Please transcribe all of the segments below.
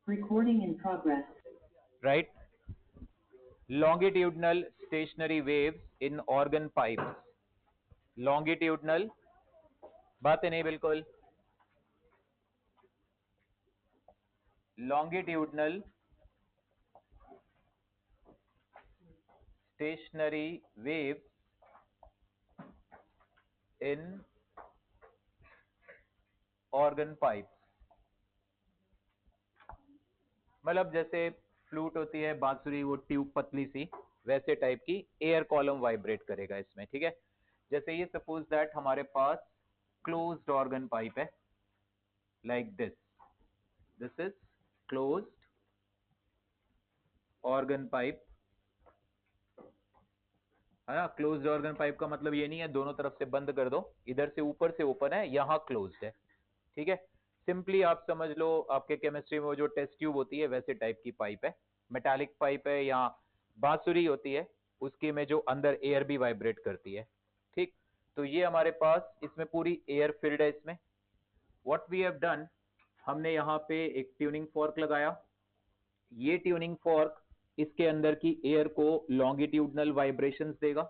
Recording in progress. right? Longitudinal stationary waves in organ pipes. Longitudinal, बात है नहीं बिल्कुल. Longitudinal stationary waves in organ pipes. मतलब जैसे फ्लूट होती है, बांसुरी, वो ट्यूब पतली सी, वैसे टाइप की एयर कॉलम वाइब्रेट करेगा इसमें. ठीक है, जैसे ये सपोज दैट हमारे पास क्लोज्ड ऑर्गन पाइप है, like this is closed organ pipe, है ना. क्लोज्ड ऑर्गन पाइप का मतलब ये नहीं है दोनों तरफ से बंद कर दो, इधर से ऊपर से ओपन है, यहां क्लोज्ड है. ठीक है, सिंपली आप समझ लो आपके केमिस्ट्री में वो जो टेस्ट ट्यूब होती है वैसे टाइप की पाइप है, मेटालिक पाइप है, या बांसुरी होती है उसकी में जो अंदर एयर भी वाइब्रेट करती है. ठीक, तो ये हमारे पास इसमें पूरी एयर फिल्ड है. इसमें व्हाट वी हैव डन, हमने यहाँ पे एक ट्यूनिंग फॉर्क लगाया. ये ट्यूनिंग फॉर्क इसके अंदर की एयर को लॉन्गिट्यूडनल वाइब्रेशंस देगा.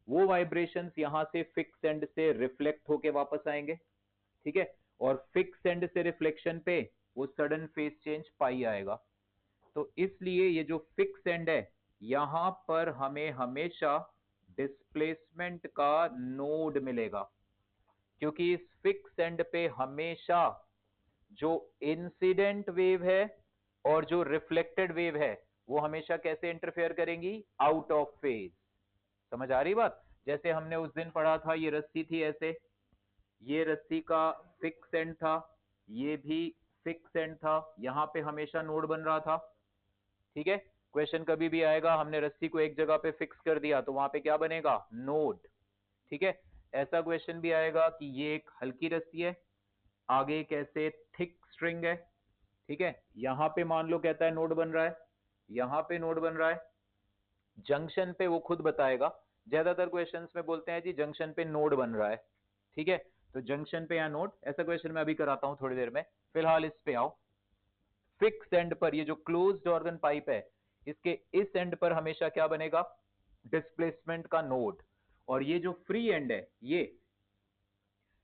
वो वाइब्रेशंस यहां से फिक्स एंड से रिफ्लेक्ट होके वापस आएंगे. ठीक है, और फिक्स एंड से रिफ्लेक्शन पे वो सडन फेज चेंज पाई आएगा. तो इसलिए ये जो फिक्स एंड है यहां पर हमें हमेशा डिस्प्लेसमेंट का नोड मिलेगा, क्योंकि इस फिक्स एंड पे हमेशा जो इंसिडेंट वेव है और जो रिफ्लेक्टेड वेव है वो हमेशा कैसे इंटरफेयर करेंगी, आउट ऑफ फेज. समझ आ रही बात. जैसे हमने उस दिन पढ़ा था, ये रस्सी थी ऐसे, ये रस्सी का फिक्स एंड था, ये भी फिक्स एंड था, यहां पे हमेशा नोड बन रहा था. ठीक है, क्वेश्चन कभी भी आएगा हमने रस्सी को एक जगह पे फिक्स कर दिया तो वहां पे क्या बनेगा, नोड. ठीक है, ऐसा क्वेश्चन भी आएगा कि ये एक हल्की रस्सी है, आगे एक ऐसे थिक स्ट्रिंग है. ठीक है, यहां पे मान लो कहता है नोड बन रहा है, यहां पे नोड बन रहा है, जंक्शन पे वो खुद बताएगा. ज्यादातर क्वेश्चंस में बोलते हैं जी जंक्शन पे नोड बन रहा है. ठीक है, तो जंक्शन पे या नोड, ऐसा क्वेश्चन मैं अभी कराता हूं थोड़ी देर में, फिलहाल इस पे आओ. फिक्स एंड पर ये जो क्लोज्ड ऑर्गन पाइप है इसके इस एंड पर हमेशा क्या बनेगा, डिस्प्लेसमेंट का नोड. और ये जो फ्री एंड है, ये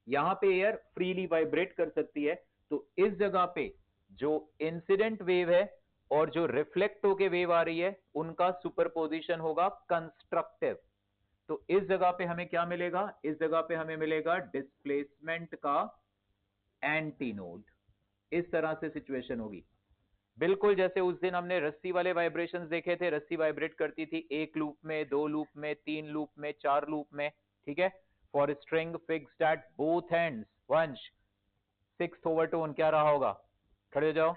यहां पे एयर फ्रीली वाइब्रेट कर सकती है, तो इस जगह पे जो इंसिडेंट वेव है और जो रिफ्लेक्ट होके वेव आ रही है उनका सुपरपोजिशन होगा कंस्ट्रक्टिव. तो इस जगह पे हमें क्या मिलेगा, इस जगह पे हमें मिलेगा डिस्प्लेसमेंट का एंटी नोड. इस तरह से सिचुएशन होगी, बिल्कुल जैसे उस दिन हमने रस्सी वाले वाइब्रेशंस देखे थे. रस्सी वाइब्रेट करती थी एक लूप में, दो लूप में, तीन लूप में, चार लूप में. ठीक है, for string fixed at both ends. वंश, सिक्स्थ ओवरटोन क्या रहा होगा, खड़े हो जाओ.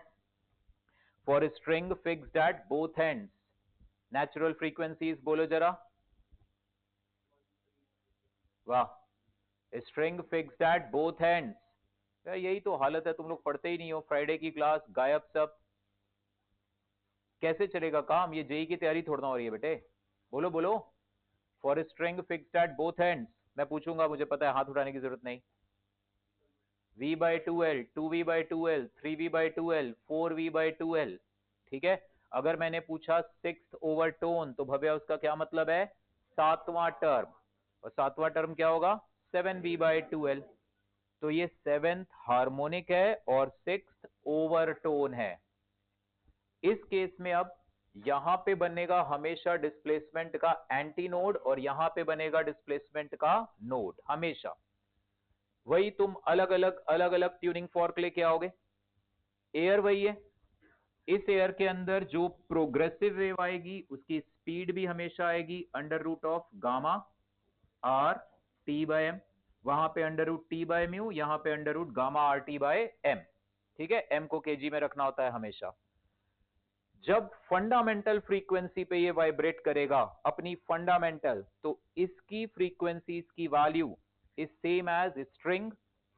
For string fixed at both ends, natural frequencies बोलो जरा. वाह, string fixed at both ends. यही तो हालत है, तुम लोग पढ़ते ही नहीं हो. फ्राइडे की क्लास गायब सब, कैसे चलेगा काम. ये जेई की तैयारी थोड़ा हो रही है बेटे. बोलो बोलो. For string fixed at both ends, मैं पूछूंगा, मुझे पता है, हाथ उठाने की जरूरत नहीं. v by two L, two V by two L, three V by two L, four V by two L. ठीक है, अगर मैंने पूछा सिक्स ओवरटोन तो भव्या उसका क्या मतलब है, सातवां टर्म. और सातवां टर्म क्या होगा, seven V by two L. तो ये सेवेंथ हार्मोनिक है और सिक्स ओवरटोन है. इस केस में अब यहां पे बनेगा हमेशा डिस्प्लेसमेंट का एंटी नोड और यहां पे बनेगा डिस्प्लेसमेंट का नोड हमेशा. वही तुम अलग अलग ट्यूनिंग फॉर्क लेके आओगे, एयर वही है. इस एयर के अंदर जो प्रोग्रेसिव वेव आएगी उसकी स्पीड भी हमेशा आएगी under root of gamma R T by M. वहां पे under root T by mu, यहां पे under root gamma R T by M. ठीक है, एम को केजी में रखना होता है हमेशा. जब फंडामेंटल फ्रीक्वेंसी पे ये वाइब्रेट करेगा अपनी फंडामेंटल, तो इसकी फ्रीक्वेंसीज की value is same as string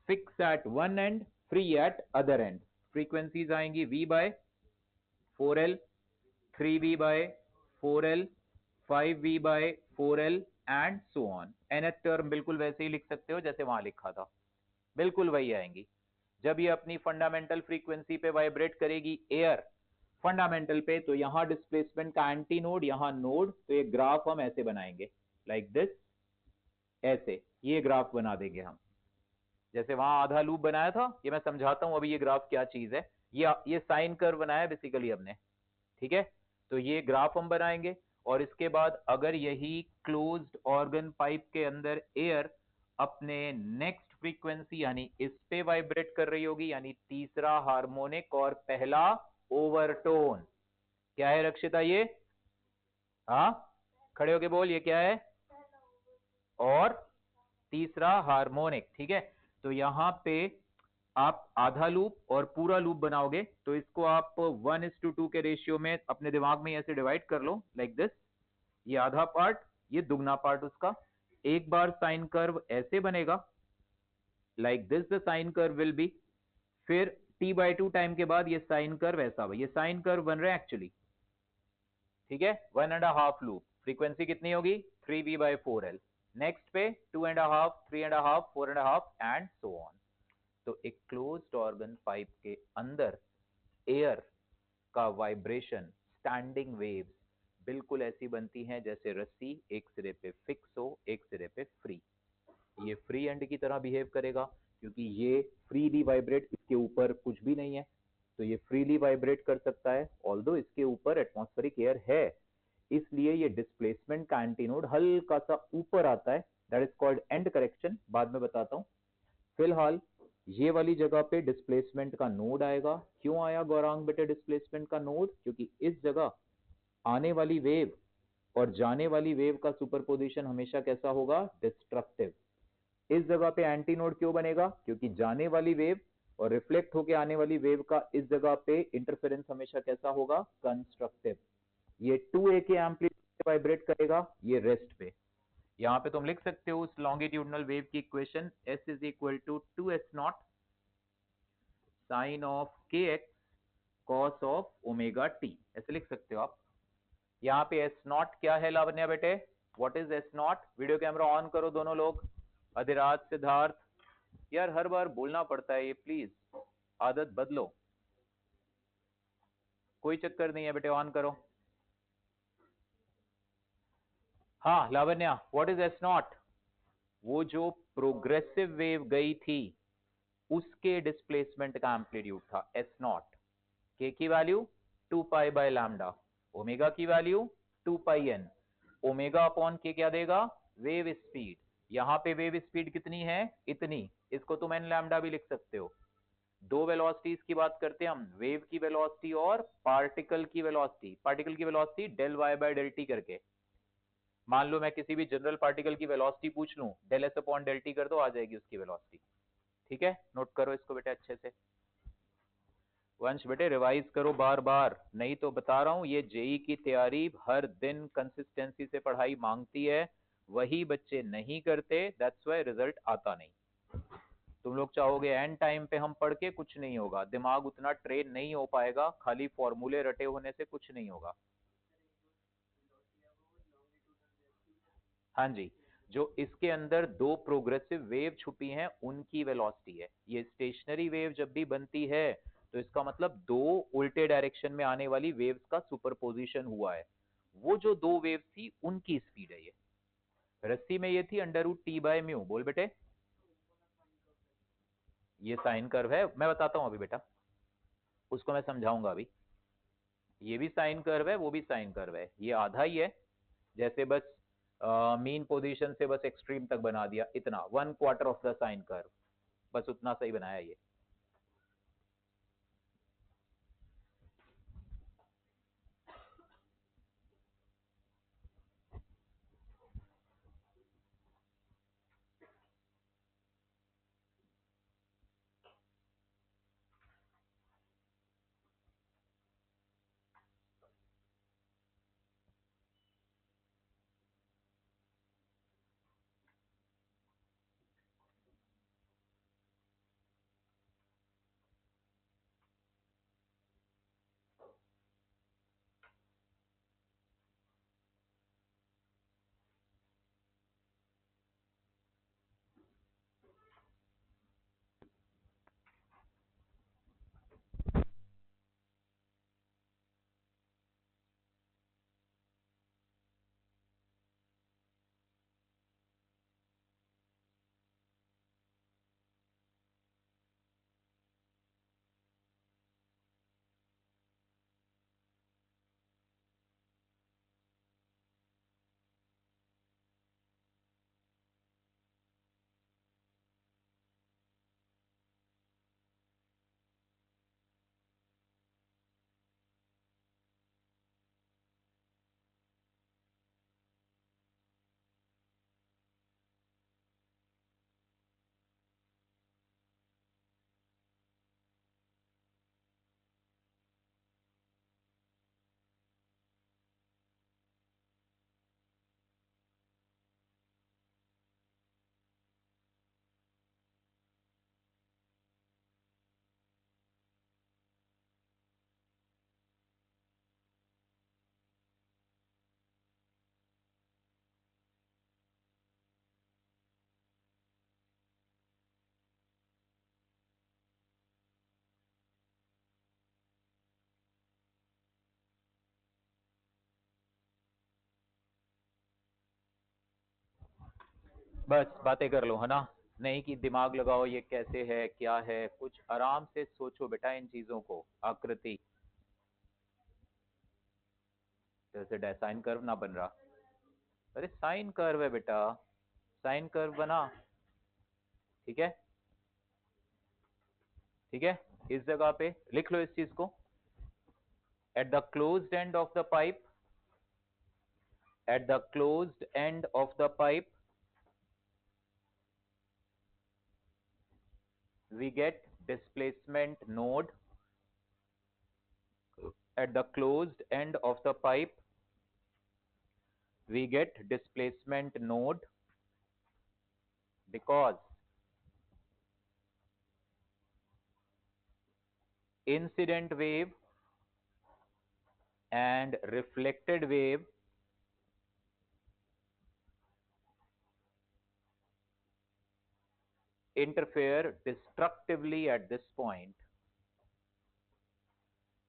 fix at one and free at other end. Frequencies आएंगी v by 4l, 3v by 4l, 5v by 4l and so on. nth term बिल्कुल वैसे ही लिख सकते हो जैसे वहां लिखा था, बिल्कुल वही आएंगी. जब ये अपनी फंडामेंटल फ्रीक्वेंसी पे वाइब्रेट करेगी एयर फंडामेंटल पे, तो यहाँ डिस्प्लेसमेंट का एंटी नोड, यहाँ नोड, तो ये ग्राफ हम ऐसे बनाएंगे लाइक दिस, ऐसे ये ग्राफ बना देंगे हम, जैसे वहां आधा लूप बनाया था। ये मैं समझाता हूं अभी ये ग्राफ क्या चीज है। ये साइन कर्व बनाया बेसिकली हमने, ठीक है। तो ये ग्राफ हम बनाएंगे, और इसके बाद अगर यही क्लोज्ड ऑर्गन पाइप के अंदर एयर अपने नेक्स्ट फ्रीक्वेंसी यानी इस पे वाइब्रेट कर रही होगी, यानी तीसरा हार्मोनिक और पहला ओवरटोन, क्या है रक्षिता ये? हाँ, खड़े होके बोल, ये क्या है? और तीसरा हार्मोनिक, ठीक है। तो यहाँ पे आप आधा लूप और पूरा लूप बनाओगे, तो इसको आप 1:2 के रेशियो में अपने दिमाग में ऐसे डिवाइड कर लो लाइक दिस, ये आधा पार्ट, ये दुगना पार्ट उसका। एक बार साइन कर्व ऐसे बनेगा like this, the sine curve will be, फिर t/2 टाइम के बाद ये साइन कर्व ऐसा, ये साइन कर्व बन रहे हैं एक्चुअली, ठीक है। 1.5 लूप, फ्रीक्वेंसी कितनी होगी? 3v/4l, नेक्स्ट पे 2.5, 3.5, 4.5 एंड सो ऑन। तो एक क्लोज्ड ऑर्गन पाइप के अंदर एयर का वाइब्रेशन, स्टैंडिंग वेव्स बिल्कुल ऐसी बनती हैं जैसे रस्सी एक सिरे पे फिक्स हो, एक सिरे पे फ्री। ये फ्री एंड की तरह बिहेव करेगा, क्योंकि ये फ्रीली वाइब्रेट, इसके ऊपर कुछ भी नहीं है, तो ये फ्रीली वाइब्रेट कर सकता है, ऑल्दो इसके ऊपर एटमॉस्फेरिक एयर है, इसलिए ये डिस्प्लेसमेंट का एंटीनोड हल्का सा ऊपर आता है, that is called and correction, बाद में बताता हूं। फिलहाल ये वाली जगह पे डिस्प्लेसमेंट का नोड आएगा। क्यों आया गौरांग बेटे डिस्प्लेसमेंट का नोड? क्योंकि इस जगह आने वाली वेव और जाने वाली वेव का सुपरपोजिशन हमेशा कैसा होगा? डिस्ट्रक्टिव। इस जगह पे एंटी नोड क्यों बनेगा? क्योंकि जाने वाली वेव और रिफ्लेक्ट होके आने वाली वेव का इस जगह पे इंटरफेरेंस हमेशा कैसा होगा? कंस्ट्रक्टिव। ये 2a के एम्पलीट्यूड पे वाइब्रेट करेगा, ये रेस्ट पे। यहां पे तुम लिख सकते हो उस लॉन्गिट्यूडनल वेव की equation, s is equal to 2s0 sine of kx cos of omega T, ऐसे लिख सकते हो आप। यहाँ पे एस नॉट क्या है लावण्या बेटे? What is S not? Video camera on करो दोनों लोग। अधिराज, सिद्धार्थ, यार हर बार बोलना पड़ता है ये, प्लीज आदत बदलो। कोई चक्कर नहीं है बेटे, ऑन करो। हाँ Lavanya, what is S not? वो जो प्रोग्रेसिव वेव गई थी उसके डिस्प्लेसमेंट का एम्पलीट्यूड था एस नॉट। के की वैल्यू 2π/λ, ओमेगा की वैल्यू 2πn, ओमेगा अपॉन के क्या देगा? Wave speed. यहाँ पे वेव स्पीड कितनी है? इतनी, इसको तुम एन लैम्डा भी लिख सकते हो। दो वेलोसिटीज की बात करते हैं हम, वेव की वेलोसिटी और पार्टिकल की वेलोसिटी। पार्टिकल की velocity del Y by del T करके, मान लो मैं किसी भी जनरल पार्टिकल की वेलोसिटी पूछ लूं, del S upon del T कर दो, आ जाएगी उसकी वेलोसिटी, ठीक है। नोट करो इसको बेटे अच्छे से। वंश बेटे रिवाइज करो बार बार, नहीं तो बता रहा हूं ये जेई की तैयारी हर दिन कंसिस्टेंसी से पढ़ाई मांगती है, वही बच्चे नहीं करते, दैट्स व्हाई रिजल्ट आता नहीं। तुम लोग चाहोगे एंड टाइम पे हम पढ़ के, कुछ नहीं होगा, दिमाग उतना ट्रेन नहीं हो पाएगा, खाली फॉर्मूले रटे होने से कुछ नहीं होगा। हाँ जी, जो इसके अंदर दो प्रोग्रेसिव वेव छुपी हैं उनकी वेलोसिटी है। ये स्टेशनरी वेव जब भी बनती है तो इसका मतलब दो उल्टे डायरेक्शन में आने वाली वेव्स का सुपरपोजिशन हुआ है, वो जो दो वेव्स थी उनकी स्पीड है ये। रस्सी में ये थी √T/μ, बोल बेटे। ये साइन कर्व है, मैं बताता हूं अभी बेटा, उसको मैं समझाऊंगा अभी। ये भी साइन कर्व है, वो भी साइन कर्व है, ये आधा ही है, जैसे बस मीन पोजीशन से बस एक्सट्रीम तक बना दिया, इतना 1/4 ऑफ द साइन कर्व, बस उतना सही बनाया ये। बस बातें कर लो, है ना? नहीं कि दिमाग लगाओ ये कैसे है क्या है, कुछ आराम से सोचो बेटा इन चीजों को। आकृति, जैसे साइन कर्व ना बन रहा। अरे साइन कर्व है बेटा, साइन कर्व बना। ठीक है, ठीक है। इस जगह पे लिख लो इस चीज को। At the closed end of the pipe, at the closed end of the pipe we get displacement node. At the closed end of the pipe we get displacement node because incident wave and reflected wave interfere destructively at this point.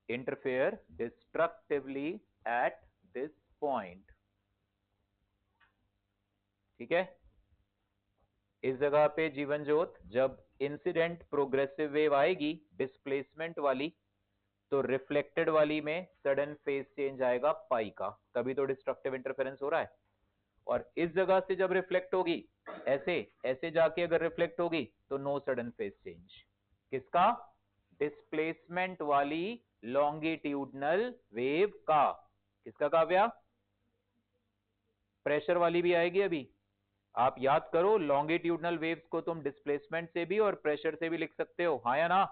Interfere destructively at this point. ठीक है? इस जगह पे जीवन ज्योत, जब incident progressive wave आएगी displacement वाली, तो रिफ्लेक्टेड वाली में सडन फेज चेंज आएगा पाई का, तभी तो डिस्ट्रक्टिव इंटरफेरेंस हो रहा है। और इस जगह से जब रिफ्लेक्ट होगी, ऐसे ऐसे जाके अगर रिफ्लेक्ट होगी, तो नो सडन फेज चेंज। किसका? डिस्प्लेसमेंट वाली लॉन्गिट्यूडनल वेव का। किसका काव्या? प्रेशर वाली भी आएगी अभी। आप याद करो, लॉन्गिट्यूडनल वेव्स को तुम डिस्प्लेसमेंट से भी और प्रेशर से भी लिख सकते हो, हाँ या ना?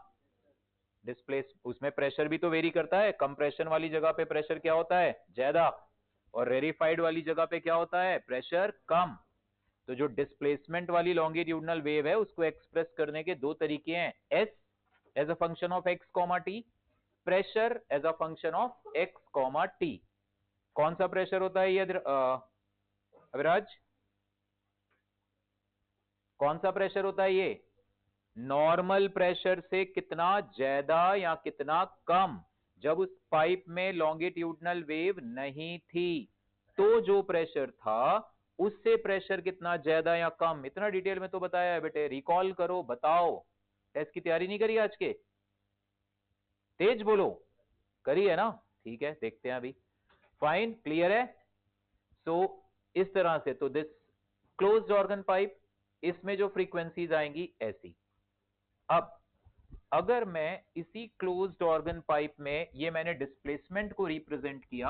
डिस्प्लेस, उसमें प्रेशर भी तो वेरी करता है। कंप्रेशन वाली जगह पे प्रेशर क्या होता है? ज्यादा। और रेरिफाइड वाली जगह पे क्या होता है? प्रेशर कम। तो जो डिस्प्लेसमेंट वाली लॉन्गिट्यूडनल वेव है, उसको एक्सप्रेस करने के दो तरीके हैं। S as a function of X comma T, pressure as a function of X comma T. कौन सा प्रेशर होता है ये अविराज? कौन सा प्रेशर होता है ये? नॉर्मल प्रेशर से कितना ज्यादा या कितना कम। जब उस पाइप में लॉन्गिट्यूडनल वेव नहीं थी, तो जो प्रेशर था उससे प्रेशर कितना ज्यादा या कम, इतना डिटेल में तो बताया है बेटे। रिकॉल करो, बताओ। टेस्ट की तैयारी नहीं करी आज के? तेज बोलो। करी है ना? ठीक है, देखते हैं अभी। फाइन, क्लियर है? सो इस तरह से तो दिस क्लोज्ड ऑर्गन पाइप, इसमें जो फ्रीक्वेंसीज आएंगी ऐसी। अब अगर मैं इसी क्लोज्ड ऑर्गन पाइप में, ये मैंने डिस्प्लेसमेंट को रिप्रेजेंट किया,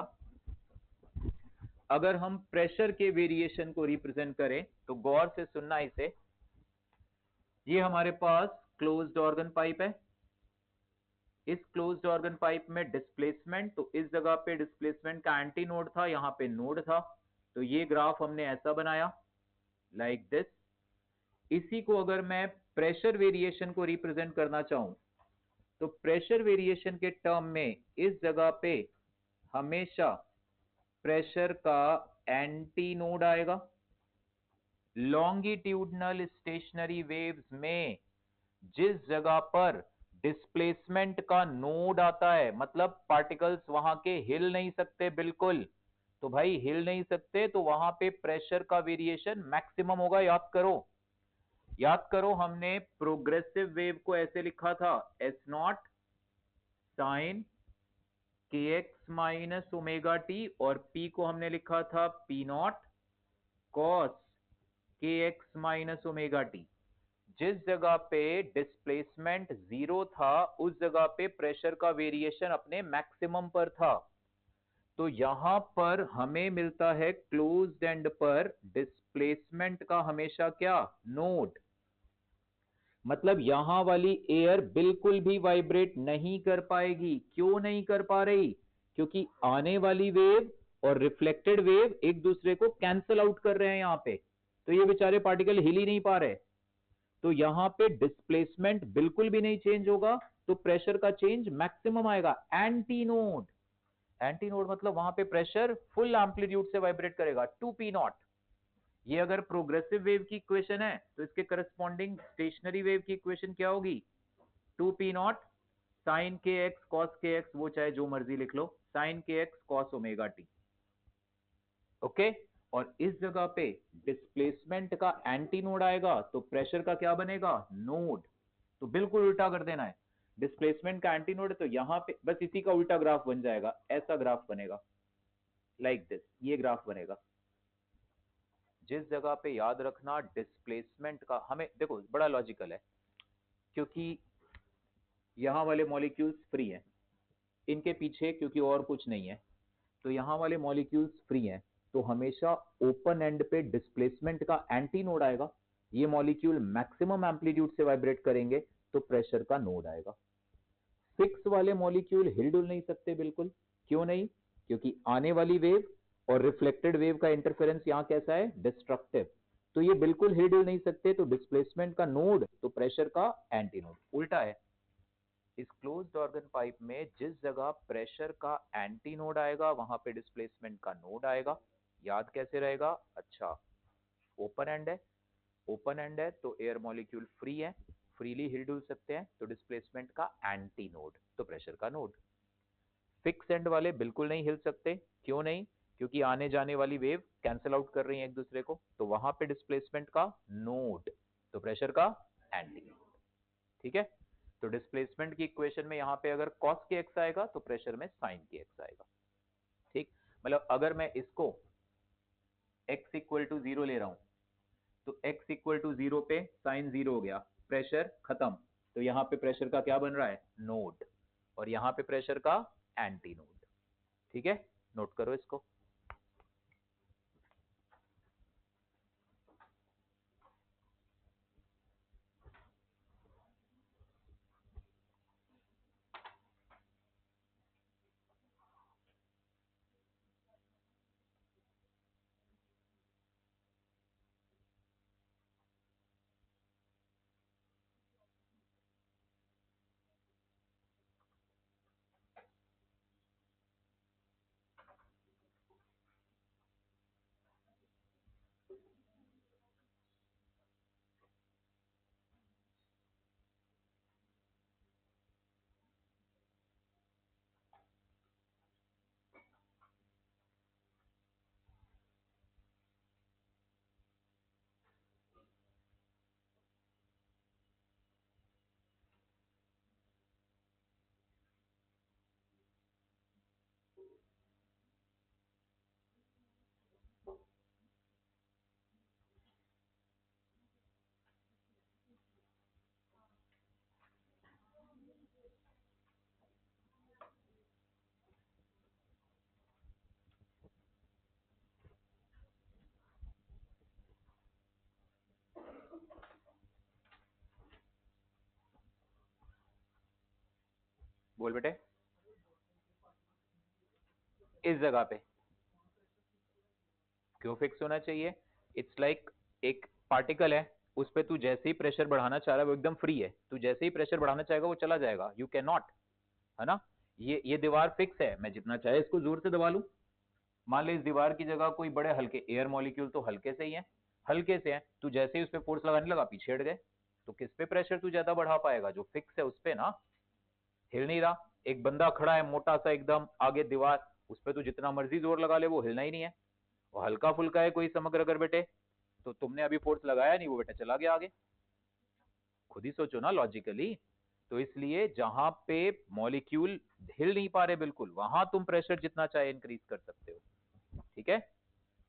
अगर हम प्रेशर के वेरिएशन को रिप्रेजेंट करें, तो गौर से सुनना इसे। ये हमारे पास क्लोज्ड ऑर्गन पाइप है। इस क्लोज्ड ऑर्गन पाइप में डिस्प्लेसमेंट, तो इस जगह पे डिस्प्लेसमेंट का एंटी नोड था, यहां पे नोड था। तो ये ग्राफ हमने ऐसा बनाया, लाइक दिस। इसी को अगर मैं प्रेशर वेरिएशन को रिप्रेजेंट करना चाहूं, तो प्रेशर वेरिएशन के टर्म में इस जगह पे हमेशा प्रेशर का एंटी नोड आएगा। लॉन्गिट्यूडनल स्टेशनरी वेव्स में जिस जगह पर डिस्प्लेसमेंट का नोड आता है, मतलब पार्टिकल्स वहां के हिल नहीं सकते बिल्कुल, तो भाई हिल नहीं सकते, तो वहां पे प्रेशर का वेरिएशन मैक्सिमम होगा। याद करो, याद करो, हमने प्रोग्रेसिव वेव को ऐसे लिखा था, S not sine K X minus omega T, और पी को हमने लिखा था पी नॉट कॉस के एक्स माइनस ओमेगा टी। जिस जगह पे डिस्प्लेसमेंट जीरो था, उस जगह पे प्रेशर का वेरिएशन अपने मैक्सिमम पर था। तो यहां पर हमें मिलता है क्लोज्ड एंड पर डिस्प्लेसमेंट का हमेशा क्या? नोड। मतलब यहां वाली एयर बिल्कुल भी वाइब्रेट नहीं कर पाएगी। क्यों नहीं कर पा रही? क्योंकि आने वाली वेव और रिफ्लेक्टेड वेव एक दूसरे को कैंसल आउट कर रहे हैं यहां पे, तो ये बेचारे पार्टिकल हिल ही नहीं पा रहे। तो यहां पे डिस्प्लेसमेंट बिल्कुल भी नहीं चेंज होगा, तो प्रेशर का चेंज मैक्सिमम आएगा। एंटी नोड, एंटी नोड मतलब वहां पे प्रेशर फुल एम्पलीट्यूड से वाइब्रेट करेगा, 2p नॉट। ये अगर प्रोग्रेसिव वेव की इक्वेशन है, तो इसके करस्पॉन्डिंग स्टेशनरी वेव की इक्वेशन क्या होगी? 2p not sine K x cos के एक्स, वो चाहे जो मर्जी लिख लो, sign K x cos omega T. Okay. और इस जगह पे डिस्प्लेसमेंट का एंटी नोड आएगा तो प्रेशर का क्या बनेगा, नोड। तो बिल्कुल उल्टा कर देना है, डिस्प्लेसमेंट का एंटी नोड है तो यहाँ पे बस इसी का उल्टा ग्राफ बन जाएगा, ऐसा ग्राफ बनेगा, लाइक दिस, ये ग्राफ बनेगा। जिस जगह पे याद रखना डिस्प्लेसमेंट का, हमें देखो बड़ा लॉजिकल है, क्योंकि यहाँ वाले मॉलिक्यूल्स फ्री हैं, इनके पीछे क्योंकि और कुछ नहीं है, तो यहाँ वाले मॉलिक्यूल्स फ्री हैं, तो हमेशा ओपन एंड पे डिस्प्लेसमेंट का एंटी नोड आएगा, ये मॉलिक्यूल मैक्सिमम एम्पलीट्यूड से वाइब्रेट करेंगे तो प्रेशर का नोड आएगा। फिक्स वाले मॉलिक्यूल हिल डुल नहीं सकते बिल्कुल, क्यों नहीं, क्योंकि आने वाली वेव और रिफ्लेक्टेड वेव का इंटरफेरेंस यहाँ कैसा है, डिस्ट्रक्टिव, तो ये बिल्कुल हिल डुल नहीं सकते, तो डिस्प्लेसमेंट का नोड तो प्रेशर का एंटी नोड, उल्टा है। इस क्लोज्ड ऑर्गन पाइप में जिस जगह प्रेशर का एंटी नोड आएगा वहां पे डिस्प्लेसमेंट का नोड आएगा। याद कैसे रहेगा, अच्छा ओपन एंड है, ओपन एंड है तो एयर मॉलिक्यूल फ्री है, फ्रीली हिल डुल सकते हैं, तो डिस्प्लेसमेंट का एंटी नोड तो प्रेशर का नोड। फिक्स एंड वाले बिल्कुल नहीं हिल सकते, क्यों नहीं, क्योंकि आने जाने वाली वेव कैंसिल आउट कर रही है एक दूसरे को, तो वहां पे डिस्प्लेसमेंट का नोड तो प्रेशर का एंटी नोड। ठीक है, तो डिस्प्लेसमेंट की इक्वेशन में यहाँ पे अगर कॉस के एक्स आएगा तो प्रेशर में साइन के एक्स आएगा। ठीक, मतलब अगर मैं इसको x इक्वल टू 0 ले रहा हूं तो x इक्वल टू 0 पे साइन 0 हो गया, प्रेशर खत्म, तो यहाँ पे प्रेशर का क्या बन रहा है, नोड, और यहाँ पे प्रेशर का एंटी नोड। ठीक है, नोट करो इसको। बोल बेटे, इस जगह पे क्यों फिक्स होना चाहिए, इट्स लाइक एक पार्टिकल है, उस पे तू जैसे ही प्रेशर बढ़ाना चाह रहा है वो एकदम फ्री है, तू जैसे ही प्रेशर बढ़ाना चाहेगा वो चला जाएगा, यू कैन नॉट, है ना। ये दीवार फिक्स है, मैं जितना चाहे इसको जोर से दबा लूं, मान ले इस दीवार की जगह कोई बड़े हल्के एयर मॉलिक्यूल तो हल्के से ही है, हल्के से है, तू जैसे ही उस पे फोर्स लगाने लगा पीछे हट गए, तो किस पे प्रेशर तू ज्यादा बढ़ा पाएगा, जो फिक्स है उस पे ना, हिल नहीं रहा। एक बंदा खड़ा है मोटा सा एकदम आगे दीवार, उस पे तू जितना मर्जी जोर लगा ले वो हिलना ही नहीं है, वो हल्का फुल्का है कोई समग्र अगर बेटे, तो तुमने अभी फोर्स लगाया नहीं, वो बेटा चला गया आगे, खुद ही सोचो ना लॉजिकली। तो इसलिए जहां पे मॉलिक्यूल हिल नहीं पा रहे बिल्कुल, वहां तुम प्रेशर जितना चाहे इंक्रीज कर सकते हो। ठीक है,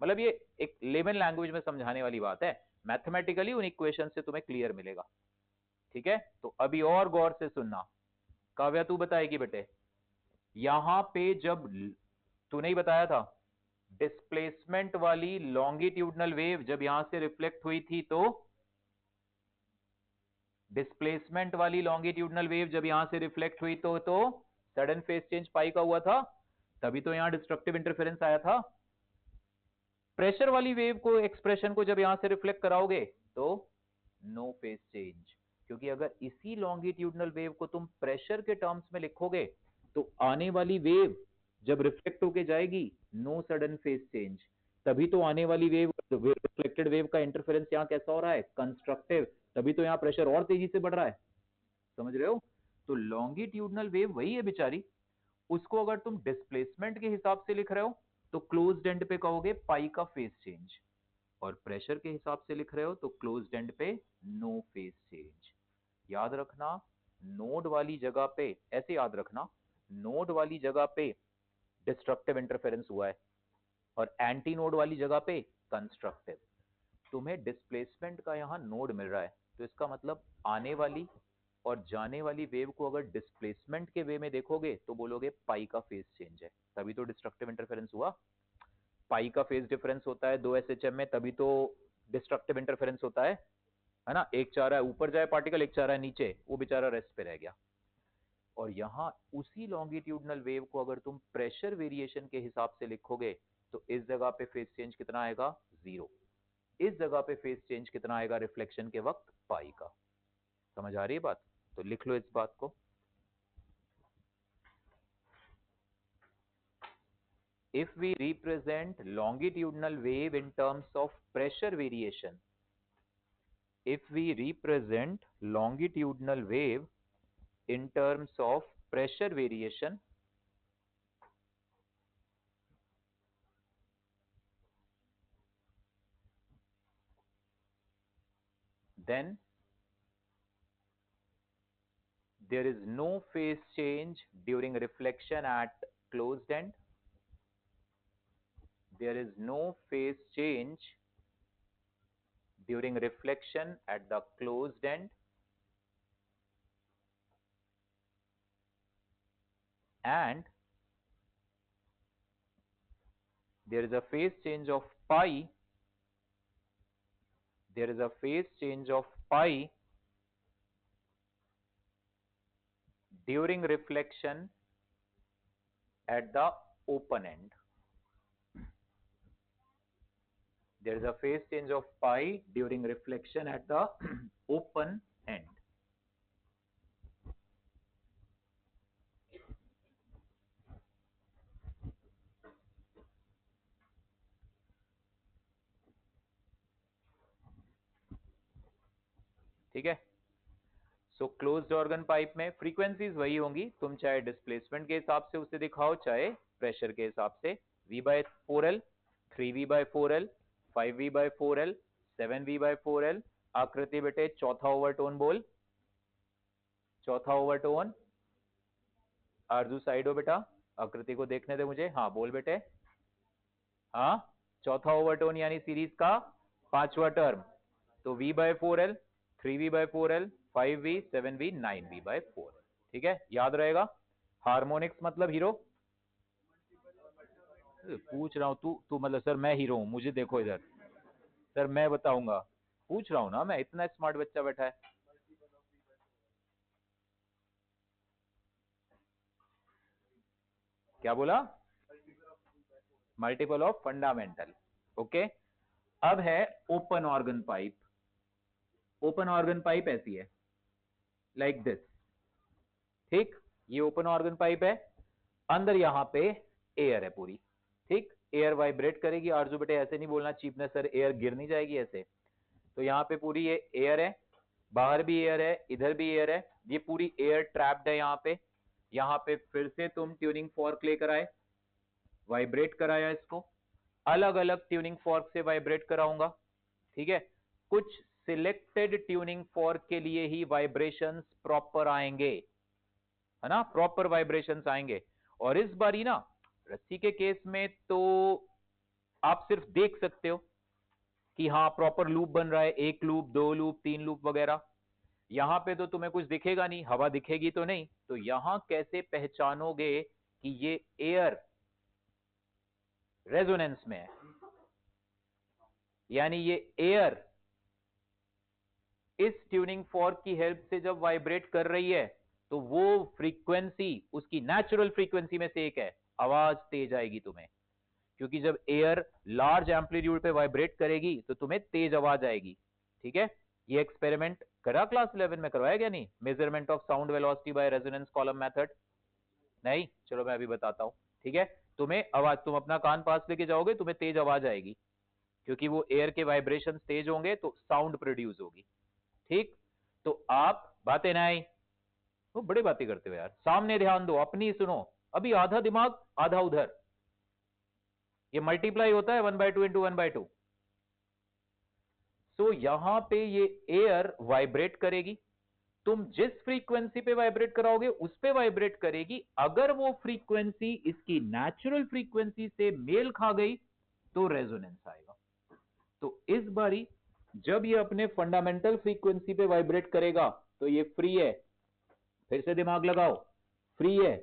मतलब ये एक लेमन लैंग्वेज में समझाने वाली बात है, मैथमेटिकली उन इक्वेशन से तुम्हें क्लियर मिलेगा। ठीक है, तो अभी और गौर से सुनना, काव्या तू बताएगी बेटे, यहां पे जब तूने ही बताया था डिस्प्लेसमेंट वाली लॉन्गिट्यूडनल वेव जब यहां से रिफ्लेक्ट हुई थी, तो डिस्प्लेसमेंट वाली लॉन्गिट्यूडनल वेव जब यहां से रिफ्लेक्ट हुई तो सडन फेज चेंज पाई का हुआ था, तभी तो यहां डिस्ट्रक्टिव इंटरफेरेंस आया था। प्रेशर वाली वेव को एक्सप्रेशन को जब यहां से रिफ्लेक्ट कराओगे तो नो फेज चेंज, क्योंकि अगर इसी लॉन्गिट्यूडनल वेव को तुम प्रेशर के टर्म्स में लिखोगे तो आने वाली वेव जब रिफ्लेक्ट होके जाएगी नो सडन फेज चेंज, तभी तो आने वाली वेव रिफ्लेक्टेड वेव का इंटरफेरेंस यहाँ कैसा हो रहा है, कंस्ट्रक्टिव, तभी तो यहाँ प्रेशर और तेजी से बढ़ रहा है, समझ रहे हो। तो लॉन्गिट्यूडनल वेव वही है बेचारी, उसको अगर तुम डिस्प्लेसमेंट के हिसाब से लिख रहे हो तो क्लोज्ड एंड पे कहोगे पाई का फेज चेंज, और प्रेशर के हिसाब से लिख रहे हो तो क्लोज्ड एंड पे नो फेज चेंज। याद रखना नोड वाली जगह पे, ऐसे याद रखना, नोड वाली जगह पे डिस्ट्रक्टिव इंटरफेरेंस हुआ है और एंटी नोड वाली जगह पे कंस्ट्रक्टिव। तुम्हें डिस्प्लेसमेंट का यहाँ नोड मिल रहा है, तो इसका मतलब आने वाली और जाने वाली वेव को अगर डिस्प्लेसमेंट के वे में देखोगे तो बोलोगे पाई का फेज चेंज है, तभी तो डिस्ट्रक्टिव इंटरफेरेंस हुआ। पाई का फेज डिफरेंस होता है 2 SHM में, तभी तो डिस्ट्रक्टिव इंटरफेरेंस होता है ना। एक चाह रहा है ऊपर जाए पार्टिकल, एक चाह रहा है नीचे, वो बेचारा रेस्ट पे रह गया। और यहाँ उसी लॉन्गिट्यूडनल वेव को अगर तुम प्रेशर वेरिएशन के हिसाब से लिखोगे तो इस जगह पे फेज चेंज कितना आएगा, 0। इस जगह पे फेज चेंज कितना आएगा रिफ्लेक्शन के वक्त, पाई का। समझ आ रही है बात? तो लिख लो इस बात को। If we represent longitudinal wave in terms of pressure variation, if we represent longitudinal wave in terms of pressure variation, then there is no phase change during reflection at closed end. There is no phase change during reflection at the closed end, and there is a phase change of pi. There is a phase change of pi during reflection at the open end. There is a phase change of pi during reflection at the open end. ठीक है। सो closed organ pipe में frequencies वही होंगी, तुम चाहे displacement के हिसाब से उसे दिखाओ चाहे प्रेशर के हिसाब से। V/4L, 3V/4L, 5V/4L, 7V/4L। आकृति बेटे चौथा ओवरटोन बोल, चौथा ओवरटोन। आरजू साइड हो बेटा, आकृति को देखने दे मुझे। हाँ बोल बेटे। हाँ चौथा ओवरटोन यानी सीरीज का 5वां टर्म। तो V/4L, 3V/4L, 5V, 7V, 9V/4L। ठीक है, याद रहेगा। हार्मोनिक्स मतलब हीरो। पूछ रहा हूँ, तू तू मतलब सर मैं हीरो हूँ, मुझे देखो इधर। सर मैं बताऊंगा, पूछ रहा हूँ ना मैं, इतना स्मार्ट बच्चा बैठा है। क्या बोला? Multiple of fundamental. ओके। अब है open organ pipe. Open organ pipe ऐसी है, लाइक दिस। ठीक, ये ओपन ऑर्गन पाइप है, अंदर यहां पे एयर है पूरी। ठीक, एयर वाइब्रेट करेगी। आरजू बेटे ऐसे नहीं बोलना चीपनेस सर, एयर गिर नहीं जाएगी ऐसे। तो यहाँ पे पूरी ये एयर है, बाहर भी एयर है, इधर भी एयर है, ये पूरी एयर ट्रैप्ड है यहाँ पे। यहाँ पे फिर से तुम ट्यूनिंग फॉर्क लेकर आए, वाइब्रेट कराया इसको, अलग अलग ट्यूनिंग फॉर्क से वाइब्रेट कराऊंगा। ठीक है, कुछ सिलेक्टेड ट्यूनिंग फॉर्क के लिए ही वाइब्रेशंस प्रॉपर आएंगे, है ना, प्रॉपर वाइब्रेशंस आएंगे। और इस बारी ना रस्सी के केस में तो आप सिर्फ देख सकते हो कि हाँ प्रॉपर लूप बन रहा है, 1 लूप, 2 लूप, 3 लूप वगैरह। यहां पे तो तुम्हें कुछ दिखेगा नहीं, हवा दिखेगी तो नहीं। तो यहां कैसे पहचानोगे कि ये एयर रेजोनेंस में है, यानी ये एयर इस ट्यूनिंग फॉर्क की हेल्प से जब वाइब्रेट कर रही है तो वो फ्रीक्वेंसी उसकी नेचुरल फ्रीक्वेंसी में से एक है, आवाज तेज आएगी तुम्हें। क्योंकि जब एयर लार्ज एम्पलीट्यूड पे वाइब्रेट करेगी तो तुम्हें तेज आवाज आएगी। ठीक है, ये एक्सपेरिमेंट करा क्लास 11 में, करवाया क्या नहीं? Measurement of sound velocity by resonance column method. नहीं, चलो मैं अभी बताता हूं। ठीक है, तुम्हें आवाज, तुम अपना कान पास लेके जाओगे, तुम्हें तेज आवाज आएगी, क्योंकि वो एयर के वाइब्रेशन तेज होंगे तो साउंड प्रोड्यूस होगी। ठीक, तो आप बातें नहीं, वो बड़े बातें करते हो यार, सामने ध्यान दो, अपनी सुनो। अभी आधा दिमाग आधा उधर। ये मल्टीप्लाई होता है 1/2 इंटू 1/2। सो यहां पे ये एयर वाइब्रेट करेगी, तुम जिस फ्रीक्वेंसी पे वाइब्रेट कराओगे उस पे वाइब्रेट करेगी। अगर वो फ्रीक्वेंसी इसकी नेचुरल फ्रीक्वेंसी से मेल खा गई तो रेजोनेंस आएगा। तो इस बारी जब ये अपने फंडामेंटल फ्रीक्वेंसी पे वाइब्रेट करेगा तो ये फ्री है, फिर से दिमाग लगाओ, फ्री है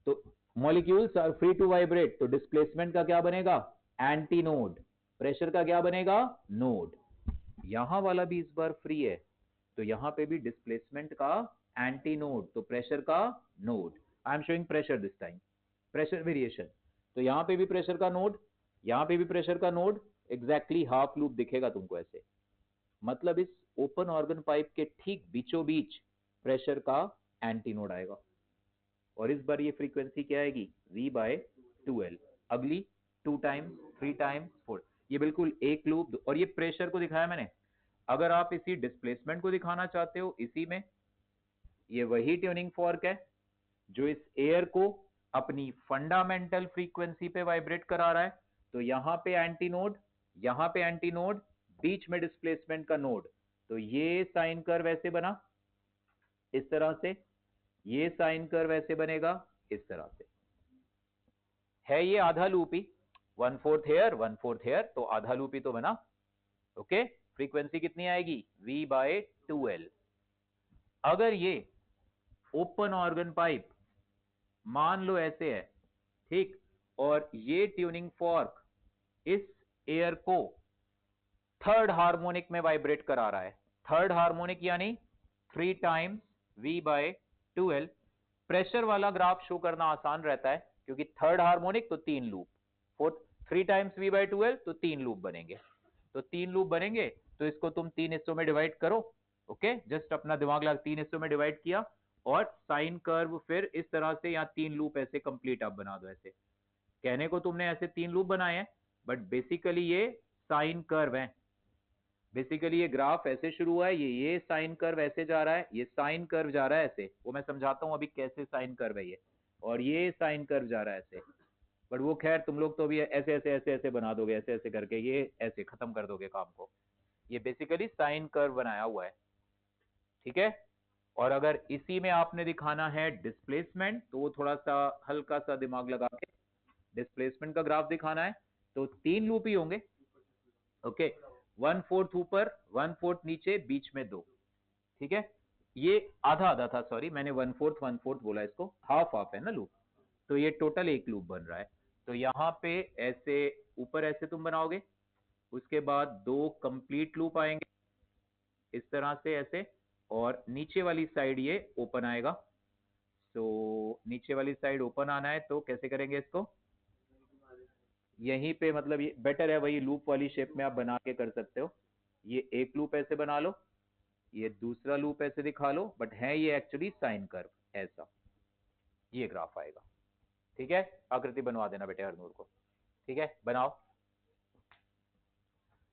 तो molecules are free to vibrate, तो डिस्प्लेसमेंट का क्या बनेगा, एंटी नोड। प्रेशर का क्या बनेगा, नोड। यहां वाला भी इस बार फ्री है तो यहां पे भी डिस्प्लेसमेंट का एंटी नोड, तो प्रेशर का node. I am showing pressure this time, pressure variation. तो यहां पे भी प्रेशर का नोड, यहां पे भी प्रेशर का नोड, एग्जैक्टली हाफ लूप दिखेगा तुमको ऐसे। मतलब इस ओपन ऑर्गन पाइप के ठीक बीचों बीच प्रेशर का एंटी नोड आएगा, और इस बार ये फ्रीक्वेंसी क्या आएगी, V/2L। अगली 2 टाइम्स, 3 टाइम्स, 4। ये बिल्कुल एक लूप। और ये प्रेशर को दिखाया मैंने। अगर आप इसी डिस्प्लेसमेंट को दिखाना चाहते हो इसी में, ये वही ट्यूनिंग फॉर्क है जो इस एयर को अपनी फंडामेंटल फ्रीक्वेंसी पे वाइब्रेट करा रहा है। तो यहां पे एंटी नोड, यहां पे एंटी नोड, बीच में डिस्प्लेसमेंट का नोड। तो ये साइन कर्व ऐसे बना इस तरह से, ये साइन कर्व ऐसे बनेगा इस तरह से। है ये आधा लूप ही, 1/4 हेयर 1/4 हेयर, तो आधा लूप ही तो बना। ओके, फ्रीक्वेंसी कितनी आएगी, V/2L। अगर ये ओपन ऑर्गन पाइप मान लो ऐसे है, ठीक, और ये ट्यूनिंग फॉर्क इस एयर को थर्ड हार्मोनिक में वाइब्रेट करा रहा है। थर्ड हार्मोनिक यानी 3 टाइम्स V/2L। प्रेशर वाला ग्राफ शो करना आसान रहता है क्योंकि थर्ड हार्मोनिक तो 3 लूप, 3 टाइम्स V/2L तो 3 लूप बनेंगे। तो 3 लूप बनेंगे तो इसको तुम 3 हिस्सों में डिवाइड करो। ओके, जस्ट अपना दिमाग लगा 3 हिस्सों में डिवाइड किया, और साइन कर्व फिर इस तरह से, यहाँ 3 लूप ऐसे कंप्लीट आप बना दो। ऐसे कहने को तुमने ऐसे 3 लूप बनाए हैं, बट बेसिकली ये साइन कर्व है। बेसिकली ये ग्राफ ऐसे शुरू हुआ है, ये साइन कर्व ऐसे जा रहा है, ये साइन कर्व जा रहा है ऐसे, वो मैं समझाता हूं अभी कैसे साइन कर्व है ये, और ये साइन कर्व जा रहा है ऐसे। बट वो खैर तुम लोग तो भी ऐसे ऐसे ऐसे ऐसे बना दोगे, ऐसे ऐसे करके ये ऐसे खत्म कर दोगे काम को। ये बेसिकली साइन कर्व बनाया हुआ है, ठीक है। और अगर इसी में आपने दिखाना है डिस्प्लेसमेंट, तो वो थोड़ा सा हल्का सा दिमाग लगा के डिस्प्लेसमेंट का ग्राफ दिखाना है, तो 3 लूप ही होंगे। ओके, 1/4 ऊपर 1/4 नीचे, बीच में 2, ठीक है। ये आधा आधा था, सॉरी, मैंने 1/4 बोला, इसको हाफ हाफ है ना लूप, तो ये टोटल एक लूप बन रहा है। तो यहाँ पे ऐसे ऊपर ऐसे तुम बनाओगे, उसके बाद 2 कंप्लीट लूप आएंगे इस तरह से ऐसे, और नीचे वाली साइड ये ओपन आएगा। तो नीचे वाली साइड ओपन आना है तो कैसे करेंगे इसको, यहीं पे, मतलब ये बेटर है, वही लूप वाली शेप में आप बना के कर सकते हो। ये एक लूप ऐसे बना लो, ये दूसरा लूप ऐसे दिखा लो, बट है ये एक्चुअली साइन कर्व ऐसा, ये ग्राफ आएगा, ठीक है। आकृति बनवा देना बेटे हरनूर को, ठीक है, बनाओ।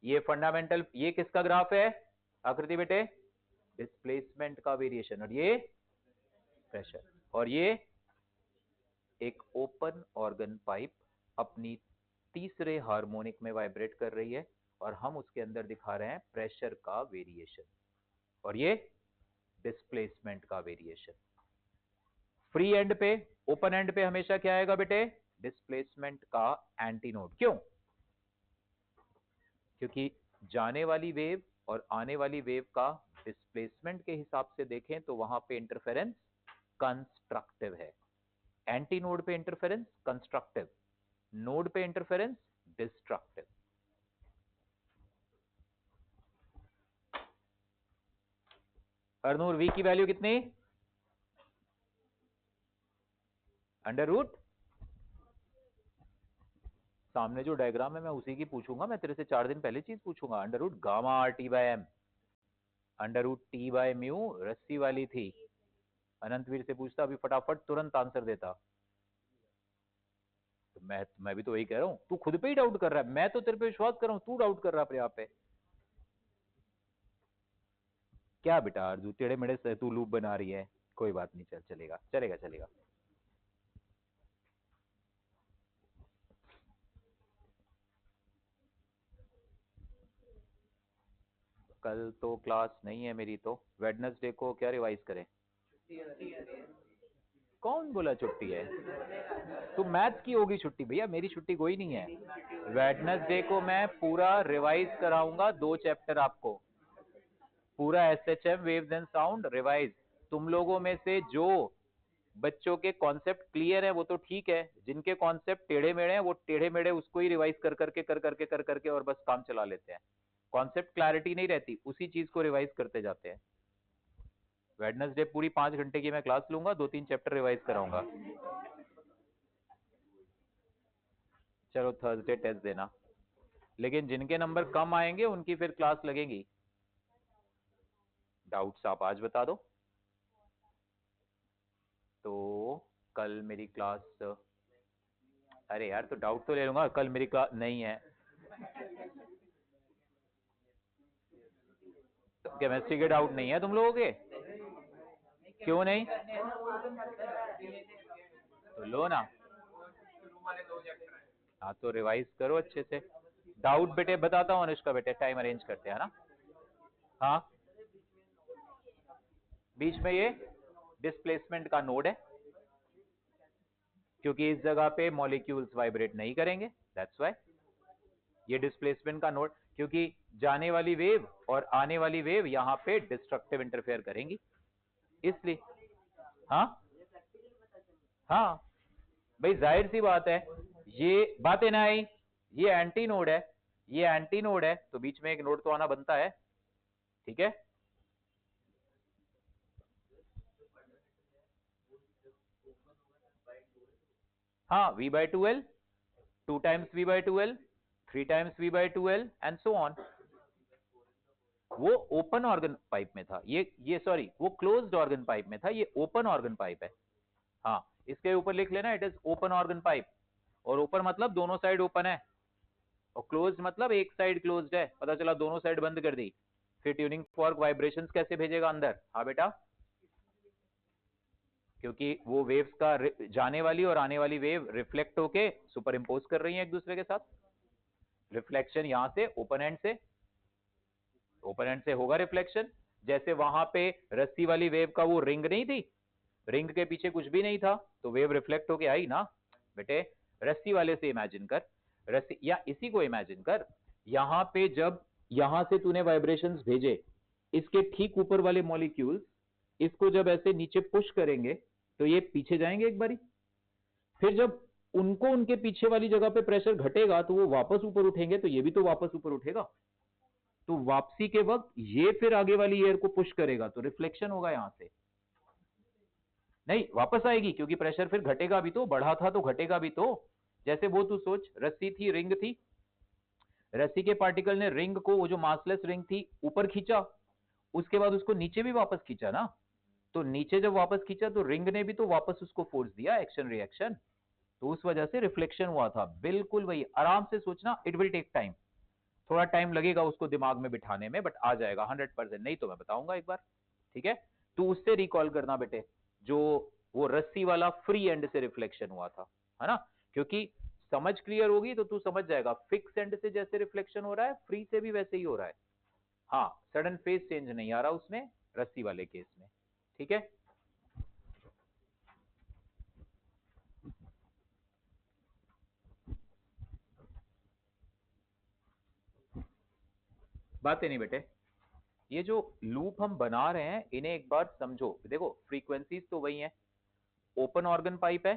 ये फंडामेंटल, ये किसका ग्राफ है आकृति बेटे, डिस्प्लेसमेंट का वेरिएशन, और ये प्रेशर, और ये एक ओपन ऑर्गन पाइप अपनी तीसरे हार्मोनिक में वाइब्रेट कर रही है, और हम उसके अंदर दिखा रहे हैं प्रेशर का वेरिएशन, और ये डिस्प्लेसमेंट का वेरिएशन। फ्री एंड पे, ओपन एंड पे हमेशा क्या आएगा बेटे, डिस्प्लेसमेंट का एंटी नोड। क्यों, क्योंकि जाने वाली वेव और आने वाली वेव का डिस्प्लेसमेंट के हिसाब से देखें तो वहां पे इंटरफेरेंस कंस्ट्रक्टिव है। एंटी नोड पे इंटरफेरेंस कंस्ट्रक्टिव, नोड पे इंटरफेरेंस डिस्ट्रक्टिव। हरनूर V की वैल्यू कितनी, √, सामने जो डायग्राम है मैं उसी की पूछूंगा, मैं तेरे से 4 दिन पहले चीज पूछूंगा, √γ/T/m, √T/μ रस्सी वाली थी। अनंतवीर से पूछता अभी फटाफट तुरंत आंसर देता। तो मैं भी तो वही कह रहा हूं, तू खुद पे ही डाउट कर रहा है, मैं तो तेरे पे विश्वास कर रहा हूं, तू डाउट कर रहा है अपने आप पे। क्या बेटा अर्जू टेढ़े मेढ़े से तू लूप बना रही है, कोई बात नहीं, चल चलेगा चलेगा चलेगा। कल तो क्लास नहीं है मेरी, तो वेडनेसडे को क्या रिवाइज करें? कौन बोला छुट्टी है? तो मैथ्स की होगी छुट्टी भैया, मेरी छुट्टी कोई नहीं है। वेडनेसडे को मैं पूरा रिवाइज कराऊंगा 2 चैप्टर आपको, पूरा SHM waves and sound revise. तुम लोगों में से जो बच्चों के कॉन्सेप्ट क्लियर है वो तो ठीक है, जिनके कॉन्सेप्ट टेढ़े मेढ़े हैं वो टेढ़े मेढ़े उसको ही रिवाइज कर करके और बस काम चला लेते हैं। कॉन्सेप्ट क्लैरिटी नहीं रहती, उसी चीज को रिवाइज करते जाते हैं। वेडनेसडे पूरी 5 घंटे की मैं क्लास लूंगा, 2-3 चैप्टर रिवाइज कराऊंगा। चलो थर्सडे टेस्ट देना, लेकिन जिनके नंबर कम आएंगे उनकी फिर क्लास लगेगी। डाउट्स आप आज बता दो। तो कल मेरी क्लास, अरे यार तो डाउट तो ले लूंगा, कल मेरी क्लास नहीं है। तो केमिस्ट्री के डाउट नहीं है तुम लोगों के? क्यों नहीं? तो लो ना। हाँ तो रिवाइज करो अच्छे से। डाउट बेटे बताता हूँ अनुष्का बेटे, टाइम अरेंज करते हैं ना। हाँ बीच में ये डिस्प्लेसमेंट का नोड है, क्योंकि इस जगह पे मॉलिक्यूल्स वाइब्रेट नहीं करेंगे, दैट्स व्हाई ये डिस्प्लेसमेंट का नोड, क्योंकि जाने वाली वेव और आने वाली वेव यहाँ पे डिस्ट्रक्टिव इंटरफेयर करेंगी, इसलिए। हाँ हाँ भाई जाहिर सी बात है, ये बातें ना आई, ये एंटी नोड है, ये एंटी नोड है, तो बीच में एक नोड तो आना बनता है, ठीक है। हाँ V/2L, 2 times V/2L, 3 times V/2L and so on. वो ओपन ऑर्गन पाइप में था, ये सॉरी वो क्लोज्ड ऑर्गन पाइप में था, ये ओपन ऑर्गन पाइप है। हाँ इसके ऊपर लिख लेना, it is open organ pipe. और ओपन मतलब दोनों साइड ओपन है, और क्लोज्ड मतलब एक साइड क्लोज्ड है, पता चला दोनों साइड बंद कर दी, फिर ट्यूनिंग फॉर्क वाइब्रेशंस कैसे भेजेगा अंदर? हाँ बेटा, क्योंकि वो वेव्स का जाने वाली और आने वाली वेव रिफ्लेक्ट होके सुपर इम्पोज कर रही है एक दूसरे के साथ। रिफ्लेक्शन यहां से ओपन एंड से, ओपन एंड से होगा रिफ्लेक्शन। जैसे वहां पे रस्सी वाली वेव का वो रिंग नहीं थी, रिंग के पीछे कुछ भी नहीं था, तो वेव रिफ्लेक्ट होके आई ना बेटे। रस्सी वाले से इमेजिन कर, रस्सी या इसी को इमेजिन कर, यहां पे जब यहां से तूने वाइब्रेशंस भेजे, इसके ठीक ऊपर वाले मॉलिक्यूल्स इसको जब ऐसे नीचे पुश करेंगे तो ये पीछे जाएंगे एक बारी, फिर जब उनको उनके पीछे वाली जगह पे प्रेशर घटेगा तो वो वापस ऊपर उठेंगे, तो ये भी तो वापस ऊपर उठेगा। तो वापसी के वक्त ये फिर आगे वाली एयर को पुश करेगा, तो रिफ्लेक्शन होगा यहां से, नहीं वापस आएगी, क्योंकि प्रेशर फिर घटेगा भी तो, बढ़ा था तो घटेगा भी तो। जैसे वो तू सोच, रस्सी थी, रिंग थी, रस्सी के पार्टिकल ने रिंग को, वो जो मासलेस रिंग थी, ऊपर खींचा, उसके बाद उसको नीचे भी वापस खींचा ना, तो नीचे जब वापस खींचा तो रिंग ने भी तो वापस उसको फोर्स दिया, एक्शन रिएक्शन, तो उस वजह से रिफ्लेक्शन हुआ था। बिल्कुल वही, आराम से सोचना, इट विल टेक टाइम, थोड़ा टाइम लगेगा उसको दिमाग में बिठाने में, बट आ जाएगा 100%, नहीं तो मैं बताऊंगा एक बार, ठीक है। तू उससे रिकॉल करना बेटे, जो वो रस्सी वाला फ्री एंड से रिफ्लेक्शन हुआ था, है ना, क्योंकि समझ क्लियर होगी तो तू समझ जाएगा, फिक्स एंड से जैसे रिफ्लेक्शन हो रहा है, फ्री से भी वैसे ही हो रहा है। हाँ सडन फेज चेंज नहीं आ रहा उसमें, रस्सी वाले केस में, ठीक है। बातें नहीं बेटे, ये जो लूप हम बना रहे हैं इन्हें एक बार समझो। देखो फ्रीक्वेंसीज तो वही है, ओपन ऑर्गन पाइप है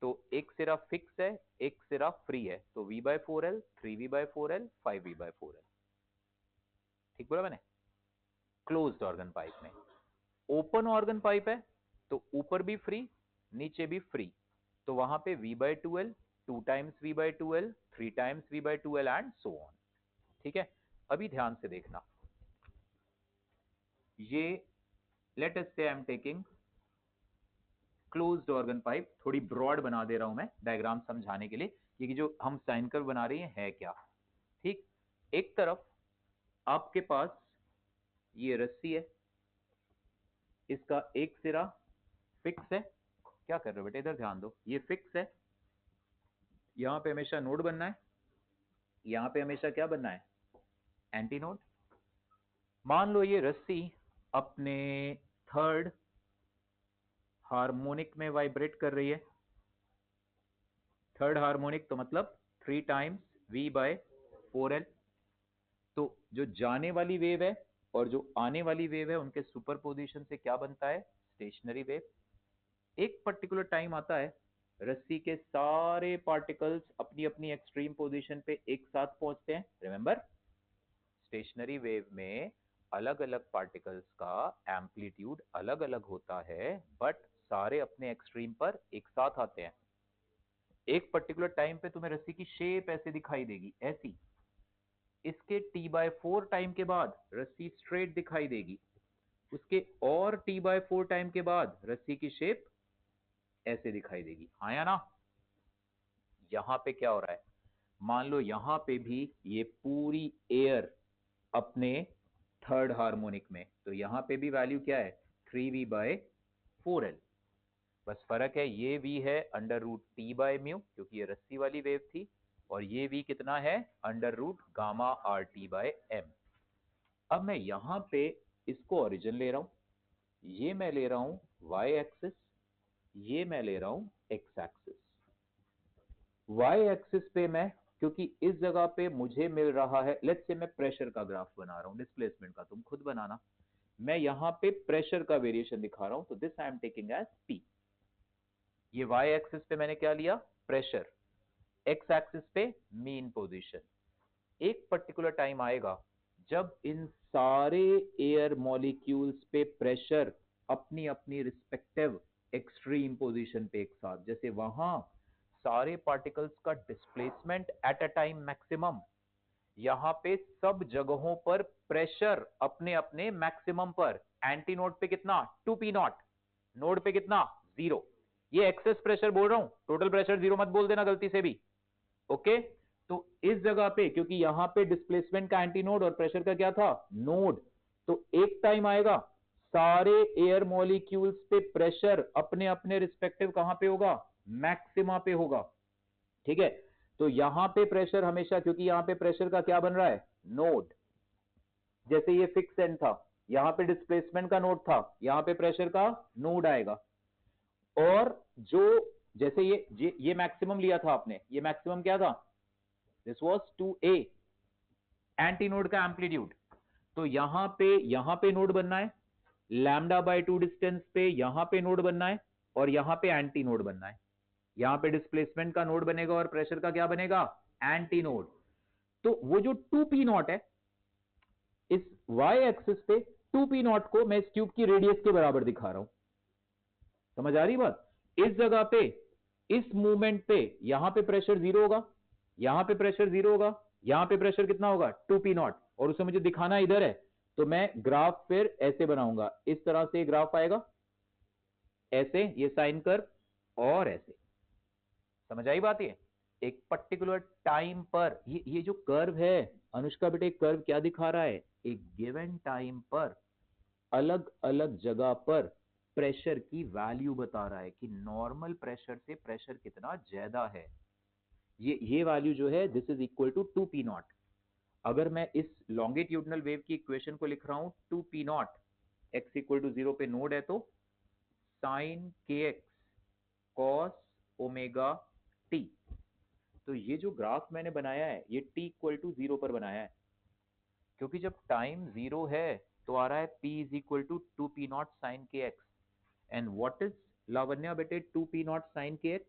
तो एक सिरा फिक्स है, एक सिरा फ्री है, तो V/4L, 3V/4L, 5V/4L, ठीक बोला मैंने। क्लोज्ड ऑर्गन पाइप में ओपन ऑर्गन पाइप है तो ऊपर भी फ्री, नीचे भी फ्री, तो वहां पे V/2L, 2 times V/2L, 3 times V/2L and so on, ठीक है। अभी ध्यान से देखना, ये लेट अस से आई am taking closed organ pipe, थोड़ी ब्रॉड बना दे रहा हूं मैं डायग्राम समझाने के लिए, क्योंकि जो हम साइन कर्व बना रहे हैं है क्या, ठीक। एक तरफ आपके पास ये रस्सी है, इसका एक सिरा फिक्स है, क्या कर रहे हो बेटे इधर ध्यान दो, ये फिक्स है, यहां पे हमेशा नोड बनना है, यहां पे हमेशा क्या बनना है, एंटी नोड, मान लो ये रस्सी अपने थर्ड हार्मोनिक में वाइब्रेट कर रही है। थर्ड हार्मोनिक तो मतलब 3 टाइम्स v/4l। तो जो जाने वाली वेव है और जो आने वाली वेव है उनके सुपरपोजिशन से क्या बनता है? Stationary wave. एक पर्टिकुलर टाइम आता है रस्सी के सारे पार्टिकल्स अपनी अपनी एक्सट्रीम पोजीशन पे एक साथ पहुंचते हैं। रिमेंबर, स्टेशनरी वेव में अलग अलग पार्टिकल्स का एम्पलीट्यूड अलग अलग होता है, बट सारे अपने एक्सट्रीम पर एक साथ आते हैं। एक पर्टिकुलर टाइम पे तुम्हें रस्सी की शेप ऐसे दिखाई देगी, ऐसी। इसके t/4 टाइम के बाद रस्सी स्ट्रेट दिखाई देगी। उसके और t/4 टाइम के बाद रस्सी की शेप ऐसे दिखाई देगी। हाँ या ना? यहां पे क्या हो रहा है? मान लो यहां पे भी ये पूरी एयर अपने थर्ड हार्मोनिक में, तो यहां पे भी वैल्यू क्या है? 3v/4l। बस फर्क है, ये v है √t/μ क्योंकि ये रस्सी वाली वेव थी, और ये v कितना है? √γ-RT/m। अब मैं यहां पे इसको ओरिजिन ले रहा हूं, ये मैं ले रहा हूं y एक्सिस, ये मैं ले रहा हूं x एक्सिस। y एक्सिस पे मैं, क्योंकि इस जगह पे मुझे मिल रहा है, लेट्स से मैं प्रेशर का ग्राफ बना रहा हूं, डिस्प्लेसमेंट का तुम खुद बनाना। मैं यहां पे प्रेशर का वेरिएशन दिखा रहा हूं, तो this I am taking as p। ये y एक्सिस पे मैंने क्या लिया? प्रेशर। x एक्सिस पे मीन पोजीशन। एक पर्टिकुलर टाइम आएगा जब इन सारे एयर मॉलिक्यूल्स पे प्रेशर अपनी अपनी रिस्पेक्टिव एक्सट्रीम पोजीशन पे एक साथ, जैसे वहां सारे पार्टिकल्स का displacement at a time maximum, यहां पे सब जगहों पर प्रेशर अपने अपने मैक्सिमम पर। एंटी नोड पे कितना? 2p0। नोड पे कितना? 0। ये एक्सेस प्रेशर बोल रहा हूं, टोटल प्रेशर 0 मत बोल देना गलती से भी। ओके, तो इस जगह पे क्योंकि यहां पे डिस्प्लेसमेंट का एंटी नोड और प्रेशर का क्या था? नोड। तो एक टाइम आएगा सारे एयर मॉलिक्यूल्स पे प्रेशर अपने अपने रिस्पेक्टिव कहां पे होगा? मैक्सिमा पे होगा। ठीक है, तो यहां पे प्रेशर हमेशा, क्योंकि यहां पे प्रेशर का क्या बन रहा है? नोड। जैसे ये फिक्स एंड था, यहां पे डिस्प्लेसमेंट का नोड था, यहां पे प्रेशर का नोड आएगा। और जो, जैसे ये मैक्सिमम लिया था आपने, ये मैक्सिमम क्या था? This was 2a, anti node का एम्पलीट्यूड। तो यहां पे नोड बनना है, λ/2 डिस्टेंस पे यहां पे नोड बनना है, और यहां पे एंटी नोड बनना है। यहां पे डिस्प्लेसमेंट का नोड बनेगा और प्रेशर का क्या बनेगा? Anti node. तो वो जो 2p0 है, इस y एक्सिस पे 2p0 को मैं इस ट्यूब की रेडियस के बराबर दिखा रहा हूं। समझ आ रही बात? इस जगह पे, इस मूवमेंट पे यहां पे प्रेशर 0 होगा, यहां पे प्रेशर 0 होगा, यहां पे प्रेशर कितना होगा? 2p0, और उसे मुझे दिखाना इधर है, तो मैं ग्राफ फिर ऐसे बनाऊंगा, इस तरह से ग्राफ आएगा, ऐसे ये साइन कर्व, और ऐसे। समझ आई बात? ये एक पर्टिकुलर टाइम पर ये जो कर्व है अनुष्का बेटे, कर्व क्या दिखा रहा है? एक गिवन टाइम पर अलग अलग जगह पर प्रेशर की वैल्यू बता रहा है कि नॉर्मल प्रेशर से प्रेशर कितना ज्यादा है। ये वैल्यू जो है, this is equal to 2p0। अगर मैं इस लॉन्गिट्यूडनल वेव की इक्वेशन को लिख रहा हूं 2p0, x इक्वल टू 0 पे नोड है, तो sine kx cos omega t। तो ये जो ग्राफ मैंने बनाया है, ये t इक्वल टू 0 पर बनाया है, क्योंकि जब टाइम 0 है तो आ रहा है p is equal to 2p0 sine kx। And what is Lavanya बेटे 2p0 sine kx?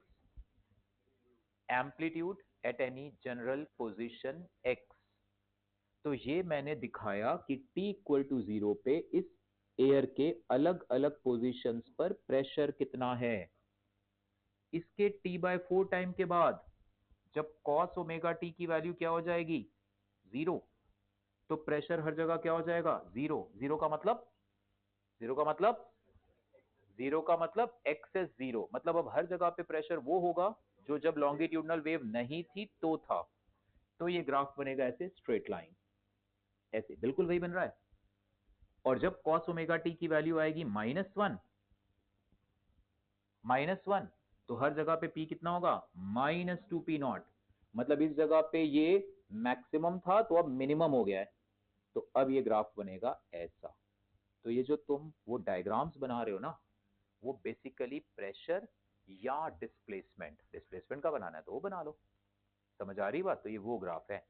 Amplitude at any general position x। तो ये मैंने दिखाया कि t इक्वल टू 0 पे इस एयर के अलग अलग पोजीशंस पर प्रेशर कितना है। इसके t/4 टाइम के बाद जब cos ओमेगा t की वैल्यू क्या हो जाएगी? 0। तो प्रेशर हर जगह क्या हो जाएगा? 0। 0 का मतलब, 0 का मतलब, 0 का मतलब एक्सेस 0, मतलब अब हर जगह पे प्रेशर वो होगा जो जब लॉन्गिट्यूडनल वेव नहीं थी तो था। तो ये ग्राफ बनेगा ऐसे, स्ट्रेट लाइन, ऐसे बिल्कुल वही बन रहा है। और जब cos ओमेगा t की वैल्यू आएगी -1, -1, तो हर जगह पे p कितना होगा? -2p0। मतलब इस जगह पे ये मैक्सिमम था तो अब मिनिमम हो गया है। तो अब ये ग्राफ बनेगा ऐसा। तो ये जो तुम वो डायग्राम्स बना रहे हो ना, वो बेसिकली प्रेशर या डिस्प्लेसमेंट, डिस्प्लेसमेंट का बनाना है तो वो बना लो। समझ आ रही बात? तो ये वो ग्राफ है,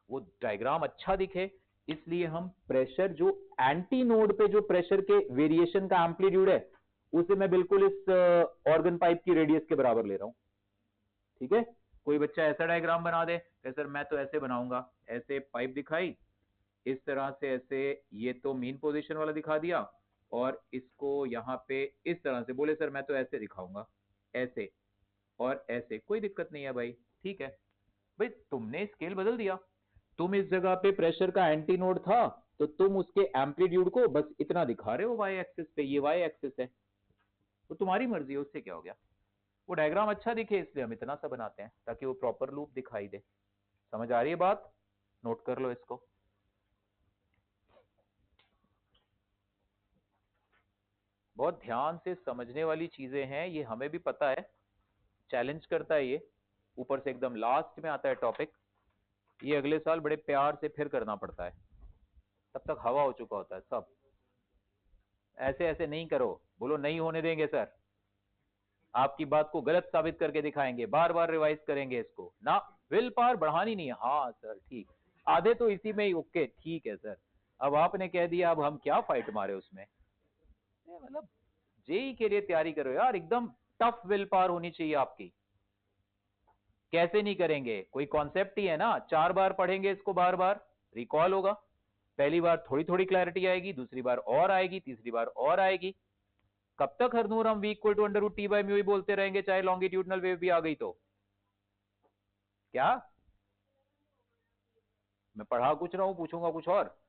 वो डायग्राम अच्छा दिखे इसलिए हम प्रेशर जो एंटी नोड पे जो प्रेशर के वेरिएशन का एम्पलीट्यूड है उसे मैं बिल्कुल इस ऑर्गन पाइप की रेडियस के बराबर ले रहा हूं। ठीक है, कोई बच्चा ऐसा डायग्राम बना दे, सर मैं तो ऐसे बनाऊंगा, ऐसे पाइप दिखाई इस तरह से, ऐसे ये तो मीन पोजीशन वाला दिखा दिया और इसको यहाँ पे इस तरह से, बोले सर मैं तो ऐसे दिखाऊंगा, ऐसे और ऐसे, कोई दिक्कत नहीं है भाई, ठीक है। भाई तुमने स्केल बदल दिया, तुम इस जगह पे प्रेशर का एंटी नोड था तो तुम उसके एम्पलीट्यूड को बस इतना दिखा रहे हो वाई एक्सिस पे, ये वाई एक्सिस है, तो तुम्हारी मर्जी है, उससे क्या हो गया। वो डायग्राम अच्छा दिखे इसलिए हम इतना सा बनाते हैं ताकि वो प्रॉपर लूप दिखाई दे। समझ आ रही है बात? नोट कर लो इसको। बहुत ध्यान से समझने वाली चीजें हैं ये, हमें भी पता है, चैलेंज करता है ये, ऊपर से एकदम लास्ट में आता है टॉपिक, ये अगले साल बड़े प्यार से फिर करना पड़ता है, तब तक हवा हो चुका होता है सब। ऐसे ऐसे नहीं करो, बोलो नहीं होने देंगे सर, आपकी बात को गलत साबित करके दिखाएंगे, बार बार रिवाइज करेंगे इसको ना, विल पावर बढ़ानी नहीं है। हाँ सर ठीक, आधे तो इसी में ही, ओके ठीक है सर, अब आपने कह दिया, अब हम क्या फाइट मारे उसमें। मतलब जेई के लिए तैयारी करो यार, एकदम टफ विल पावर होनी चाहिए आपकी। कैसे नहीं करेंगे, कोई कॉन्सेप्ट ही है ना, 4 बार पढ़ेंगे इसको, बार बार रिकॉल होगा, पहली बार थोड़ी थोड़ी क्लैरिटी आएगी, दूसरी बार और आएगी, तीसरी बार और आएगी। कब तक हरनूर हम v equal to under root T by mu ही बोलते रहेंगे, चाहे लॉन्गिट्यूडनल वेव भी आ गई तो? क्या मैं पढ़ा कुछ रहा हूं, पूछूंगा कुछ और।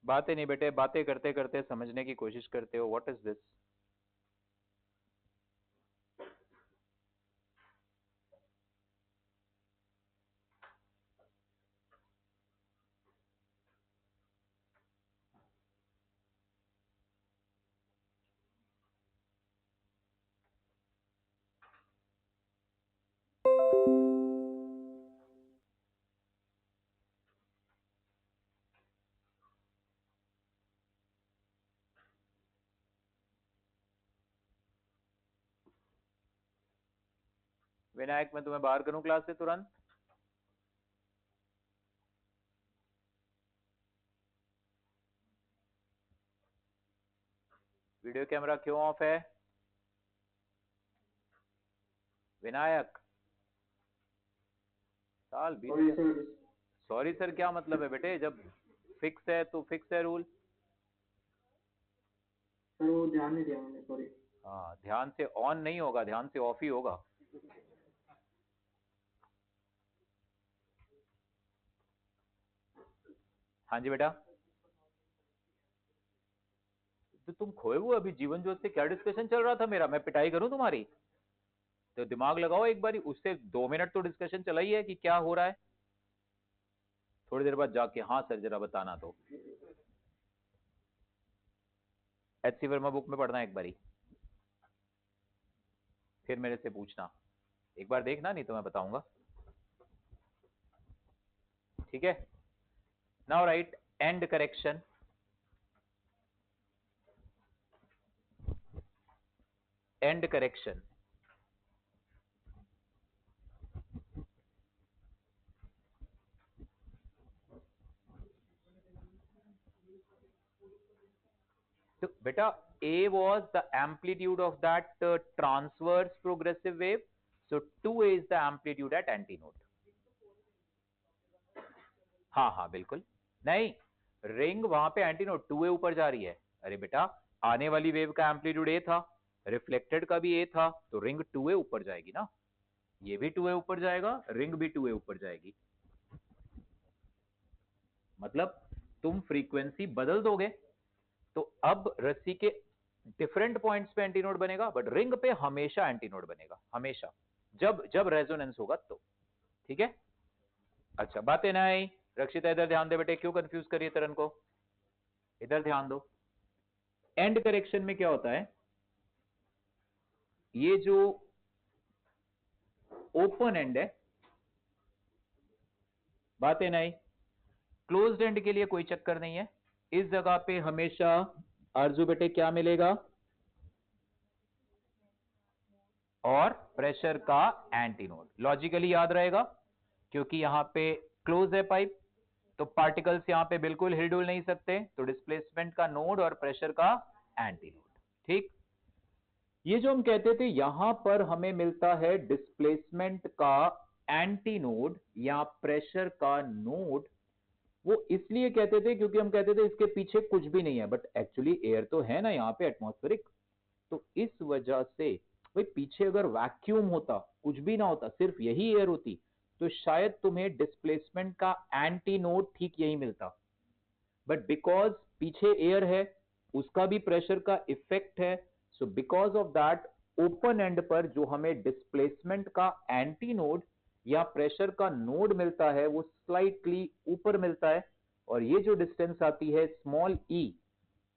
बातें नहीं बेटे, बातें करते करते समझने की कोशिश करते हो, व्हाट इज दिस। विनायक मैं तुम्हें बाहर करूं क्लास से तुरंत? वीडियो कैमरा क्यों ऑफ है विनायक? साल बीत, सॉरी सर क्या मतलब है बेटे, जब फिक्स है तो फिक्स है रूल। सर वो ध्यान नहीं दिया मैंने, सॉरी। हाँ ध्यान से ऑन नहीं होगा, ध्यान से ऑफ ही होगा। हाँ जी बेटा, तो तुम खोए हुए अभी जीवन ज्योत से क्या डिस्कशन चल रहा था मेरा, मैं पिटाई करूं तुम्हारी? तो दिमाग लगाओ एक बारी, उससे 2 मिनट तो डिस्कशन चला ही है कि क्या हो रहा है, थोड़ी देर बाद जाके हाँ सर जरा बताना। तो एच सी वर्मा बुक में पढ़ना एक बारी, फिर मेरे से पूछना, एक बार देखना नहीं तो मैं बताऊंगा, ठीक है। Now right and correction, and correction. तो बेटा A was the amplitude of that transverse progressive wave, so 2A is the amplitude at antinode. हाँ हाँ बिल्कुल, नहीं रिंग वहां पे एंटीनोड 2A ऊपर जा रही है। अरे बेटा आने वाली वेव का एम्पलीट्यूड A था, रिफ्लेक्टेड का भी A था, तो रिंग 2A ऊपर जाएगी ना, ये भी 2A ऊपर जाएगा, रिंग भी 2A ऊपर जाएगी। मतलब तुम फ्रीक्वेंसी बदल दोगे तो अब रस्सी के डिफरेंट पॉइंट्स पे एंटीनोड बनेगा, बट रिंग पे हमेशा एंटीनोड बनेगा, हमेशा, जब जब रेजोनेंस होगा तो। ठीक है, अच्छा बातें ना आई। रक्षिता इधर ध्यान दे बेटे, क्यों कंफ्यूज करिए तरन को, इधर ध्यान दो। एंड करेक्शन में क्या होता है, ये जो ओपन एंड है, बातें नहीं, क्लोज्ड एंड के लिए कोई चक्कर नहीं है। इस जगह पे हमेशा आरजू बेटे क्या मिलेगा, और प्रेशर का एंटीनोड। लॉजिकली याद रहेगा, क्योंकि यहां पे क्लोज है पाइप, तो पार्टिकल्स यहां पे बिल्कुल हिलडुल नहीं सकते, तो डिस्प्लेसमेंट का नोड और प्रेशर का एंटीनोड। ठीक, ये जो हम कहते थे यहां पर हमें मिलता है डिस्प्लेसमेंट का एंटीनोड या प्रेशर का नोड, वो इसलिए कहते थे क्योंकि हम कहते थे इसके पीछे कुछ भी नहीं है, बट एक्चुअली एयर तो है ना यहाँ पे एटमॉस्फेरिक, तो इस वजह से भाई पीछे अगर वैक्यूम होता, कुछ भी ना होता, सिर्फ यही एयर होती, तो शायद तुम्हें डिस्प्लेसमेंट का एंटीनोड ठीक यही मिलता, बट बिकॉज पीछे एयर है, उसका भी प्रेशर का इफेक्ट है, so because of that open and पर जो हमें डिस्प्लेसमेंट का एंटीनोड या प्रेशर का नोड मिलता है वो स्लाइटली ऊपर मिलता है, और ये जो डिस्टेंस आती है small E,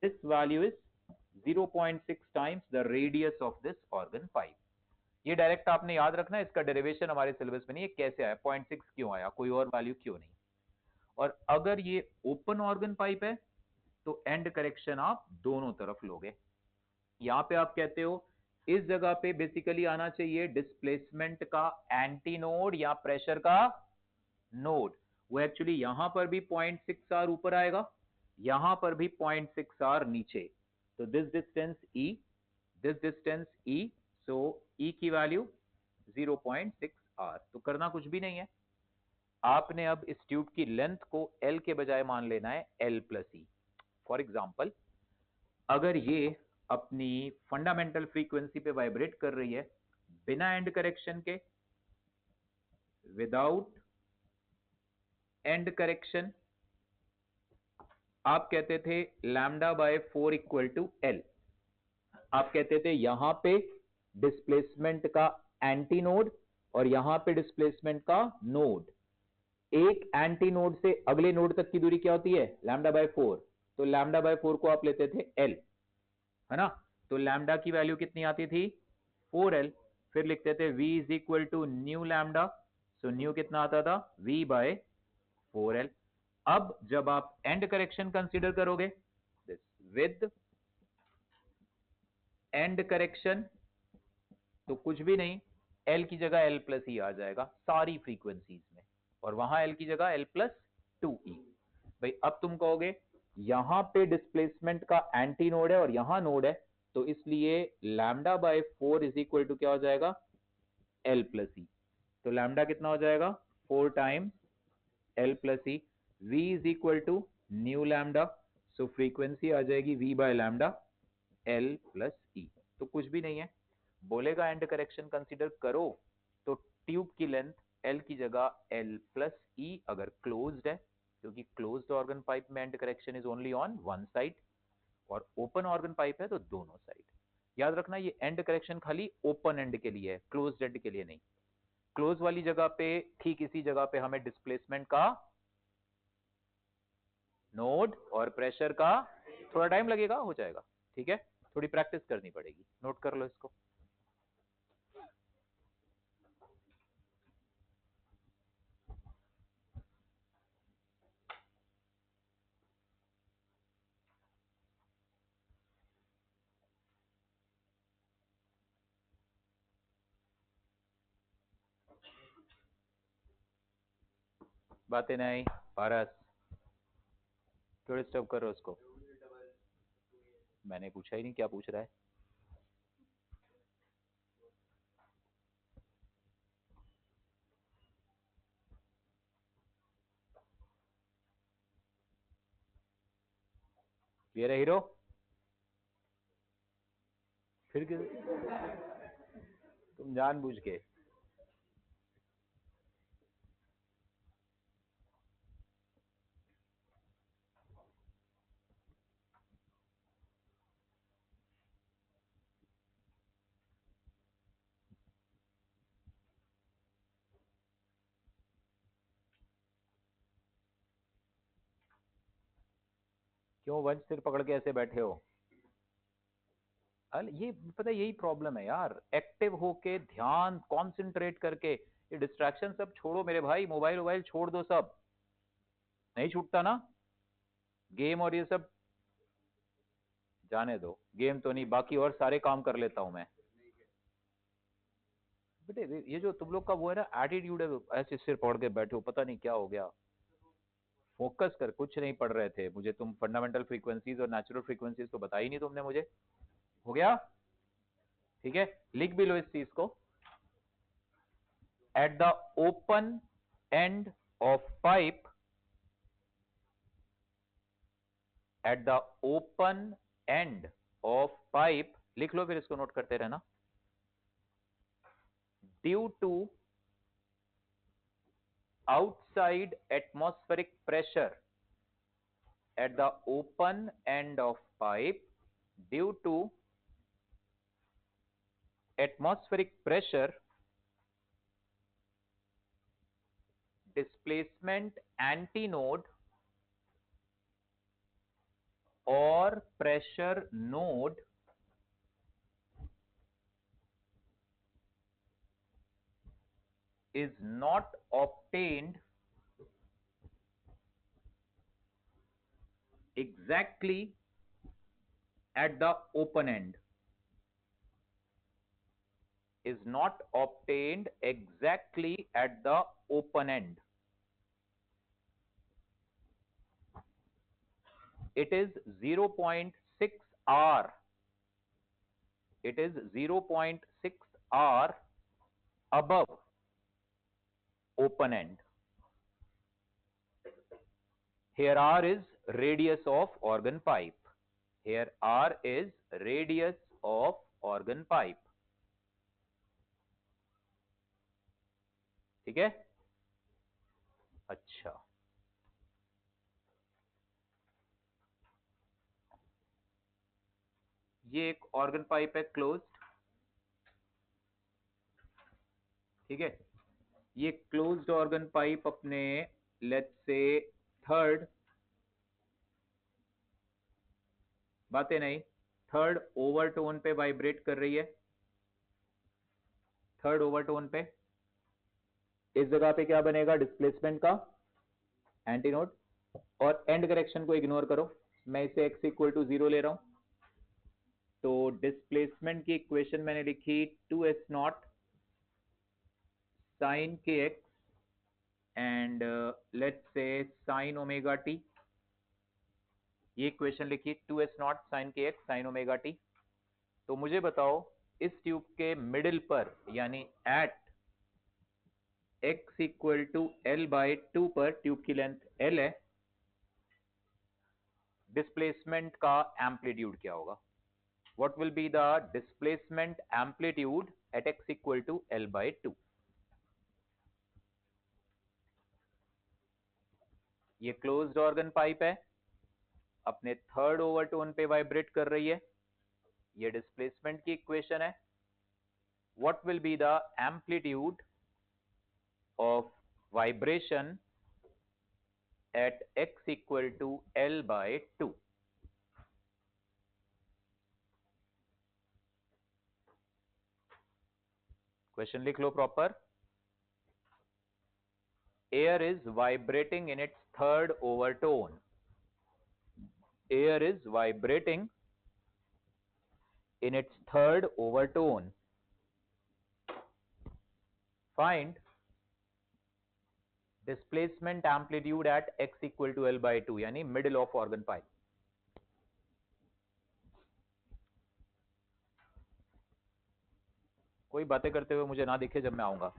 this value is 0.6 times the radius of this organ pipe. ये डायरेक्ट आपने याद रखना है, इसका डेरिवेशन हमारे सिलेबस में नहीं है, कैसे आया 0.6 क्यों आया, कोई और वैल्यू क्यों नहीं। और अगर ये ओपन ऑर्गन पाइप है तो एंड करेक्शन आप दोनों तरफ लोगे। यहां पे आप कहते हो इस जगह पे बेसिकली आना चाहिए डिस्प्लेसमेंट का एंटीनोड या प्रेशर का नोड, वो एक्चुअली यहां पर भी 0.6 आर ऊपर आएगा, यहां पर भी 0.6 आर नीचे, तो this distance e, this distance e, so e की वैल्यू 0.6 आर। तो करना कुछ भी नहीं है, आपने अब इस ट्यूब की लेंथ को एल के बजाय मान लेना है L plus E. For example, अगर ये अपनी फंडामेंटल फ्रीक्वेंसी पे वाइब्रेट कर रही है बिना एंड करेक्शन के, विदाउट एंड करेक्शन, आप कहते थे λ/4 इक्वल टू एल, आप कहते थे यहां पे डिस्प्लेसमेंट का एंटीनोड और यहां पे डिस्प्लेसमेंट का नोड, एक एंटी नोड से अगले नोड तक की दूरी क्या होती है λ/4, तो λ/4 को आप लेते थे एल, है ना, तो लैम्डा की वैल्यू कितनी आती थी 4l, फिर लिखते थे v is equal to nu lambda, so nu कितना आता था v/4l। अब जब आप एंड करेक्शन कंसीडर करोगे, विद एंड करेक्शन, तो कुछ भी नहीं, l की जगह l प्लस ई आ जाएगा सारी फ्रीक्वेंसीज में, और वहां l की जगह l प्लस 2e। भाई अब तुम कहोगे यहां पे डिस्प्लेसमेंट का एंटी नोड है और यहां नोड है, तो इसलिए λ/4 इज इक्वल टू क्या हो जाएगा l प्लस ई, तो लैम्डा कितना हो जाएगा 4 times l plus e, v is equal to nu lambda, so frequency आ जाएगी v by lambda l plus e. तो कुछ भी नहीं है, बोलेगा एंड करेक्शन कंसीडर करो, तो ट्यूब की लेंथ l की जगह l प्लस ई अगर क्लोज्ड है, क्योंकि क्लोज्ड ऑर्गन पाइप में and correction is only on one side, और ओपन ऑर्गन पाइप है तो दोनों साइड। याद रखना ये एंड करेक्शन खाली ओपन एंड के लिए है, क्लोज्ड एंड के लिए नहीं। क्लोज वाली जगह पे, ठीक इसी जगह पे हमें डिस्प्लेसमेंट का नोड और प्रेशर का, थोड़ा टाइम लगेगा, हो जाएगा, ठीक है, थोड़ी प्रैक्टिस करनी पड़ेगी, नोट कर लो इसको। बातें नहीं, पारस क्यों डिस्टर्ब कर रहे हो उसको, मैंने पूछा ही नहीं क्या पूछ रहा है। ये रहे हीरो, फिर तुम जानबूझ के, क्यों वंश सिर पकड़ के ऐसे बैठे हो? अल ये पता है, यही प्रॉब्लम है यार, एक्टिव होके ध्यान कंसंट्रेट करके, ये डिस्ट्रैक्शन सब छोड़ो मेरे भाई, मोबाइल वोबाइल छोड़ दो सब। नहीं छूटता ना? गेम और ये सब जाने दो, गेम तो नहीं, बाकी और सारे काम कर लेता हूं मैं। बेटे ये जो तुम लोग का वो है ना एटीट्यूड है, ऐसे सिर पकड़ के बैठे हो, पता नहीं क्या हो गया। फोकस कर, कुछ नहीं पढ़ रहे थे, मुझे तुम फंडामेंटल फ्रीक्वेंसीज और नेचुरल फ्रीक्वेंसीज तो बताई नहीं तुमने मुझे। हो गया? ठीक है, लिख भी लो इस चीज को। At the open end of pipe, at the open end of pipe, लिख लो फिर इसको नोट करते रहना। Due to outside atmospheric pressure at the open end of pipe, due to atmospheric pressure, displacement antinode or pressure node is not obtained exactly at the open end, is not obtained exactly at the open end. It is 0.6 R. It is 0.6 R above open end. Here R is radius of organ pipe. Here R is radius of organ pipe. ठीक है? अच्छा, ये एक organ pipe है closed. ठीक है, ये closed organ pipe अपने लेट्स से थर्ड, बातें नहीं, थर्ड ओवरटोन पे वाइब्रेट कर रही है। थर्ड ओवरटोन पे इस जगह पे क्या बनेगा? डिस्प्लेसमेंट का एंटीनोड। और एंड करेक्शन को इग्नोर करो, मैं इसे x इक्वल टू 0 ले रहा हूं। तो डिस्प्लेसमेंट की इक्वेशन मैंने लिखी 2s not sine K X and let's say sine omega T. ये इक्वेशन लिखी 2s not sine K X sine omega T. तो मुझे बताओ इस ट्यूब के मिडिल पर यानी at x equal to L by two पर, ट्यूब की लेंथ l है, डिस्प्लेसमेंट का एम्पलीट्यूड क्या होगा? What will be the displacement amplitude at x equal to L by 2? ये क्लोज्ड ऑर्गन पाइप है, अपने थर्ड ओवरटोन पे वाइब्रेट कर रही है, ये डिस्प्लेसमेंट की इक्वेशन है। What will be the amplitude of vibration at x equal to L by 2? Question लिख लो proper. Air is vibrating in its third overtone. Air is vibrating in its third overtone. Find displacement amplitude at x equal to L by 2, यानी middle of organ pipe। कोई बातें करते हुए मुझे ना दिखे जब मैं आऊंगा।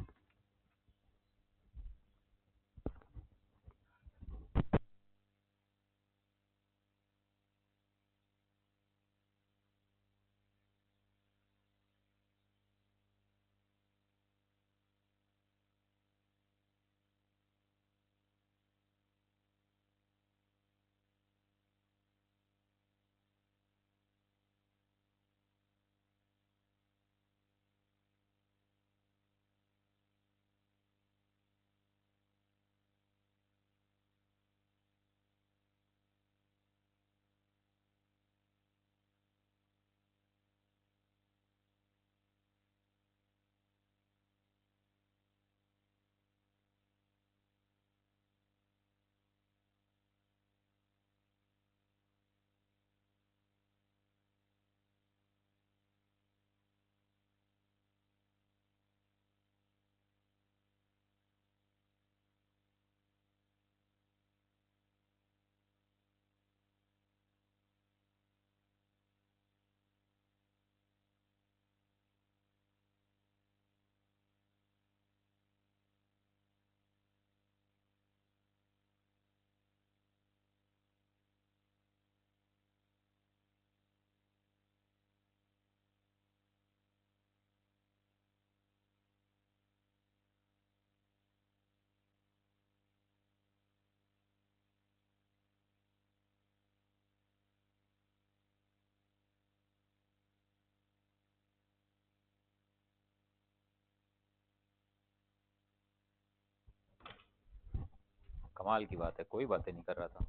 कमाल की बात है, कोई बातें नहीं कर रहा था।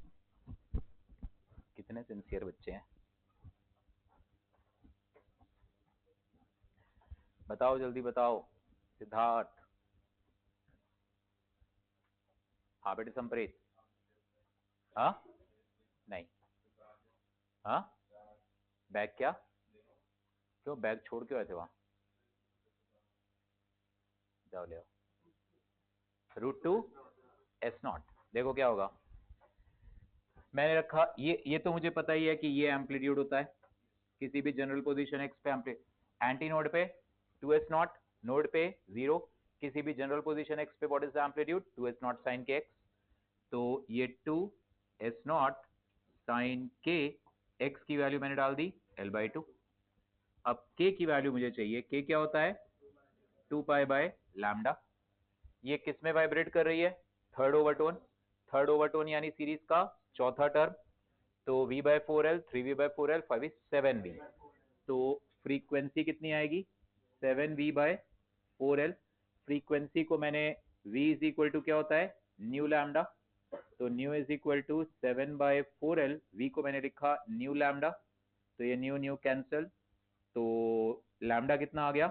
कितने सिंसियर बच्चे हैं। बताओ जल्दी बताओ। सिद्धार्थ। हाँ बेटे संप्रीत। हाँ नहीं। हाँ बैग क्या, क्यों बैग छोड़ क्यों आए थे वहां? जाओ ले आओ। √2 S0। देखो क्या होगा, मैंने रखा ये तो मुझे पता ही है कि ये एम्पलीट्यूड होता है किसी भी जनरल पोजीशन एक्स पे। एंटी नोड पे 2S0, नोड पे 0। किसी भी जनरल पोजीशन एक्स पे what is the amplitude? 2S0 sine K X. तो ये 2S0 साइन के एक्स की वैल्यू मैंने डाल दी L/2। अब k की वैल्यू मुझे चाहिए, k क्या होता है? 2π/λ। ये किस में वाइब्रेट कर रही है? Third overtone. थर्ड ओवरटोन यानी सीरीज का चौथा टर्म। तो V/4L, 3V/4L, 5 7V। तो फ्रीक्वेंसी कितनी आएगी? 7V/4L। फ्रीक्वेंसी को मैंने V इज इक्वल टू क्या होता है? Nu lambda. तो nu is equal to 7/4L। V को मैंने लिखा न्यू लैम्डा। तो ये न्यू न्यू कैंसल। तो लैम्डा कितना आ गया?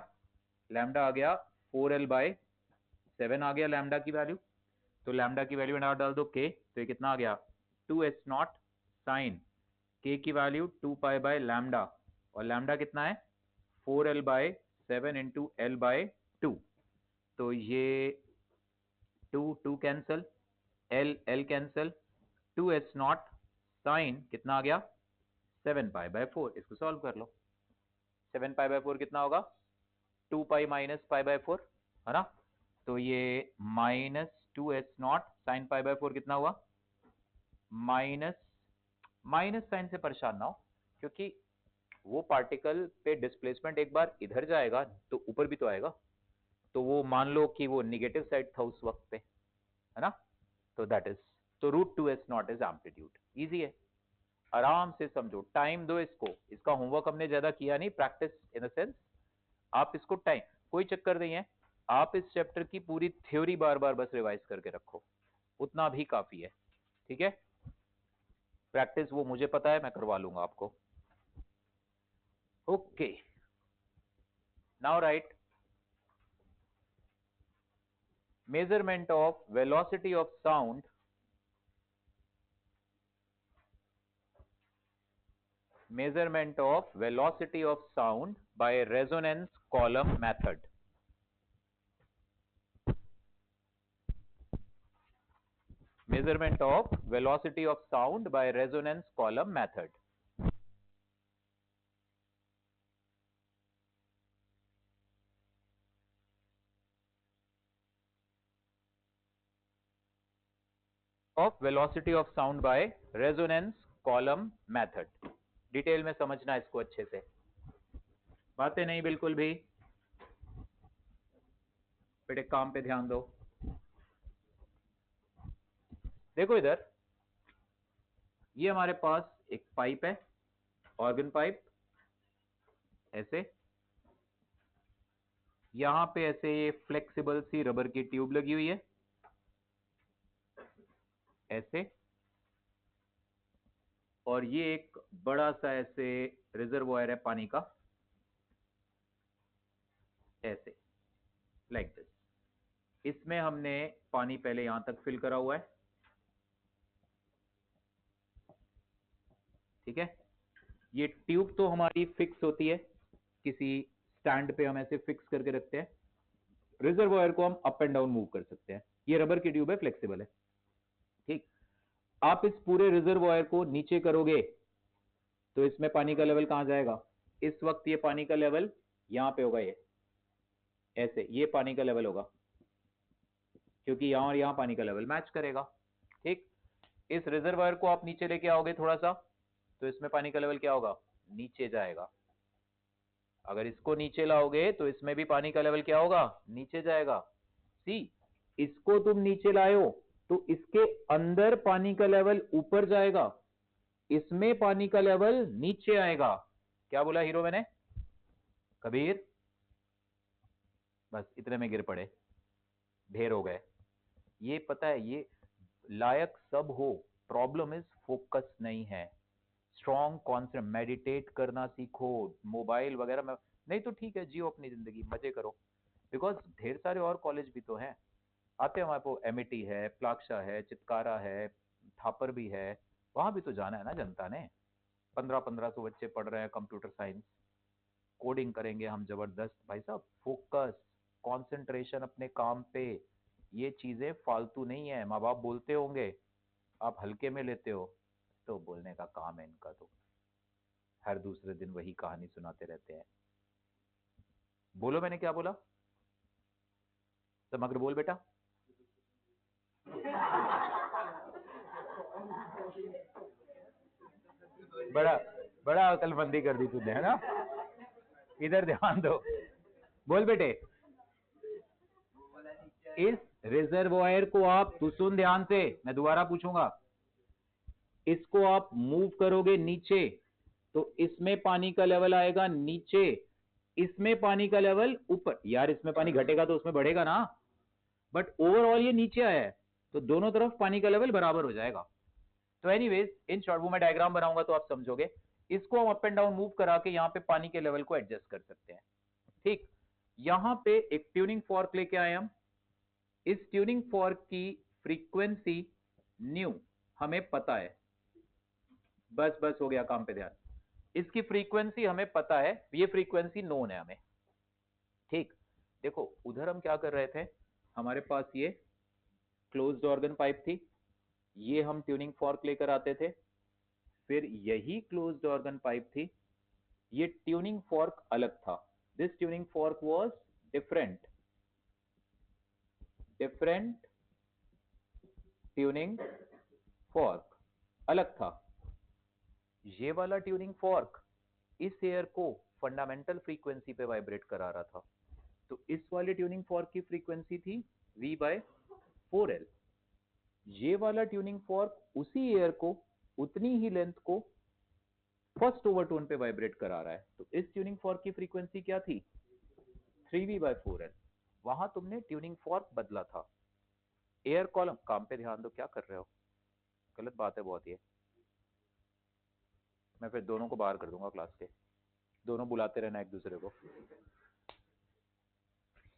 लैम्डा आ गया 4L/7 आ गया लैम्डा की वैल्यू। तो लैम्डा की वैल्यू डाल दो k। तो ये कितना आ गया? 2S0 साइन k की वैल्यू 2π/λ। और लैम्डा कितना है? 4L/7 into L/2। तो ये 2 cancel, L cancel. 2S0 sign कितना आ गया? 7π/4। इसको सॉल्व कर लो। 7π/4 कितना होगा? 2π - π/4 है ना। तो ये -2S0 साइन π/4 कितना हुआ? माइनस साइन से परेशान ना हो, क्योंकि वो पार्टिकल पे डिस्प्लेसमेंट एक बार इधर जाएगा तो ऊपर भी तो आएगा। तो वो मान लो कि वो निगेटिव साइड था उस वक्त पे, है ना। तो दैट इज, तो √2S0 इज एम्पलीट्यूड। इजी है, आराम से समझो, टाइम दो इसको। इसका होमवर्क हमने ज्यादा किया नहीं, प्रैक्टिस इन द सेंस आप इसको टाइम, कोई चक्कर नहीं है। आप इस चैप्टर की पूरी थ्योरी बार बार बस रिवाइज करके रखो, उतना भी काफी है। ठीक है, प्रैक्टिस वो मुझे पता है, मैं करवा लूंगा आपको। Okay, now right measurement of velocity of sound by resonance column method. Measurement of velocity of sound by resonance column method. Of velocity of sound by resonance column method. Detail में समझना इसको अच्छे से, बातें नहीं बिल्कुल भी। बेटे काम पे ध्यान दो। देखो इधर, ये हमारे पास एक पाइप है, ऑर्गन पाइप, ऐसे। यहां पे ऐसे ये फ्लेक्सिबल सी रबर की ट्यूब लगी हुई है, ऐसे। और ये एक बड़ा सा ऐसे रिजर्वॉयर है पानी का, ऐसे, लाइक दिस। इसमें हमने पानी पहले यहां तक फिल करा हुआ है, ठीक है। ये ट्यूब तो हमारी फिक्स होती है, किसी स्टैंड पे हम ऐसे फिक्स करके रखते हैं। रिजर्वॉयर को हम अप एंड डाउन मूव कर सकते हैं। ये रबर की ट्यूब है, फ्लेक्सिबल है, ठीक। आप इस पूरे रिजर्वॉयर को नीचे करोगे तो इसमें पानी का लेवल कहां जाएगा? इस वक्त ये पानी का लेवल यहां पे होगा, ये ऐसे, ये पानी का लेवल होगा, क्योंकि यहां और यहां पानी का लेवल मैच करेगा, ठीक। इस रिजर्वॉयर को आप नीचे लेके आओगे थोड़ा सा, तो इसमें पानी का लेवल क्या होगा? नीचे जाएगा। अगर इसको नीचे लाओगे तो इसमें भी पानी का लेवल क्या होगा? नीचे जाएगा। सी, इसको तुम नीचे लायो तो इसके अंदर पानी का लेवल ऊपर जाएगा, इसमें पानी का लेवल नीचे आएगा। क्या बोला हीरो मैंने? कबीर, बस इतने में गिर पड़े, ढेर हो गए। ये पता है, ये लायक सब हो, प्रॉब्लम इज फोकस नहीं है। स्ट्रॉन्ग कॉन्सेंट्रेट, मेडिटेट करना सीखो, मोबाइल वगैरह में नहीं तो ठीक है, जियो अपनी जिंदगी, मजे करो। बिकॉज ढेर सारे और कॉलेज भी तो हैं, आते हैं वहाँ पे, एमिटी है, प्लाक्शा है, चित्कारा है, थापर भी है, वहां भी तो जाना है ना जनता ने। 1500 बच्चे पढ़ रहे हैं कंप्यूटर साइंस, कोडिंग करेंगे हम जबरदस्त भाई साहब। फोकस, कंसंट्रेशन अपने काम पे, ये चीजें फालतू नहीं है। माँ बाप बोलते होंगे आप हल्के में लेते हो, तो बोलने का काम है इनका, तो हर दूसरे दिन वही कहानी सुनाते रहते हैं। बोलो मैंने क्या बोला, समग्र बोल बेटा। बड़ा बड़ा अकलमंदी कर दी तूने, है ना। इधर ध्यान दो, बोल बेटे। इस रिजर्वॉयर को आप, तू सुन ध्यान से, मैं दोबारा पूछूंगा, इसको आप मूव करोगे नीचे तो इसमें पानी का लेवल आएगा नीचे, इसमें पानी का लेवल ऊपर। यार इसमें पानी घटेगा तो उसमें बढ़ेगा ना, बट ओवरऑल ये नीचे आया है, तो दोनों तरफ पानी का लेवल बराबर हो जाएगा। तो एनीवेज, इन शॉर्ट वो मैं डायग्राम बनाऊंगा तो आप समझोगे। इसको हम अप एंड डाउन मूव करा के यहाँ पे पानी के लेवल को एडजस्ट कर सकते हैं। ठीक, यहां पे एक ट्यूनिंग फॉर्क लेके आए हम। इस ट्यूनिंग फॉर्क की फ्रीक्वेंसी न्यू हमें पता है, बस बस हो गया, काम पे ध्यान। इसकी फ्रीक्वेंसी हमें पता है, ये फ्रीक्वेंसी नोन है हमें। ठीक, देखो उधर हम क्या कर रहे थे, हमारे पास ये क्लोज्ड ऑर्गन पाइप थी, ये हम ट्यूनिंग फॉर्क लेकर आते थे, फिर यही क्लोज्ड ऑर्गन पाइप थी, ये ट्यूनिंग फॉर्क अलग था। This tuning fork was different, different tuning fork अलग था। ये वाला ट्यूनिंग फॉर्क इस एयर को फंडामेंटल फ्रीक्वेंसी पे वाइब्रेट करा रहा था, तो इस वाले ट्यूनिंग फॉर्क की फ्रीक्वेंसी थी V/4L। ये वाला ट्यूनिंग फॉर्क उसी एयर को, उतनी ही लेंथ को फर्स्ट ओवरटोन पे वाइब्रेट करा रहा है, तो इस ट्यूनिंग फॉर्क की फ्रीक्वेंसी क्या थी, 3V/4L। वहां तुमने ट्यूनिंग फॉर्क बदला था। एयर कॉलम, काम पे ध्यान दो, क्या कर रहे हो, गलत बात है बहुत ये। मैं फिर दोनों को बाहर कर दूंगा क्लास के, दोनों बुलाते रहना एक दूसरे को,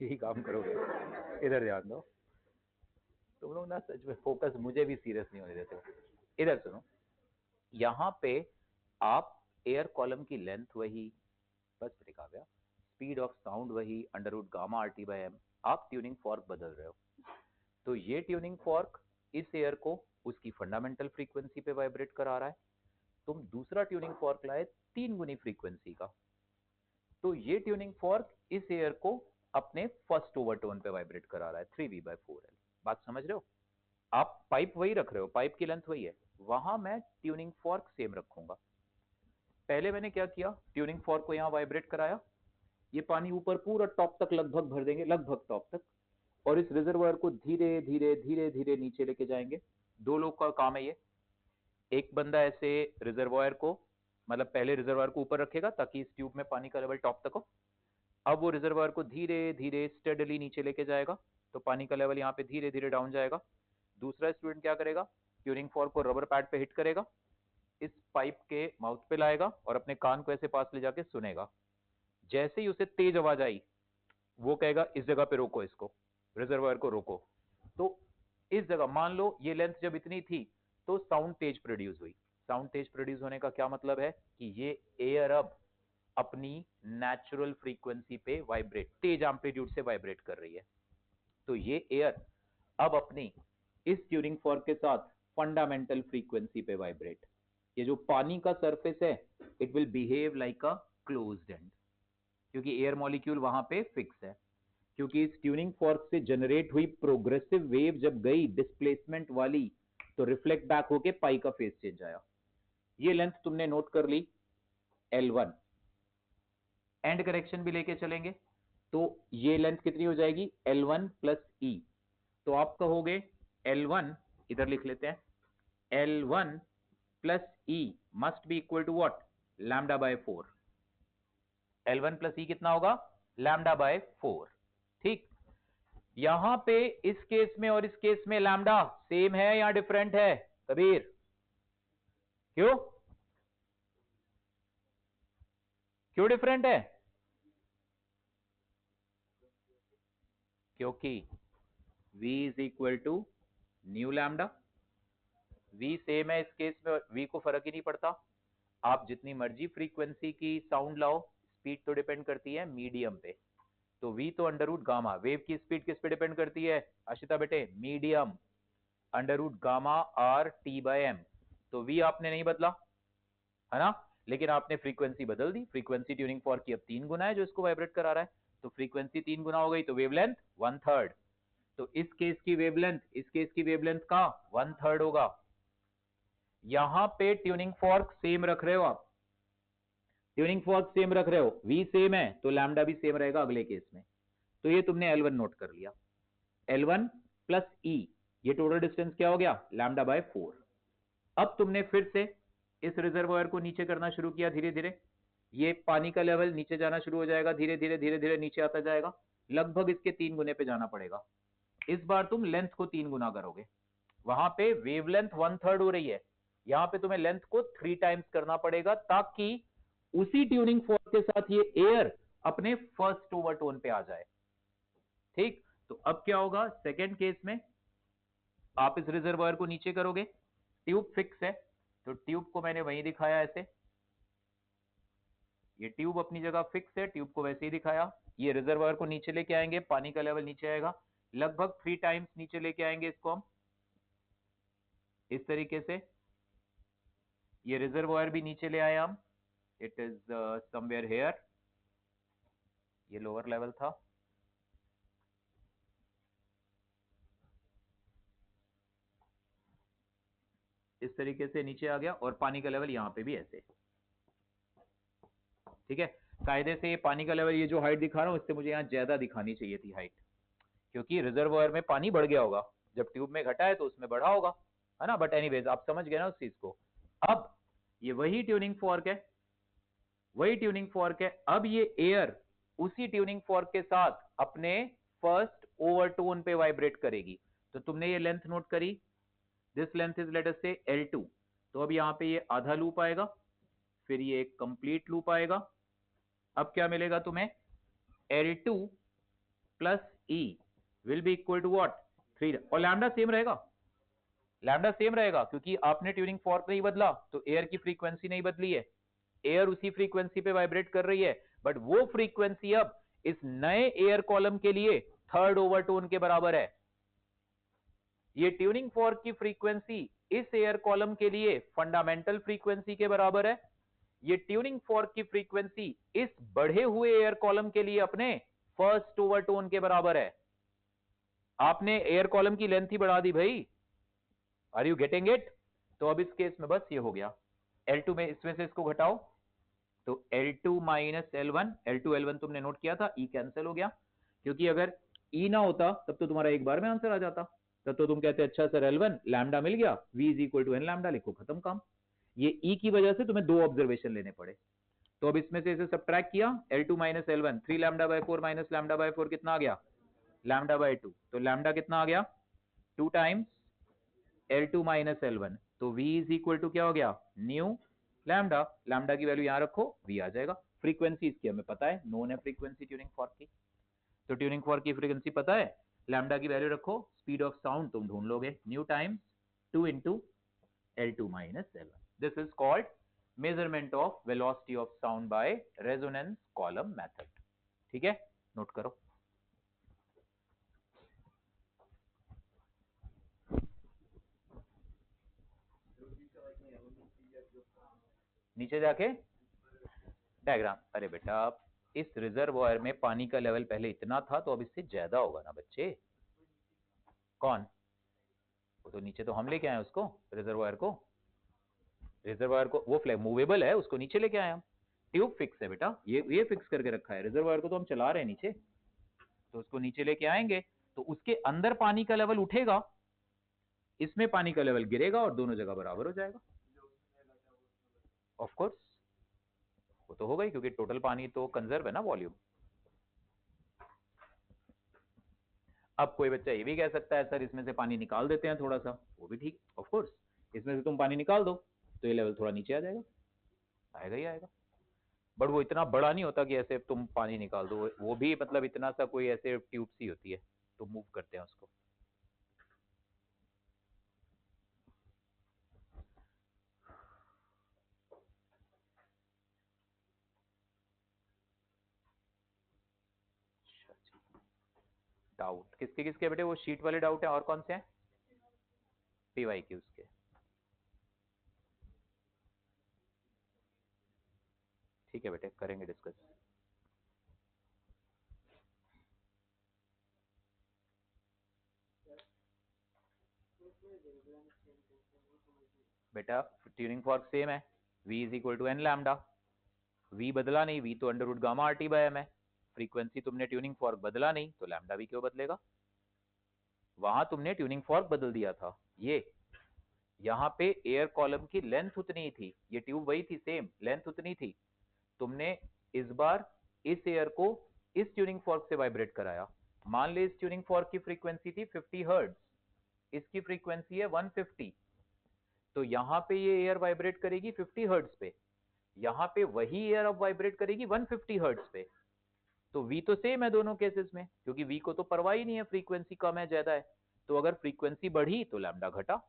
यही काम करोगे। इधर ध्यान दो, तुम लोग ना सच में फोकस, मुझे भी सीरियस नहीं होने देते हो। इधर सुनो, यहाँ पे आप एयर कॉलम की लेंथ वही, बस काव्या, स्पीड ऑफ साउंड वही, √γ/RT/m, आप ट्यूनिंग फॉर्क बदल रहे हो। तो ये ट्यूनिंग फॉर्क इस एयर को उसकी फंडामेंटल फ्रीक्वेंसी पे वाइब्रेट करा रहा है, तुम दूसरा ट्यूनिंग फॉर्क लाए 3 गुनी फ्रीक्वेंसी का, तो ये ट्यूनिंग फॉर्क इस एयर को अपने फर्स्ट ओवरटोन पे वाइब्रेट करा रहा है, 3V/4L। बात समझ रहे हो, आप पाइप वही रख रहे हो, पाइप की लेंथ वही है, वहां मैं ट्यूनिंग फॉर्क सेम रखूंगा। पहले मैंने क्या किया, ट्यूनिंग फॉर्क को यहां वाइब्रेट कराया, ये पानी ऊपर पूरा टॉप तक लगभग भर देंगे, लगभग टॉप तक, और इस रिजर्वायर को धीरे धीरे धीरे धीरे नीचे लेके जाएंगे। 2 लोग का काम है ये, एक बंदा ऐसे रिजर्वायर को, मतलब पहले रिजर्वायर को ऊपर रखेगा ताकि इस ट्यूब में पानी का लेवल टॉप तक हो, अब वो रिजर्वायर को धीरे धीरे स्टेडली नीचे लेके जाएगा, तो पानी का लेवल यहाँ पे धीरे धीरे डाउन जाएगा। दूसरा स्टूडेंट क्या करेगा, ट्यूनिंग फॉर्क को रबर पैड पे हिट करेगा, इस पाइप के माउथ पे लाएगा और अपने कान को ऐसे पास ले जाके सुनेगा। जैसे ही उसे तेज आवाज आई, वो कहेगा इस जगह पे रोको, इसको रिजर्वायर को रोको। तो इस जगह मान लो ये लेंथ जब इतनी थी तो साउंड तेज प्रोड्यूस हुई। साउंड तेज प्रोड्यूस होने का क्या मतलब है कि ये एयर अब अपनी नेचुरल फ्रीक्वेंसी पे वाइब्रेट, तेज एम्पलीट्यूड से वाइब्रेट कर रही है। तो ये एयर अब अपनी इस ट्यूनिंग फॉर्क के साथ फंडामेंटल फ्रीक्वेंसी पे वाइब्रेट, ये जो पानी का सरफेस है it will behave like a closed end, क्योंकि एयर मॉलिक्यूल वहां पे फिक्स है। क्योंकि इस ट्यूनिंग फॉर्क से जनरेट हुई प्रोग्रेसिव वेव जब गई डिस्प्लेसमेंट वाली, तो रिफ्लेक्ट बैक होके पाई का फेस चेंज आया। ये लेंथ तुमने नोट कर ली L1, एंड करेक्शन भी लेके चलेंगे तो ये लेंथ कितनी हो जाएगी, L1 + E। तो आप कहोगे L1, इधर लिख लेते हैं, L1 + E must be equal to what, λ/4। L1 + E कितना होगा, λ/4। ठीक, यहां पे इस केस में और इस केस में लैम्डा सेम है या डिफरेंट है कबीर? क्यों क्यों डिफरेंट है? क्योंकि v is equal to nu lambda. v same है इस केस में, v को फर्क ही नहीं पड़ता। आप जितनी मर्जी फ्रीक्वेंसी की साउंड लाओ, स्पीड तो डिपेंड करती है मीडियम पे। तो v तो अंडर रूट गामा, वेव की स्पीड किस पे डिपेंड करती है आशिता बेटे? Medium, under root gamma R T by M. तो v आपने नहीं बदला है ना, लेकिन आपने फ्रीक्वेंसी बदल दी। फ्रीक्वेंसी ट्यूनिंग फॉर्क की अब 3 गुना है जो इसको वाइब्रेट करा रहा है, तो फ्रीक्वेंसी 3 गुना हो गई, तो वेवलेंथ 1/3। तो इस केस की वेवलेंथ इस केस की वेवलेंथ का 1/3 होगा। यहां पे ट्यूनिंग फॉर्क सेम रख रहे हो आप, ट्यूनिंग फॉर्क सेम रख रहे हो, v सेम है तो लैम्डा भी सेम रहेगा अगले केस में। तो ये तुमने L1 नोट कर लिया, L1 प्लस E, ये टोटल डिस्टेंस क्या हो गया? Lambda by 4। अब तुमने फिर से इस रिजर्वायर को नीचे करना शुरू किया धीरे धीरे, ये पानी का लेवल नीचे जाना शुरू हो जाएगा, धीरे धीरे धीरे धीरे नीचे आता जाएगा, लगभग इसके 3 गुने पे जाना पड़ेगा। इस बार तुम लेंथ को 3 गुना करोगे, वहां पे वेवलेंथ 1/3 हो रही है, यहां पे तुम्हें लेंथ को 3 टाइम्स करना पड़ेगा, ताकि उसी ट्यूनिंग फोर्स के साथ ये एयर अपने फर्स्ट ओवरटोन पे आ जाए। ठीक, तो अब क्या होगा सेकेंड केस में? आप इस रिजर्वायर को नीचे करोगे, ट्यूब फिक्स है, तो ट्यूब को मैंने वहीं दिखाया ऐसे, ये ट्यूब अपनी जगह फिक्स है, ट्यूब को वैसे ही दिखाया। ये रिजर्वायर को नीचे लेके आएंगे, पानी का लेवल नीचे आएगा, लगभग 3 टाइम्स नीचे लेके आएंगे इसको हम इस तरीके से। ये रिजर्वायर भी नीचे ले आए हम, इट इज समवेयर हेयर, ये लोअर लेवल था। इस तरीके से नीचे आ गया, और पानी का लेवल यहां पे भी ऐसे। ठीक है, कायदे से ये पानी का लेवल, ये जो हाइट दिखा रहा हूं, इससे मुझे यहाँ ज्यादा दिखानी चाहिए थी हाइट, क्योंकि रिजर्वायर में पानी बढ़ गया होगा, जब ट्यूब में घटा है तो उसमें बढ़ा होगा, है ना। बट एनीवेज आप समझ गए ना उस चीज को। अब ये वही ट्यूनिंग फॉर्क है, वही ट्यूनिंग फॉर्क है। अब ये एयर उसी ट्यूनिंग फॉर्क के साथ अपने फर्स्ट ओवरटोन पे वाइब्रेट करेगी। तो तुमने ये लेंथ नोट करी, this length is let us से L2। तो अब यहां पे ये आधा लूप आएगा, फिर ये एक कंप्लीट लूप आएगा। अब क्या मिलेगा तुम्हें? L2 plus E will be equal to what? 3। और लैम्डा सेम रहेगा, लैम्डा सेम रहेगा, क्योंकि आपने ट्यूनिंग फॉर्क नहीं बदला, तो एयर की फ्रीक्वेंसी नहीं बदली है, एयर उसी फ्रीक्वेंसी पे वाइब्रेट कर रही है। बट वो फ्रीक्वेंसी अब इस नए एयर कॉलम के लिए थर्ड ओवरटोन के बराबर है। ये ट्यूनिंग फॉर्क की फ्रीक्वेंसी इस एयर कॉलम के लिए फंडामेंटल फ्रीक्वेंसी के बराबर है, ये ट्यूनिंग फॉर्क की फ्रीक्वेंसी इस बढ़े हुए एयर कॉलम के लिए अपने फर्स्ट ओवरटोन के बराबर है। आपने एयर कॉलम की लेंथ ही बढ़ा दी भाई, आर यू गेटिंग इट? तो अब इस केस में बस ये हो गया, L2 में इसमें से इसको घटाओ, तो L2 minus L1, L2 L1 तुमने नोट किया था, E कैंसिल हो गया, क्योंकि अगर E ना होता तब तो तुम्हारा एक बार में आंसर आ जाता, तब तो तुम कहते अच्छा सर L1 लैम्डा मिल गया, V is equal to N lambda, लिखो खत्म काम। ये E की वजह से तुम्हें 2 ऑब्जर्वेशन लेने पड़े। तो अब इसमें से इसे सब्ट्रैक्ट किया, L2 minus L1, 3 lambda by 4 minus lambda by 4 कितना आ गया? Lambda by 2। तो लैम्डा कितना आ गया? 2 टाइम्स L2 माइनस L1, तो V इज इक्वल टू क्या हो गया? New lambda. लैम्डा की वैल्यू यहां रखो, V आ जाएगा। फ्रीक्वेंसी इसकी हमें पता है, नोन है फ्रीक्वेंसी ट्यूनिंग फॉर्क की, तो ट्यूनिंग फॉर्क की फ्रीक्वेंसी पता है, लैम्डा की वैल्यू रखो, स्पीड ऑफ साउंड तुम ढूंढ लोगे, new times 2 into L2 minus L1। This is called measurement of velocity of sound by resonance column method. ठीक है, नोट करो। नीचे जाके डायग्राम, अरे बेटा इस रिजर्वायर में पानी का लेवल पहले इतना था, तो अब इससे ज्यादा होगा ना बच्चे। कौन? वो तो नीचे तो हम लेके आए उसको, रिजर्वायर को, रिजर्वायर को वो फ्लैग मूवेबल है, उसको नीचे लेके आए हम। ट्यूब फिक्स है बेटा, ये फिक्स करके रखा है, रिजर्वायर को तो हम चला रहे हैं नीचे, तो उसको नीचे लेके आएंगे, तो उसके अंदर पानी का लेवल उठेगा, इसमें पानी का लेवल गिरेगा, और दोनों जगह बराबर हो जाएगा। ऑफ कोर्स वो तो होगा ही, क्योंकि टोटल पानी तो कंजर्व है ना, वॉल्यूम। अब कोई बच्चा ये भी कह सकता है सर इसमें से पानी निकाल देते हैं थोड़ा सा, वो भी ठीक, ऑफ कोर्स इसमें से तुम पानी निकाल दो तो ये लेवल थोड़ा नीचे आ जाएगा, आएगा ही आएगा, बट वो इतना बड़ा नहीं होता कि ऐसे तुम पानी निकाल दो, वो भी मतलब इतना सा कोई ऐसे ट्यूब सी होती है तो मूव करते हैं उसको। डाउट किसके किसके बेटे, वो शीट वाले डाउट है, और कौन से हैं पीवाई के उसके? ठीक है बेटे करेंगे डिस्कस। बेटा ट्यूनिंग फॉर्क सेम है, v is equal to N lambda, v बदला नहीं, v तो under root gamma R T by M है, फ्रीक्वेंसी तुमने ट्यूनिंग फॉर्क बदला नहीं तो लैम्डा भी क्यों बदलेगा, वहां तुमने ट्यूनिंग फॉर्क बदल दिया था, ये यहाँ पे एयर कॉलम की लेंथ उतनी थी, ये ट्यूब वही थी सेम लेंथ उतनी थी, तुमने इस बार इस एयर को इस ट्यूनिंग फॉर्क से वाइब्रेट कराया, मान ले इस ट्यूनिंग फॉर्क की फ्रीक्वेंसी थी 50 हर्ट्ज, इसकी फ्रीक्वेंसी है 150, तो यहाँ पे ये एयर वाइब्रेट करेगी 50 हर्ट्ज पे, यहाँ पे वही एयर अब वाइब्रेट करेगी 150 हर्ट्ज पे, तो V तो सेम है दोनों केसेस में, क्योंकि V को तो परवाह ही नहीं है फ्रीक्वेंसी कम है ज्यादा है, तो अगर फ्रीक्वेंसी बढ़ी तो लैम्डा घटा।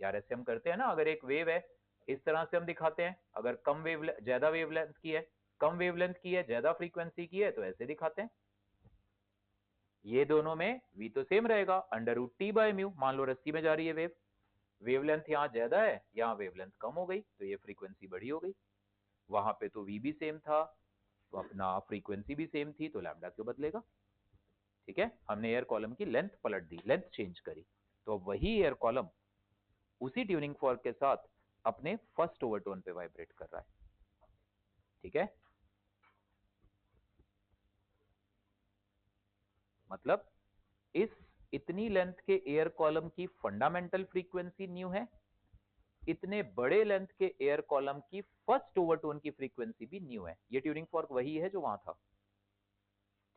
यार ऐसे हम करते हैं ना, अगर एक वेव है इस तरह से हम दिखाते हैं, अगर कम वेव ज्यादा वेवलेंथ की है, कम वेवलेंथ की है ज्यादा फ्रीक्वेंसी की है तो ऐसे दिखाते हैं, ये दोनों में V तो सेम रहेगा under root T by mu, मान लो रस्सी में जा रही है वेव, वेवलेंथ यहाँ ज्यादा है यहाँ वेवलेंथ कम हो गई तो ये फ्रीक्वेंसी बड़ी हो गई, वहां पे तो V भी सेम था तो अपना फ्रीक्वेंसी भी सेम थी तो लैम्डा क्यों बदलेगा, ठीक है, हमने एयर कॉलम की लेंथ पलट दी, लेंथ चेंज करी, तो अब वही एयर कॉलम उसी ट्यूनिंग फॉर्क के साथ अपने फर्स्ट ओवरटोन पे वाइब्रेट कर रहा है, ठीक है, मतलब इस इतनी लेंथ के एयर कॉलम की फंडामेंटल फ्रीक्वेंसी न्यू है, इतने बड़े लेंथ के एयर कॉलम की फर्स्ट ओवरटोन की फ्रीक्वेंसी भी न्यू है, ये ट्यूनिंग फॉर्क वही है जो वहां था,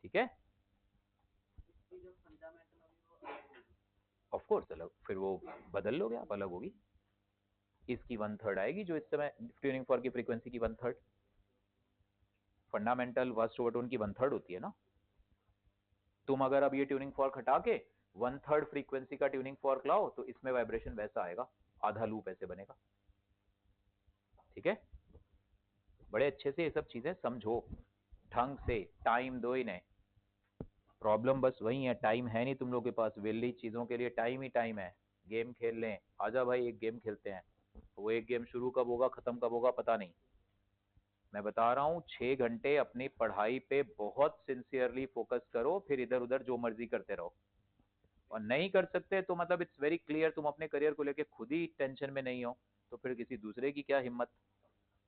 ठीक है, ऑफ कोर्स अलग, फिर वो बदल लोगे आप, अलग होगी, इसकी 1/3 आएगी जो इस समय ट्यूनिंग फॉर्क की फ्रीक्वेंसी की 1/3, फंडामेंटल फर्स्ट ओवरटोन की 1/3 होती है ना, तुम अगर अब ये ट्यूनिंग फॉर्क हटा के 1/3 फ्रीक्वेंसी का ट्यूनिंग फॉर्क लाओ तो इसमें वाइब्रेशन वैसा आएगा, आधा लूप ऐसे बनेगा, ठीक है, बड़े अच्छे से ये सब चीजें समझो ढंग से, टाइम दो इन्हें, प्रॉब्लम बस वही है, टाइम है नहीं तुम लोग के पास, वेली चीजों के लिए टाइम ही टाइम है, गेम खेल लें, आजा भाई एक गेम खेलते हैं, वो एक गेम शुरू कब होगा खत्म कब होगा पता नहीं, मैं बता रहा हूँ 6 घंटे अपनी पढ़ाई पे बहुत सिंसियरली फोकस करो, फिर इधर उधर जो मर्जी करते रहो, और नहीं कर सकते तो मतलब इट्स वेरी क्लियर तुम अपने करियर को लेके खुद ही टेंशन में नहीं हो, तो फिर किसी दूसरे की क्या हिम्मत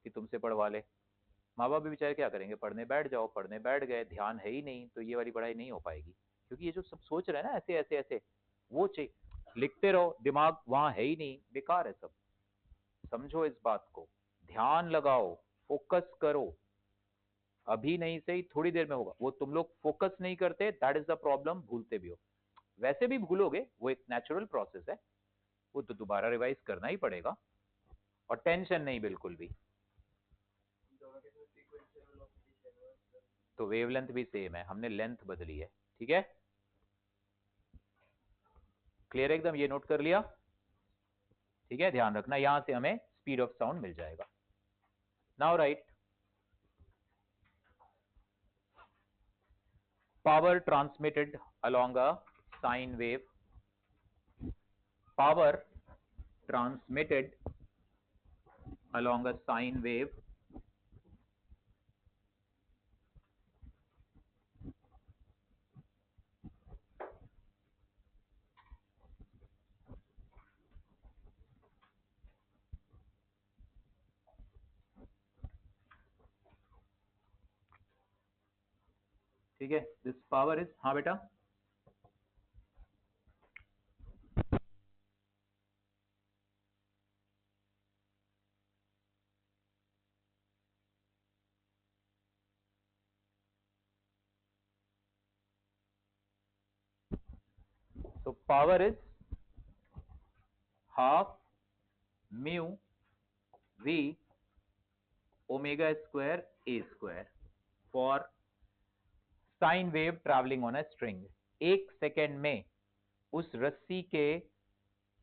कि तुमसे पढ़वा ले, माँ बाप भी बेचारे क्या करेंगे, पढ़ने बैठ जाओ, पढ़ने बैठ गए, ध्यान है ही नहीं तो ये वाली पढ़ाई नहीं हो पाएगी, क्योंकि ये जो सब सोच रहे हैं ना ऐसे ऐसे ऐसे, वो चाहिए, लिखते रहो दिमाग वहां है ही नहीं, बेकार है सब, समझो इस बात को, ध्यान लगाओ, फोकस करो, अभी नहीं सही थोड़ी देर में होगा, वो तुम लोग फोकस नहीं करते, दैट इज द प्रॉब्लम, भूलते भी हो, वैसे भी भूलोगे, वो एक नेचुरल प्रोसेस है, वो तो दोबारा रिवाइज करना ही पड़ेगा, और टेंशन नहीं बिल्कुल भी, तो वेवलेंथ भी सेम है, हमने लेंथ बदली है, ठीक है, क्लियर एकदम, ये नोट कर लिया, ठीक है, ध्यान रखना यहां से हमें स्पीड ऑफ साउंड मिल जाएगा, now right, power transmitted along a sine wave, power transmitted along a sine wave ठीक है, दिस पावर इज, हाँ बेटा तो power is half mu we omega square A square for sine wave travelling on a string. एक second में उस रस्सी के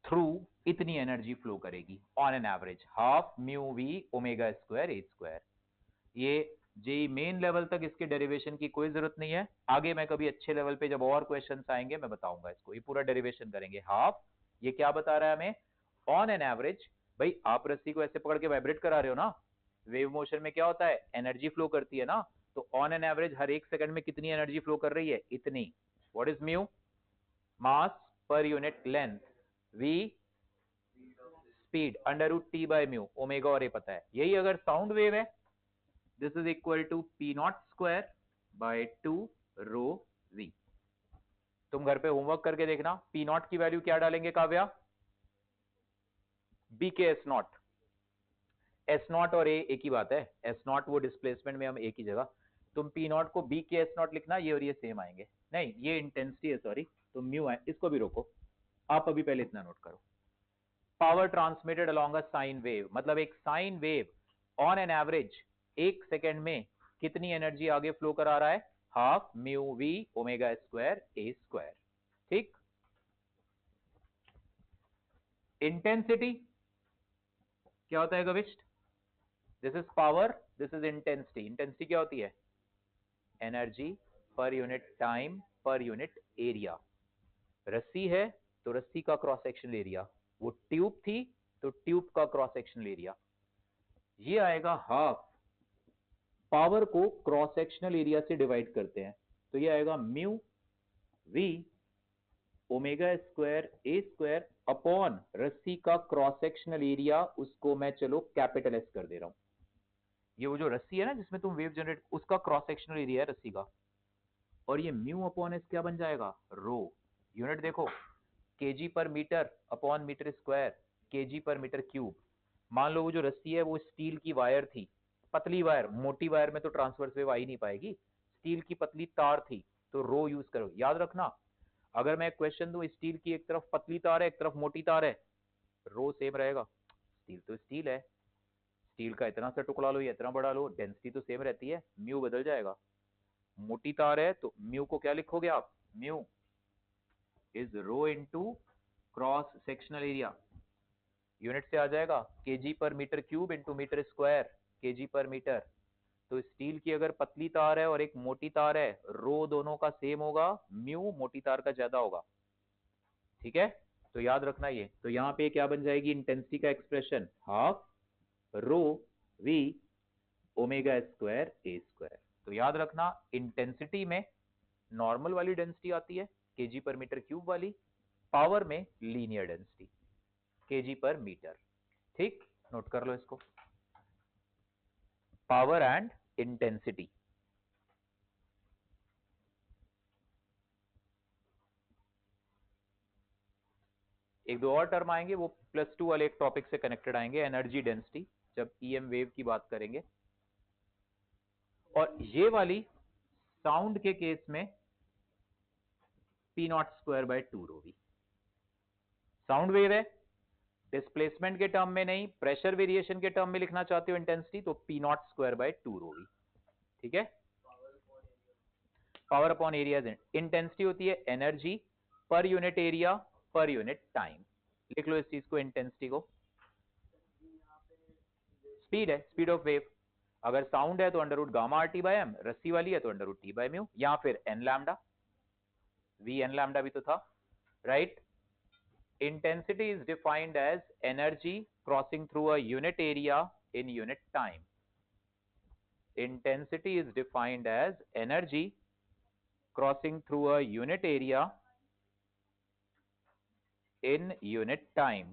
थ्रू इतनी एनर्जी फ्लो करेगी on an average, half mu we omega square A square. ये जेई मेन लेवल तक इसके डेरिवेशन की कोई जरूरत नहीं है, आगे मैं कभी अच्छे लेवल पे जब और क्वेश्चंस आएंगे मैं बताऊंगा इसको, ये पूरा डेरिवेशन करेंगे। हाफ, ये क्या बता रहा है हमें, ऑन एन एवरेज। भाई आप रस्सी को ऐसे पकड़ के वाइब्रेट करा रहे हो ना, वेव मोशन में क्या होता है, एनर्जी फ्लो करती है ना, तो ऑन एन एवरेज हर एक सेकंड में कितनी एनर्जी फ्लो कर रही है, इतनी। What is mu, mass per unit length, V speed, under root T by mu, omega और ये पता है। यही अगर साउंड वेव है, this is equal to P not square by 2 rho V. तुम घर पे होमवर्क करके देखना, पी नॉट की वैल्यू क्या डालेंगे Kavya, B K S not. S not और ए एक ही बात है, एस नॉट वो डिस्प्लेसमेंट में हम एक ही जगह, तुम पी नॉट को बी के एस नॉट लिखना, ये और ये सेम आएंगे। नहीं ये इंटेंसिटी है, सॉरी, तो म्यू है, इसको भी रोको, आप अभी पहले इतना नोट करो। Power transmitted along a sine wave, मतलब एक sine wave on an average एक सेकेंड में कितनी एनर्जी आगे फ्लो करा रहा है, half mu we omega square A square. ठीक, इंटेंसिटी क्या होता है गविष्ट, this is power, this is intensity. Intensity क्या होती है, energy per unit time per unit area. रस्सी है तो रस्सी का क्रॉस सेक्शनल एरिया, वो ट्यूब थी तो ट्यूब का क्रॉस सेक्शनल एरिया, ये आएगा हाफ। पावर को क्रॉस सेक्शनल एरिया से डिवाइड करते हैं, तो ये आएगा mu we omega square A square upon रस्सी का क्रॉस सेक्शनल एरिया, उसको मैं चलो कैपिटल एस कर दे रहा हूं। ये वो जो रस्सी है ना जिसमें तुम वेव जनरेट, उसका क्रॉस सेक्शनल एरिया है रस्सी का, और ये म्यू अपॉन एस क्या बन जाएगा, रो। यूनिट देखो, KG per metre upon metre square, KG per metre cube. मान लो वो जो रस्सी है वो स्टील की वायर थी, पतली वायर, मोटी वायर में तो ट्रांसवर्स वेव आ ही नहीं पाएगी, स्टील की पतली तार थी, तो रो यूज करो। याद रखना, अगर मैं क्वेश्चन दूं स्टील की एक तरफ पतली तार है एक तरफ मोटी तार है, रो सेम रहेगा, स्टील तो स्टील है, स्टील का इतना सा टुकड़ा लो या इतना बड़ा लो, डेंसिटी तो सेम रहती है, म्यू बदल जाएगा। मोटी तार है तो म्यू को क्या लिखोगे आप, mu is rho into cross sectional area, unit से आ जाएगा KG per metre cube into metre square, KG per metre. तो स्टील की अगर पतली तार है और एक मोटी तार है, रो दोनों का सेम होगा, म्यू मोटी तार का ज्यादा होगा। ठीक है, तो याद रखना ये, तो यहां पे क्या बन जाएगी इंटेंसिटी का expression, half rho V omega square ए स्क्वायर। तो याद रखना इंटेंसिटी में नॉर्मल वाली डेंसिटी आती है केजी पर मीटर क्यूब वाली, पावर में linear density KG per metre. ठीक, नोट कर लो इसको, पावर एंड इंटेंसिटी। एक दो और टर्म आएंगे वो +2 वाले एक टॉपिक से कनेक्टेड आएंगे, एनर्जी डेंसिटी, जब ईएम वेव की बात करेंगे। और ये वाली साउंड के केस में P not square by 2 rho V, sound wave है, डिस्प्लेसमेंट के टर्म में नहीं, प्रेशर वेरिएशन के टर्म में लिखना चाहते हो इंटेंसिटी, तो P not square by 2 rho V. ठीक है, पावर अपॉन एरिया, इंटेंसिटी होती है energy per unit area per unit time. लिख लो इस चीज को, इंटेंसिटी को, स्पीड है, स्पीड ऑफ वेव। अगर साउंड है तो under root gamma R T by M, रस्सी वाली है तो under root T by mu, या फिर N lambda, V N lambda भी तो था, right. Intensity is defined as energy crossing through a unit area in unit time. Intensity is defined as energy crossing through a unit area in unit time.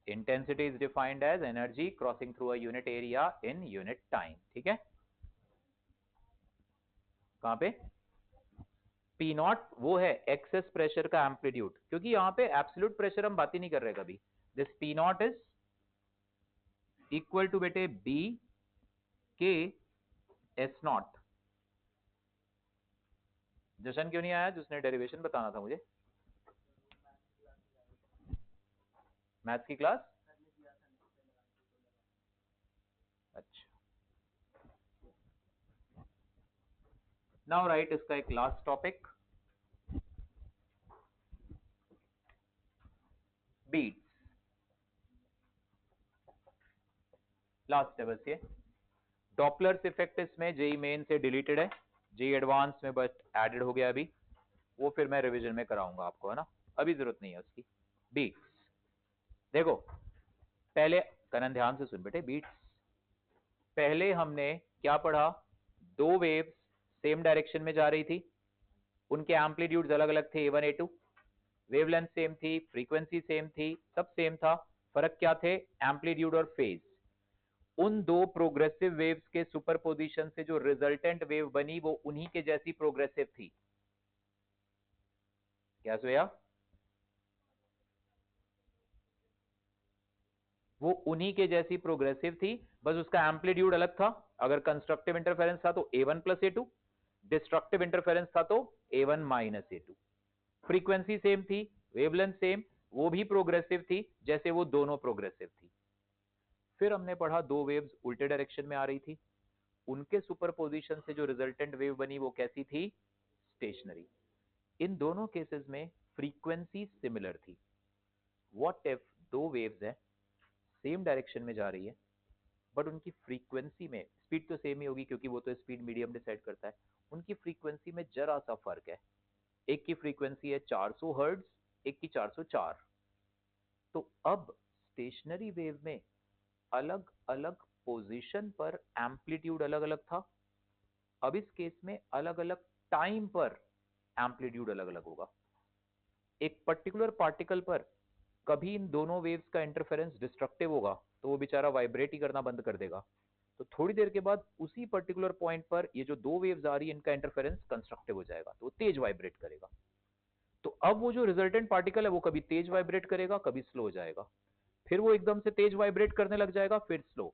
Intensity is defined as energy crossing through a unit area in unit time. ठीक है, कहां पे, P not वो है excess pressure का amplitude, क्योंकि यहाँ पे एब्सोल्यूट प्रेशर हम बात ही नहीं कर रहे कभी। This P not is equal to बेटे B K S not. Jashan क्यों नहीं आया, जिसने डेरिवेशन बताना था मुझे? मैथ्स की क्लास? अच्छा, नाउ राइट इसका एक लास्ट टॉपिक, बीट्स। लास्ट है बस ये। डॉपलर्स इफेक्ट इसमें जेई मेन से डिलीटेड है, जेई एडवांस में बस एडेड हो गया अभी, वो फिर मैं रिवीजन में कराऊंगा आपको, है ना, अभी जरूरत नहीं है उसकी। बीट्स देखो, पहले कनन ध्यान से सुन बेटे, बीट्स पहले हमने क्या पढ़ा, दो वेव्स सेम डायरेक्शन में जा रही थी, उनके एम्पलीट्यूड्स अलग अलग थे, A1 A2, वेवलेंथ सेम थी, फ्रीक्वेंसी सेम थी, सब सेम था, फर्क क्या थे, एम्पलीट्यूड और फेज। उन दो प्रोग्रेसिव वेव्स के सुपरपोजिशन से जो रिजल्टेंट वेव बनी वो उन्हीं के जैसी प्रोग्रेसिव थी। क्या सोया? वो उन्हीं के जैसी प्रोग्रेसिव थी, बस उसका एम्पलीट्यूड अलग था। अगर कंस्ट्रक्टिव इंटरफेरेंस था तो A1 plus A2, destructive interference था तो A1 minus A2। Frequency same थी, वेवलेंथ सेम, वो भी प्रोग्रेसिव थी जैसे वो दोनों प्रोग्रेसिव थी। फिर हमने पढ़ा दो वेव्स उल्टे डायरेक्शन में आ रही थी, उनके सुपरपोजिशन से जो रिजल्टेंट वेव बनी वो कैसी थी, स्टेशनरी। इन दोनों केसेस में फ्रीक्वेंसी सिमिलर थी। व्हाट इफ दो वेव्स हैं, सेम डायरेक्शन में जा रही है, बट उनकी फ्रीक्वेंसी में, स्पीड तो सेम ही होगी क्योंकि वो तो स्पीड मीडियम डिसाइड करता है, उनकी फ्रीक्वेंसी में जरा सा फर्क है। एक की फ्रीक्वेंसी है 400 हर्ट्ज, एक की 404। तो अब स्टेशनरी वेव में अलग अलग पोजीशन पर एम्पलीट्यूड अलग अलग था, अब इस केस में अलग अलग टाइम पर एम्पलीट्यूड अलग अलग होगा। एक पर्टिकुलर पार्टिकल पर कभी इन दोनों वेव्स का इंटरफेरेंस डिस्ट्रक्टिव होगा तो वो बेचारा वाइब्रेट ही करना बंद कर देगा, तो थोड़ी देर के बाद उसी पर्टिकुलर पॉइंट पर ये जो दो वेव्स आ रही है इनका इंटरफेरेंस कंस्ट्रक्टिव हो जाएगा, तो वो तेज वाइब्रेट करेगा। तो अब वो जो रिजल्टेंट पार्टिकल है वो कभी तेज वाइब्रेट करेगा, कभी स्लो हो जाएगा, फिर वो एकदम से तेज वाइब्रेट करने लग जाएगा, फिर स्लो।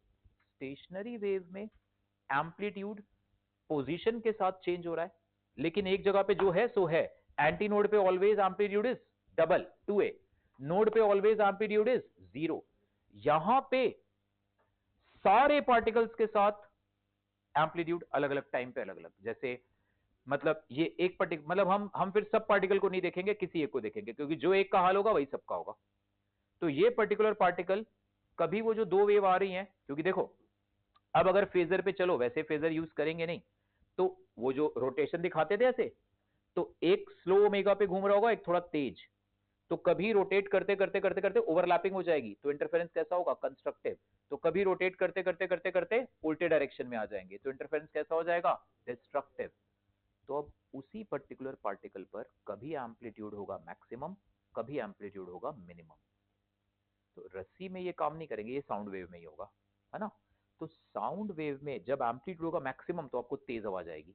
स्टेशनरी वेव में एम्पलीट्यूड पोजीशन के साथ चेंज हो रहा है, लेकिन एक जगह पे जो है सो है। एंटी नोड पे always amplitude is double 2a, node पे ऑलवेज एम्पलीट्यूड इज 0। यहां पे सारे पार्टिकल्स के साथ एम्पलीट्यूड अलग अलग टाइम पे अलग अलग, जैसे मतलब ये एक पर्टिकुलर, मतलब हम फिर सब पार्टिकल को नहीं देखेंगे, किसी एक को देखेंगे, क्योंकि जो एक का हाल होगा वही सबका होगा। तो ये पर्टिकुलर पार्टिकल, कभी वो जो दो वेव आ रही हैं, क्योंकि देखो अब अगर फेजर पे चलो, वैसे फेजर यूज करेंगे नहीं, तो वो जो रोटेशन दिखाते थे ऐसे, तो एक स्लो ओमेगा पे घूम रहा होगा, एक थोड़ा तेज, तो कभी रोटेट करते करते करते करते ओवरलैपिंग हो जाएगी, तो इंटरफेरेंस कैसा होगा, कंस्ट्रक्टिव। तो कभी रोटेट करते करते करते करते उल्टे डायरेक्शन में आ जाएंगे, तो इंटरफेरेंस कैसा हो जाएगा, डिस्ट्रक्टिव। तो अब उसी पर्टिकुलर पार्टिकल पर कभी एम्पलीट्यूड होगा मैक्सिमम, कभी एम्पलीट्यूड होगा मिनिमम। तो रस्सी में ये काम नहीं करेंगे, ये साउंड वेव में ही होगा, है ना। तो साउंड वेव में जब एम्पलीट्यूड होगा मैक्सिमम तो आपको तेज आवाज आएगी,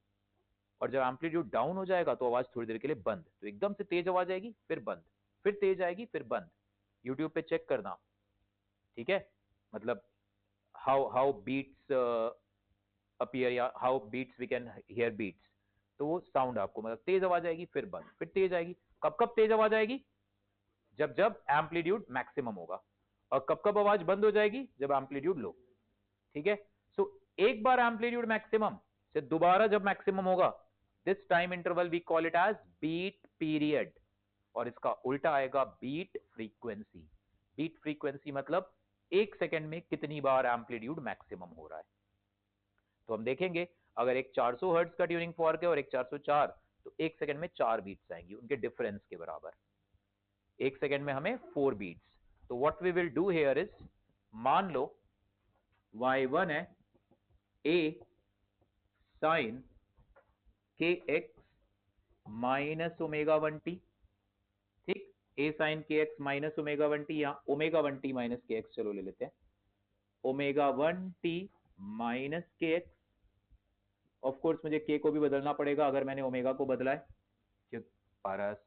और जब एम्पलीट्यूड डाउन हो जाएगा तो आवाज थोड़ी देर के लिए बंद, तो एकदम से तेज आवाज आएगी फिर बंद, फिर तेज आएगी फिर बंद। यूट्यूब पे चेक करना, ठीक है, मतलब हाउ हाउ बीट्स अपीयर, या how beats we can hear beats, तो वो साउंड आपको मतलब तेज आवाज आएगी फिर बंद फिर तेज आएगी। कब कब तेज आवाज आएगी, जब जब एम्पलीट्यूड मैक्सिमम होगा, और कब कब आवाज बंद हो जाएगी, जब एम्पलीट्यूड लो, ठीक है। सो एक बार एम्पलीट्यूड मैक्सिमम से दोबारा जब मैक्सिमम होगा, this time interval we call it as beat period, और इसका उल्टा आएगा बीट फ्रीक्वेंसी। बीट फ्रीक्वेंसी मतलब एक सेकंड में कितनी बार एम्पलीट्यूड मैक्सिमम हो रहा है। तो हम देखेंगे, अगर एक 400 हर्ट्ज का ट्यूनिंग फॉर्क है और एक 404, तो एक सेकंड में 4 बीट्स आएंगी उनके डिफरेंस के बराबर, एक सेकंड में हमें 4 बीट्स। तो what we will do here is, मान लो y1 है a sine K X minus omega 1t, ठीक, a sine K X minus omega 1t, या ओमेगा 1t माइनस के एक्स, चलो ले लेते हैं, ओमेगा 1t माइनस के एक्स। ऑफ कोर्स मुझे k को भी बदलना पड़ेगा अगर मैंने ओमेगा को बदला है, पारस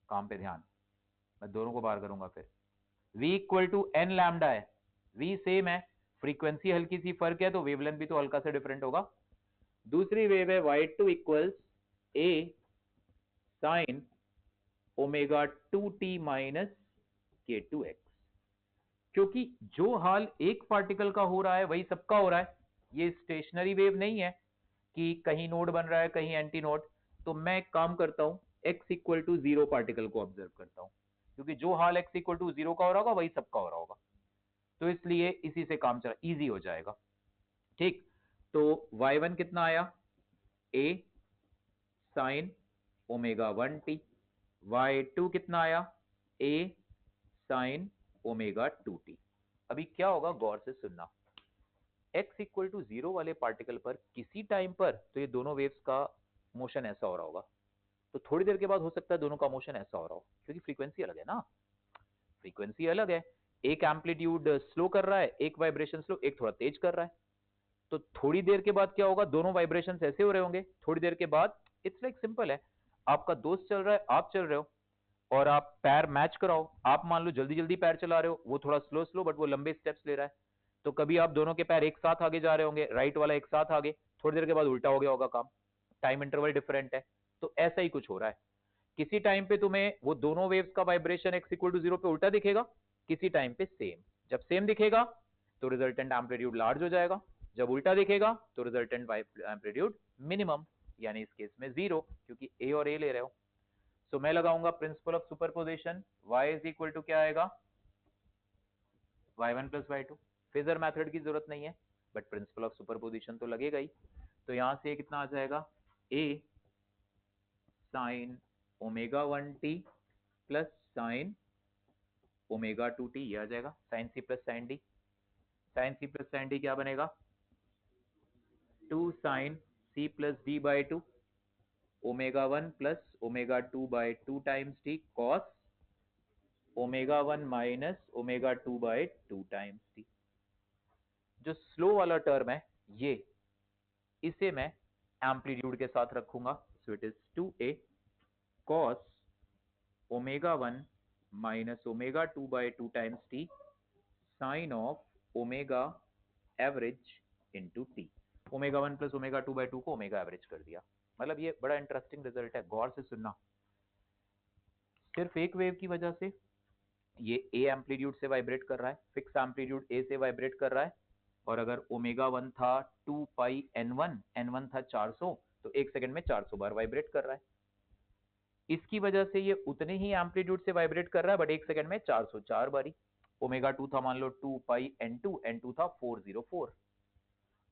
काम पे ध्यान, मैं दोनों को बाहर करूंगा फिर। v equal to N lambda है, v सेम है, फ्रीक्वेंसी हल्की सी फर्क है तो वेवलेंथ भी तो हल्का सा डिफरेंट होगा। दूसरी वेव है y2 equals a sine omega 2t minus k2x, क्योंकि जो हाल एक पार्टिकल का हो रहा है वही सबका हो रहा है, ये स्टेशनरी वेव नहीं है कि कहीं नोड बन रहा है कहीं एंटी नोड। तो मैं एक काम करता हूं, x इक्वल टू 0 पार्टिकल को ऑब्जर्व करता हूं, क्योंकि जो हाल x इक्वल टू 0 का हो रहा होगा वही सबका हो रहा होगा, तो इसलिए इसी से काम चला इजी हो जाएगा। ठीक, तो y1 कितना आया, a sine omega 1t, y2 कितना आया, a साइन ओमेगा 2t। अभी क्या होगा गौर से सुनना, x इक्वल टू 0 वाले पार्टिकल पर किसी टाइम पर तो ये दोनों वेव्स का मोशन ऐसा हो रहा होगा, तो थोड़ी देर के बाद हो सकता है दोनों का मोशन ऐसा हो रहा हो, क्योंकि फ्रीक्वेंसी अलग है ना, फ्रीक्वेंसी अलग है, एक एम्पलीट्यूड स्लो कर रहा है, एक वाइब्रेशन स्लो, एक थोड़ा तेज कर रहा है। तो थोड़ी देर के बाद क्या होगा, दोनों वाइब्रेशंस ऐसे हो रहे होंगे, थोड़ी देर के बाद इट्स लाइक सिंपल है, आपका दोस्त चल रहा है, आप चल रहे हो और आप पैर मैच कराओ, आप मान लो जल्दी जल्दी पैर चला रहे हो, वो थोड़ा स्लो स्लो बट वो लंबे स्टेप्स ले रहा है, तो कभी आप दोनों के पैर एक साथ आगे जा रहे होंगे, राइट वाला एक साथ आगे, थोड़ी देर के बाद उल्टा हो गया होगा काम, टाइम इंटरवल डिफरेंट है। तो ऐसा ही कुछ हो रहा है, किसी टाइम पे तुम्हें वो दोनों वेव्स का वाइब्रेशन एक्स इक्वल टू 0 पे उल्टा दिखेगा, किसी टाइम पे सेम, जब सेम दिखेगा तो रिजल्टेंट एम्पलीट्यूड लार्ज हो जाएगा, जब उल्टा दिखेगा तो रिजल्टेंट एम्पलीट्यूड मिनिमम, यानी इस केस में 0, क्योंकि a और a ले रहे हो। सो मैं लगाऊंगा principle of superposition, y is equal to क्या आएगा, y1 plus y2, phasor method की जरूरत नहीं है बट प्रिंसिपल ऑफ सुपरपोजिशन तो लगेगा ही। तो यहां से कितना आ जाएगा, a sine omega 1t plus sine omega 2t, ये आ जाएगा sine C plus sine D, sine C plus sine D क्या बनेगा, 2 sine C plus D by 2 omega 1 plus omega 2 by 2 times T cos omega 1 minus omega 2 by 2 times T. जो slow वाला term है ये, इसे मैं एम्पलीट्यूड के साथ रखूंगा, so it is 2a cos omega 1 minus omega 2 by 2 times T sine of omega average into T. Omega 1 plus omega 2 by 2 को ओमेगा एवरेज कर दिया, मतलब ये बड़ा इंटरेस्टिंग रिजल्ट है, गौर से सुनना। सिर्फ एक वेव की वजह से ये ए एम्पलीट्यूड से वाइब्रेट कर रहा है, फिक्स एम्पलीट्यूड ए से वाइब्रेट कर रहा है, और अगर ओमेगा 1 था 2 पाई n1, n1 था 400, तो एक सेकंड में 400 बार वाइब्रेट कर रहा है। इसकी वजह से ये उतने ही एम्पलीट्यूड से वाइब्रेट कर रहा है बट एक सेकंड में 404 बारी। ओमेगा 2 था मान लो 2 पाई n2, n2 था 404।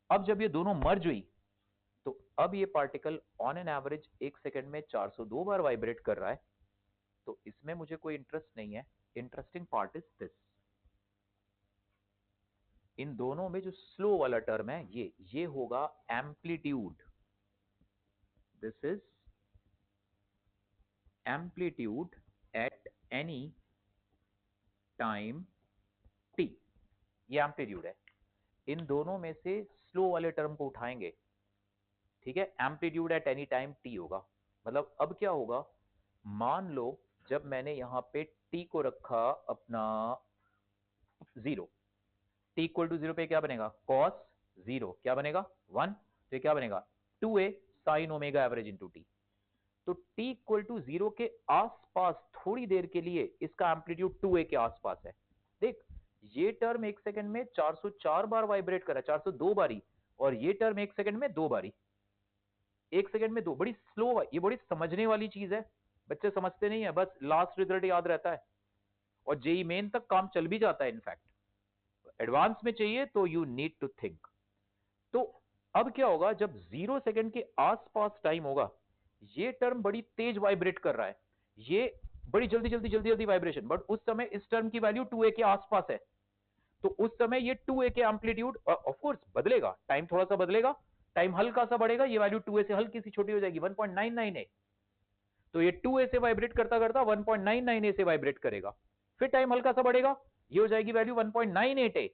अब जब ये दोनों मर्ज हुई तो अब ये पार्टिकल ऑन एन एवरेज एक सेकंड में 402 बार वाइब्रेट कर रहा है। तो इसमें मुझे कोई इंटरेस्ट नहीं है, इंटरेस्टिंग पार्ट इज दिस, इन दोनों में जो स्लो वाला टर्म है ये होगा amplitude, this is amplitude at any time t, ये एम्पलीट्यूड है। इन दोनों में से स्लो वाले टर्म को उठाएंगे, ठीक है, amplitude at any time t होगा। मतलब अब क्या होगा, मान लो जब मैंने यहां पे t को रखा अपना 0, t इक्वल टू 0 पे क्या बनेगा, cos 0 क्या बनेगा 1, तो क्या बनेगा 2a sine omega average into T. तो t इक्वल टू 0 के आसपास थोड़ी देर के लिए इसका एम्पलीट्यूड 2a के आसपास है। देख ये टर्म एक सेकंड में 404 बार वाइब्रेट कर रहा है, 402 बारी, और ये टर्म एक सेकंड में 2 बारी, एक सेकंड में 2, बड़ी स्लो है, ये बड़ी समझने वाली चीज है, बच्चे समझते नहीं है, बस लास्ट रिजल्ट याद रहता है और जेई मेन तक काम चल भी जाता है, इनफैक्ट एडवांस में चाहिए तो यू नीड टू थिंक। तो अब क्या होगा, जब 0 सेकंड के आसपास टाइम होगा, ये टर्म बड़ी तेज वाइब्रेट कर रहा है, ये बड़ी जल्दी जल्दी जल्दी जल्दी वाइब्रेशन, बट उस समय इस टर्म की वैल्यू 2a के आसपास है, तो उस समय ये 2a के एम्पलीट्यूड ऑफ कोर्स बदलेगा, टाइम थोड़ा सा बदलेगा, टाइम हल्का सा बढ़ेगा, ये वैल्यू 2a से हल्की सी छोटी हो जाएगी 1.99a, तो ये 2a से वाइब्रेट करता करता 1.99a से वाइब्रेट करेगा, फिर टाइम हल्का सा बढ़ेगा, ये हो जाएगी वैल्यू 1.98a,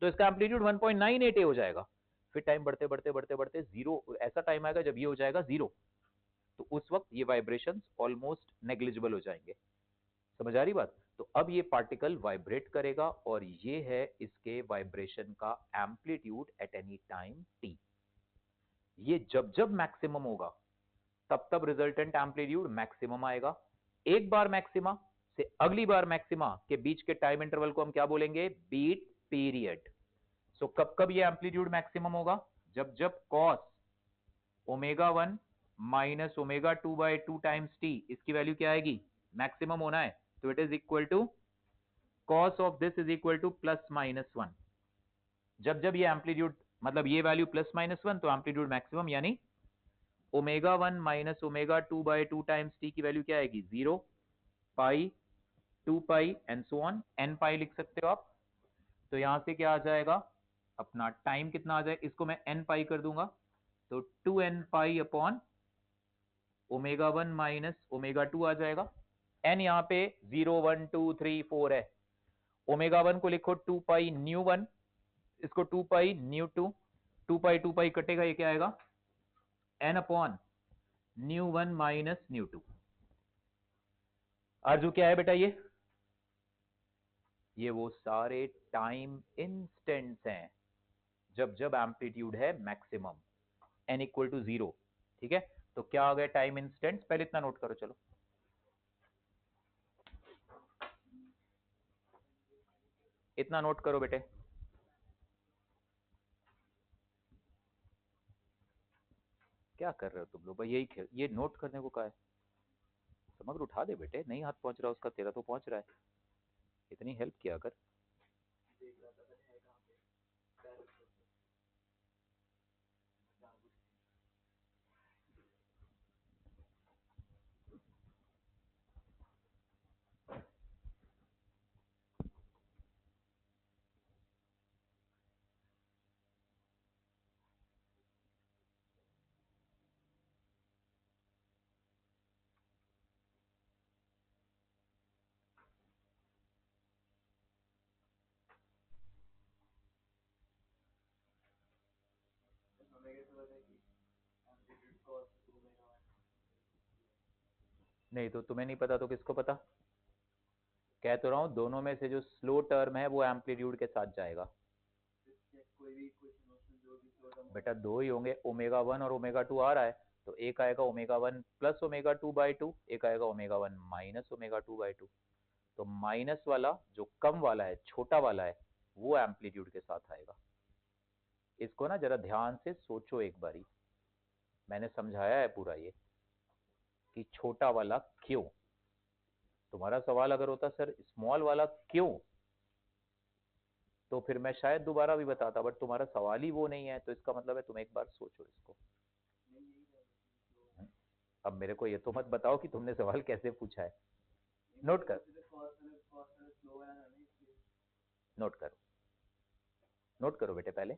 तो इसका एम्पलीट्यूड 1.98a हो जाएगा, फिर टाइम बढ़ते बढ़ते बढ़ते बढ़ते जीरो, ऐसा टाइम आएगा जब ये हो जाएगा 0, तो उस वक्त ये वाइब्रेशंस ऑलमोस्ट नेग्लिजिबल हो जाएंगे। समझ आ रही बात? तो अब ये पार्टिकल वाइब्रेट करेगा और ये है इसके वाइब्रेशन का amplitude at any time t। ये जब जब मैक्सिमम होगा तब तब रिजल्टेंट एम्पलीट्यूड मैक्सिमम आएगा। एक बार मैक्सिमा से अगली बार मैक्सिमा के बीच के टाइम इंटरवल को हम क्या बोलेंगे? Beat period. सो कब कब ये एम्पलीट्यूड मैक्सिमम होगा? जब जब cos omega 1 minus omega 2 by 2 times T, इसकी वैल्यू क्या आएगी? मैक्सिमम होना है, तो it is equal to cos of this is equal to plus minus 1। जब जब ये एम्पलीट्यूड मतलब ये वैल्यू प्लस माइनस 1, तो एम्पलीट्यूड मैक्सिमम यानी omega 1 minus omega 2 by 2 times T की वैल्यू क्या आएगी? 0, pi, 2 pi and so on, N pi लिख सकते हो आप। तो यहां से क्या आ जाएगा अपना टाइम कितना आ जाएगा? इसको मैं एन पाई कर दूंगा, तो 2n pi upon omega 1 minus omega 2 आ जाएगा। एन यहाँ पे 0 1 2 3 4 है। ओमेगा 1 को लिखो 2 पाई न्यू 1, इसको 2 पाई न्यू 2, 2 पाई कटेगा, ये क्या आएगा? N upon nu 1 minus nu 2। Aarzoo क्या है बेटा? ये वो सारे टाइम इंस्टेंट्स हैं जब जब एम्पलीट्यूड है मैक्सिमम, एन इक्वल टू 0। ठीक है, तो क्या आ गया टाइम इंस्टेंट्स? पहले इतना नोट करो, चलो इतना नोट करो बेटे। क्या कर रहे हो तुम लोग भाई? यही खेल, ये नोट करने को कहा है। समग्र उठा दे बेटे, नहीं हाथ पहुंच रहा उसका, तेरा तो पहुंच रहा है। इतनी हेल्प किया कर। नहीं तो तुम्हें नहीं पता तो किसको पता? कह तो रहा हूं दोनों में से जो स्लो टर्म है वो एम्पलीट्यूड के साथ जाएगा। बेटा दो ही होंगे, ओमेगा 1 और ओमेगा 2 आ रहा है, तो एक आएगा ओमेगा 1 प्लस ओमेगा 2 बाई 2, एक आएगा ओमेगा 1 माइनस ओमेगा 2 बाई 2। तो माइनस वाला जो कम वाला है, छोटा वाला है, वो एम्पलीट्यूड के साथ आएगा। इसको ना जरा ध्यान से सोचो एक बारी, मैंने समझाया है पूरा ये कि छोटा वाला क्यों। तुम्हारा सवाल अगर होता सर स्मॉल वाला क्यों, तो फिर मैं शायद दोबारा भी बताता, बट तुम्हारा सवाल ही वो नहीं है, तो इसका मतलब है तुम एक बार सोचो इसको। अब मेरे को ये तो मत बताओ कि तुमने सवाल कैसे पूछा है। नोट कर, नोट करो, नोट करो बेटे पहले।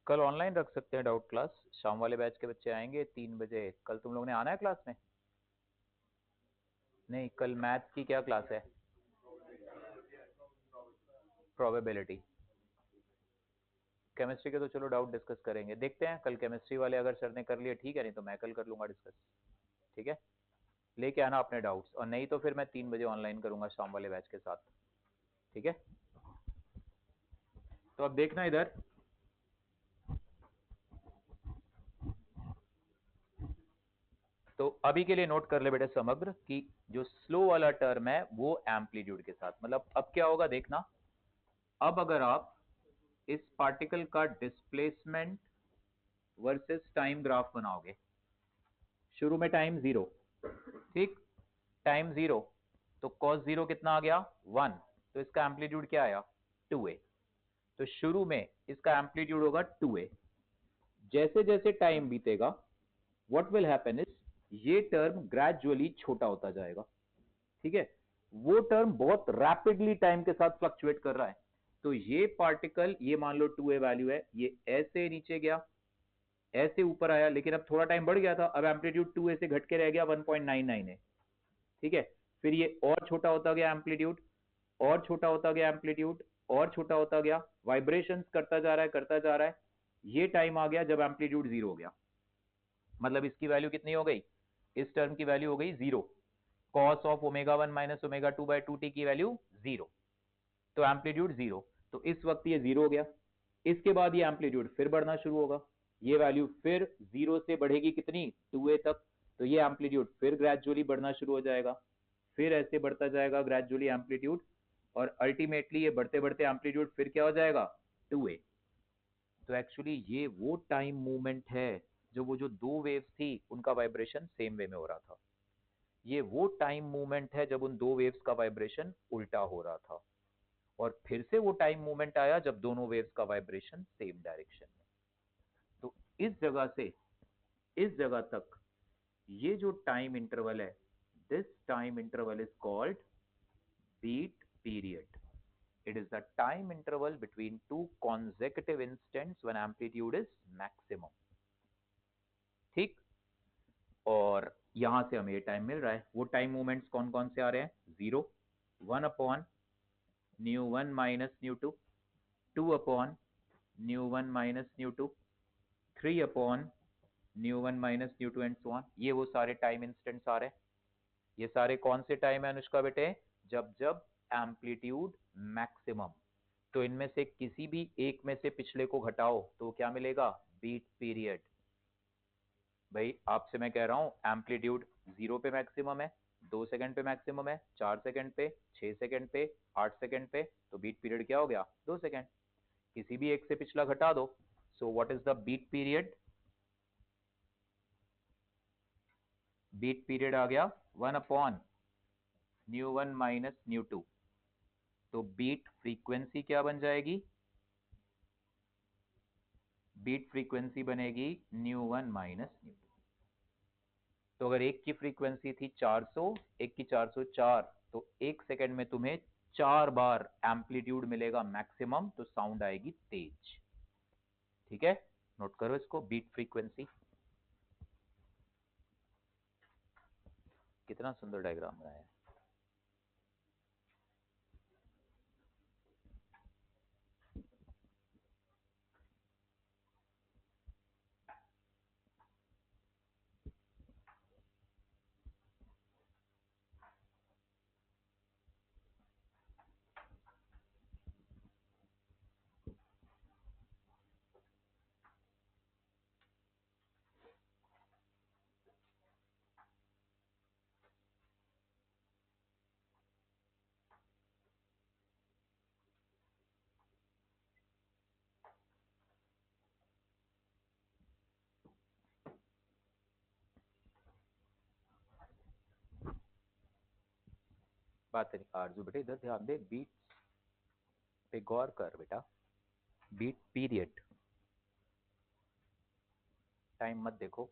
कल ऑनलाइन रख सकते हैं डाउट क्लास, शाम वाले बैच के बच्चे आएंगे 3 बजे। कल तुम लोग ने आना है क्लास में? नहीं, कल मैथ्स की क्या क्लास है? प्रोबेबिलिटी। केमिस्ट्री के तो चलो डाउट डिस्कस करेंगे, देखते हैं कल केमिस्ट्री वाले अगर सर ने कर लिए ठीक है, नहीं तो मैं कल कर लूंगा डिस्कस। ठीक है, लेके आना अपने डाउट्स, और नहीं तो फिर मैं 3 बजे ऑनलाइन करूंगा शाम वाले बैच के साथ। ठीक है, तो अब देखना इधर, तो अभी के लिए नोट कर ले बेटे समग्र कि जो स्लो वाला टर्म है वो एम्पलीट्यूड के साथ, मतलब अब क्या होगा देखना। अब अगर आप इस पार्टिकल का डिस्प्लेसमेंट वर्सेस टाइम ग्राफ बनाओगे, शुरू में टाइम 0, ठीक, टाइम 0, तो cos 0 कितना आ गया 1, तो इसका एम्पलीट्यूड क्या आया 2a। तो शुरू में इसका एम्पलीट्यूड होगा 2a। जैसे जैसे टाइम बीतेगा व्हाट विल हैपन इज ये टर्म ग्रेजुअली छोटा होता जाएगा, ठीक है। वो टर्म बहुत रैपिडली टाइम के साथ फ्लक्चुएट कर रहा है। तो ये पार्टिकल, ये मान लो 2a वैल्यू है, ये ऐसे नीचे गया, ऐसे ऊपर आया, लेकिन अब थोड़ा टाइम बढ़ गया था, अब एम्पलीट्यूड 2a से घट के रह गया 1.99 है, ठीक है। फिर ये और छोटा होता गया एम्पलीट्यूड, और छोटा होता गया एम्पलीट्यूड, और छोटा होता गया, वाइब्रेशंस करता जा रहा है, करता जा रहा है। ये टाइम आ गया जब एम्पलीट्यूड 0 हो गया, मतलब इसकी वैल्यू कितनी हो गई, इस टर्म की वैल्यू हो गई 0। cos of omega 1 minus omega 2 by 2t की वैल्यू 0, तो एम्पलीट्यूड 0। तो इस वक्त ये 0 हो गया। इसके बाद ये एम्पलीट्यूड फिर बढ़ना शुरू होगा, ये वैल्यू फिर 0 से बढ़ेगी कितनी 2a तक, तो ये एम्पलीट्यूड फिर ग्रेजुअली बढ़ना शुरू हो जाएगा, फिर ऐसे बढ़ता जाएगा ग्रेजुअली एम्पलीट्यूड, और अल्टीमेटली ये बढ़ते बढ़ते एम्पलीट्यूड फिर क्या हो जाएगा 2a। तो एक्चुअली ये वो टाइम मूवमेंट है जो वो जो दो वेव्स थी उनका वाइब्रेशन सेम वे में हो रहा था। ये वो टाइम मूवमेंट है जब उन दो वेव्स का वाइब्रेशन उल्टा हो रहा था, और फिर से वो टाइम मूवमेंट आया जब दोनों वेव्स का वाइब्रेशन सेम डायरेक्शन में। तो इस जगह से इस जगह तक ये जो टाइम इंटरवल है, this time interval is called beat period. It is the time interval between two consecutive instants when amplitude is maximum, ठीक। और यहां से हमें ये टाइम मिल रहा है। वो टाइम मूवमेंट्स कौन कौन से आ रहे हैं, 0, 1 upon nu 1 minus nu 2, 2 upon nu 1 minus nu 2, 3 upon nu 1 minus nu 2 and so on. ये वो सारे टाइम इंस्टेंट्स आ रहे हैं। ये सारे कौन से टाइम है अनुष्का बेटे, जब जब एम्पलीट्यूड मैक्सिमम। तो इनमें से किसी भी एक में से पिछले को घटाओ तो क्या मिलेगा, बीट पीरियड। भाई आपसे मैं कह रहा हूं एम्पलीट्यूड 0 पे मैक्सिमम है, 2 सेकंड पे मैक्सिमम है, 4 सेकंड पे, 6 सेकंड पे, 8 सेकंड पे, तो बीट पीरियड क्या हो गया 2 सेकंड। किसी भी एक से पिछला घटा दो, so what is the beat period, beat period आ गया 1 अपॉन न्यू 1 माइनस न्यू 2। तो बीट फ्रीक्वेंसी क्या बन जाएगी, बीट फ्रीक्वेंसी बनेगी न्यू 1 माइनस न्यू 2। तो अगर एक की फ्रीक्वेंसी थी 400, एक की 404, तो एक सेकंड में तुम्हें 4 बार एम्पलीट्यूड मिलेगा मैक्सिमम, तो साउंड आएगी तेज, ठीक है। नोट करो इसको, बीट फ्रीक्वेंसी। कितना सुंदर डायग्राम बनाया है। बात नहीं आरजू बेटे, इधर ध्यान दे, बीट पे गौर कर बेटा। बीट पीरियड, टाइम मत देखो,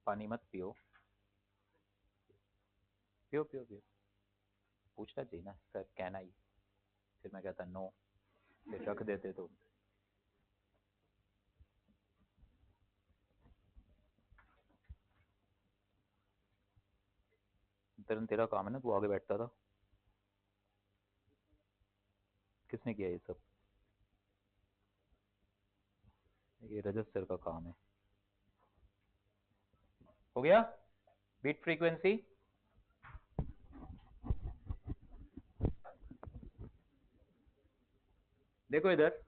पानी मत पियो, पियो पियो पियो। पूछना चाहिए ना सर, कहना ही, फिर मैं कहता नो, फिर रख देते तो। तेरा काम है ना, तू आगे बैठता था, किसने किया ये सब, ये रजत सर का काम है। हो गया बीट फ्रीक्वेंसी। देखो इधर,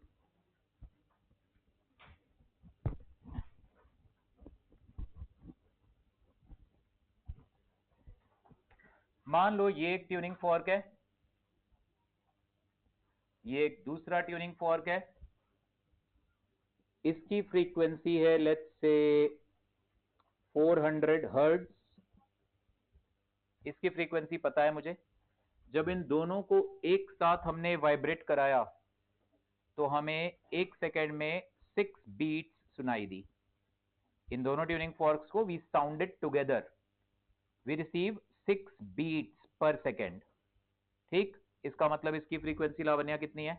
मान लो ये एक ट्यूनिंग फॉर्क है, ये एक दूसरा ट्यूनिंग फॉर्क है, इसकी फ्रीक्वेंसी है लेट्स से 400 हर्ट्ज, इसकी फ्रीक्वेंसी पता है मुझे। जब इन दोनों को एक साथ हमने वाइब्रेट कराया तो हमें 1 सेकेंड में 6 बीट्स सुनाई दी। इन दोनों ट्यूनिंग फॉर्क्स को we sounded together, we receive 6 beats per second. ठीक, इसका मतलब इसकी फ्रीक्वेंसी लावण्या कितनी है?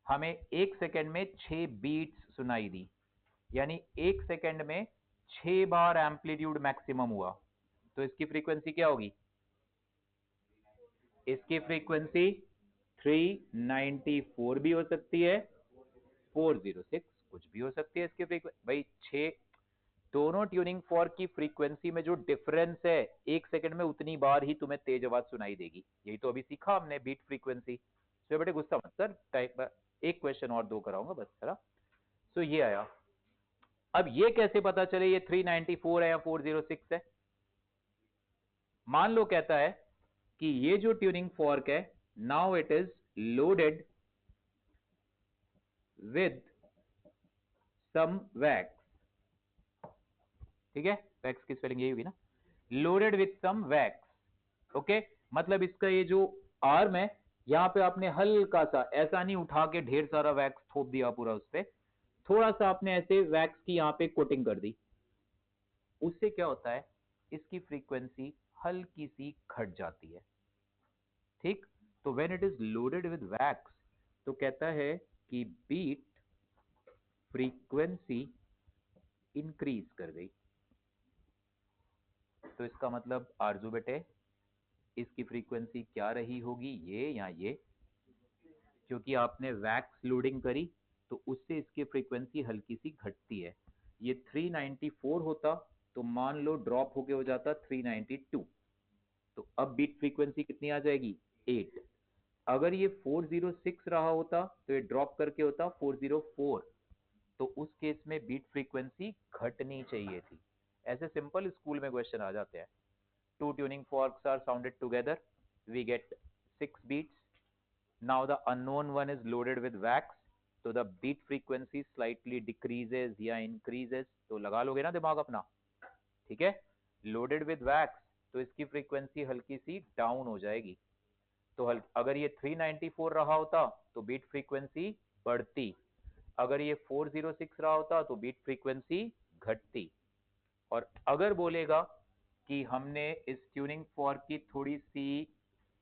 हमें 1 सेकेंड में 6 बीट्स सुनाई दी, यानी 1 सेकेंड में 6 बार एम्पलीट्यूड मैक्सिमम हुआ, तो इसकी फ्रीक्वेंसी क्या होगी? इसकी फ्रीक्वेंसी 394 भी हो सकती है, 406 कुछ भी हो सकती है इसकी फ्रीक्वेंसी भाई। 6 दोनों ट्यूनिंग फॉर्क की फ्रीक्वेंसी में जो डिफरेंस है 1 सेकेंड में उतनी बार ही तुम्हें तेज आवाज सुनाई देगी। यही तो अभी सीखा हमने बीट फ्रीक्वेंसी। तो बेटे गुस्सा मत कर, टाइप एक क्वेश्चन और दो कराऊंगा बस, है ना। तो ये आया। अब ये कैसे पता चले ये 394 है या 406 है? मान लो कहता है कि ये जो ट्यूनिंग फॉर्क है now it is loaded with some wax, ठीक है, वैक्स की स्पेलिंग यही होगी ना, loaded with some wax. Okay, मतलब इसका ये जो आर्म है यहां पे आपने हल्का सा, ऐसा नहीं उठा के ढेर सारा वैक्स थोप दिया पूरा उस पे, थोड़ा सा आपने ऐसे वैक्स की यहां पे कोटिंग कर दी। उससे क्या होता है, इसकी फ्रीक्वेंसी हल्की सी घट जाती है। ठीक, तो when it is loaded with wax तो कहता है कि बीट फ्रीक्वेंसी इंक्रीज कर गई। तो इसका मतलब आरजू बेटे इसकी फ्रीक्वेंसी क्या रही होगी, ये या ये? क्योंकि आपने वैक्स लोडिंग करी तो उससे इसकी फ्रीक्वेंसी हल्की सी घटती है। ये 394 होता तो मान लो ड्रॉप होके हो जाता 392, तो अब बीट फ्रीक्वेंसी कितनी आ जाएगी? 8। अगर ये 406 रहा होता तो ये ड्रॉप करके होता 404, तो उस केस में बीट फ्रीक्वेंसी घटनी चाहिए थी। ऐसे सिंपल स्कूल में क्वेश्चन आ जाते हैं। Two tuning forks are sounded together, we get 6 beats. Now the unknown one is loaded with wax, so the beat frequency slightly decreases या increases, तो लगा लोगे ना दिमाग अपना, ठीक है। लोडेड विद वैक्स तो इसकी फ्रीक्वेंसी हल्की सी डाउन हो जाएगी। तो अगर ये 394 रहा होता तो बीट फ्रीक्वेंसी बढ़ती, अगर ये 406 रहा होता तो बीट फ्रीक्वेंसी घटती। और अगर बोलेगा कि हमने इस ट्यूनिंग फॉर्क की थोड़ी सी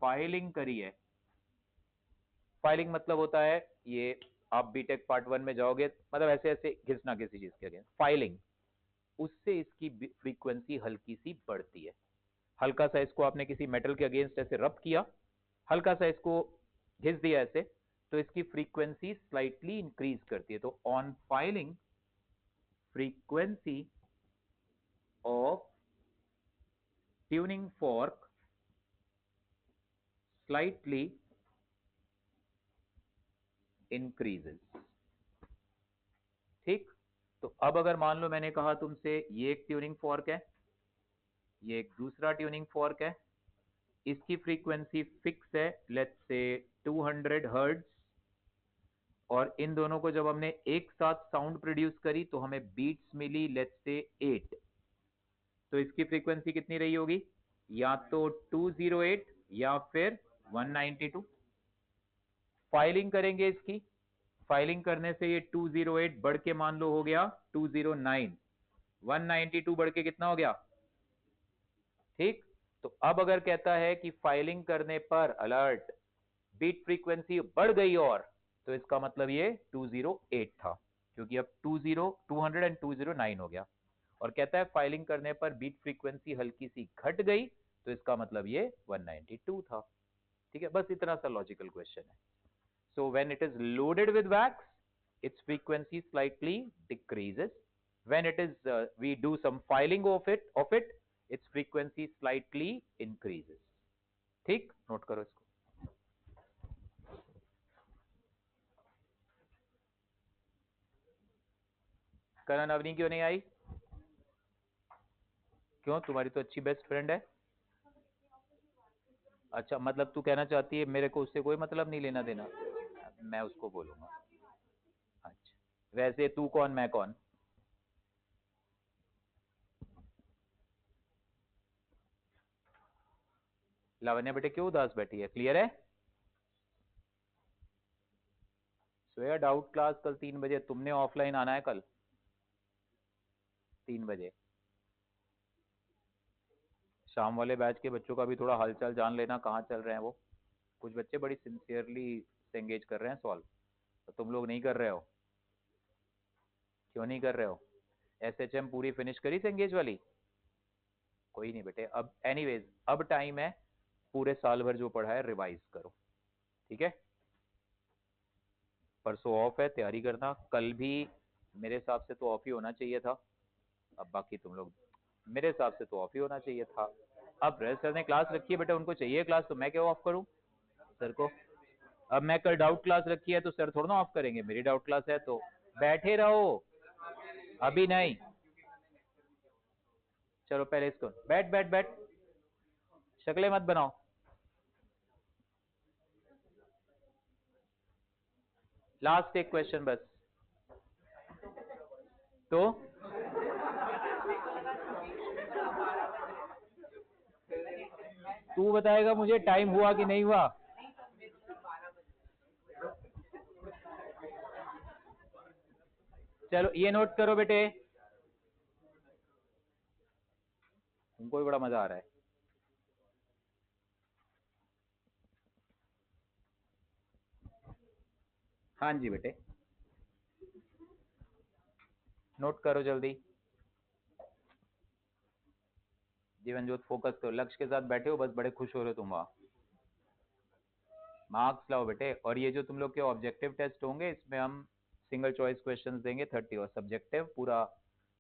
फाइलिंग करी है, फाइलिंग मतलब होता है ये, आप बीटेक पार्ट 1 में जाओगे मतलब ऐसे ऐसे घिसना किसी चीज के अगेंस्ट, फाइलिंग, उससे इसकी फ्रीक्वेंसी हल्की सी बढ़ती है। हल्का सा इसको आपने किसी मेटल के अगेंस्ट ऐसे रब किया, हल्का सा इसको घिस दिया ऐसे, तो इसकी फ्रीक्वेंसी स्लाइटली इंक्रीज करती है। तो on filing frequency of tuning fork slightly increases. ठीक, तो अब अगर मान लो मैंने कहा तुमसे ये एक ट्यूनिंग फॉर्क है, ये एक दूसरा ट्यूनिंग फॉर्क है, इसकी फ्रीक्वेंसी फिक्स है लेट्स से 200 हर्ट्ज, और इन दोनों को जब हमने एक साथ साउंड प्रोड्यूस करी तो हमें बीट्स मिली लेट्स से 8, तो इसकी फ्रीक्वेंसी कितनी रही होगी? या तो 208 या फिर 192। फाइलिंग करेंगे इसकी, फाइलिंग करने से ये 208 बढ़ के मान लो हो गया 209, 192 बढ़ के कितना हो गया? ठीक, तो अब अगर कहता है कि फाइलिंग करने पर अलर्ट बीट फ्रीक्वेंसी बढ़ गई, और तो इसका मतलब ये 208 था, क्योंकि अब 200 एंड 209 हो गया। और कहता है फाइलिंग करने पर बीट फ्रीक्वेंसी हल्की सी घट गई, तो इसका मतलब ये 192 था। ठीक है, बस इतना सा लॉजिकल क्वेश्चन है। So when it is loaded with wax, its frequency slightly decreases. When it is we do some filing of it, its frequency slightly increases. ठीक, नोट करो इसको। करण अवनी क्यों नहीं आई? क्यों, तुम्हारी तो अच्छी बेस्ट फ्रेंड है। अच्छा मतलब तू कहना चाहती है मेरे को उससे कोई मतलब नहीं लेना देना, मैं उसको बोलूंगा। अच्छा वैसे तू कौन मैं कौन? लावण्या बेटे क्यों उदास बैठी है, क्लियर है? श्रेया डाउट क्लास कल 3 बजे, तुमने ऑफलाइन आना है कल 3 बजे। शाम वाले बैच के बच्चों का भी थोड़ा हालचाल जान लेना, कहाँ चल रहे हैं वो। कुछ बच्चे बड़ी सिंसियरली एंगेज कर रहे हैं सॉल्व, तो तुम लोग नहीं कर रहे हो, क्यों नहीं कर रहे हो? एसएचएम पूरी फिनिश करी एंगेज वाली? कोई नहीं बेटे, अब एनीवेज अब टाइम है, पूरे साल भर जो पढ़ा है रिवाइज करो, ठीक है? परसों ऑफ है, तैयारी करना। कल भी मेरे हिसाब से तो ऑफ ही होना चाहिए था, अब बाकी तुम लोग, मेरे हिसाब से तो ऑफ ही होना चाहिए था। अब रह सर ने क्लास रखी है बेटा, उनको चाहिए क्लास, तो मैं क्यों ऑफ करूं सर को? अब मैं कल डाउट क्लास रखी है तो सर थोड़ा ना ऑफ करेंगे, मेरी डाउट क्लास है तो बैठे रहो, अभी नहीं। चलो पहले इसको बैठ बैठ बैठ, शक्लें मत बनाओ। लास्ट एक क्वेश्चन बस, तो तू बताएगा मुझे टाइम हुआ कि नहीं हुआ? चलो ये नोट करो बेटे, उनको भी बड़ा मजा आ रहा है। हाँ जी बेटे, नोट करो जल्दी। जीवन ज्योत फोकस करो, लक्ष्य के साथ बैठे हो, बस बड़े खुश हो रहे हो तुम वहां। मार्क्स लाओ बेटे, और ये जो तुम लोग के ऑब्जेक्टिव टेस्ट होंगे इसमें हम सिंगल चॉइस क्वेश्चंस देंगे 30, और सब्जेक्टिव पूरा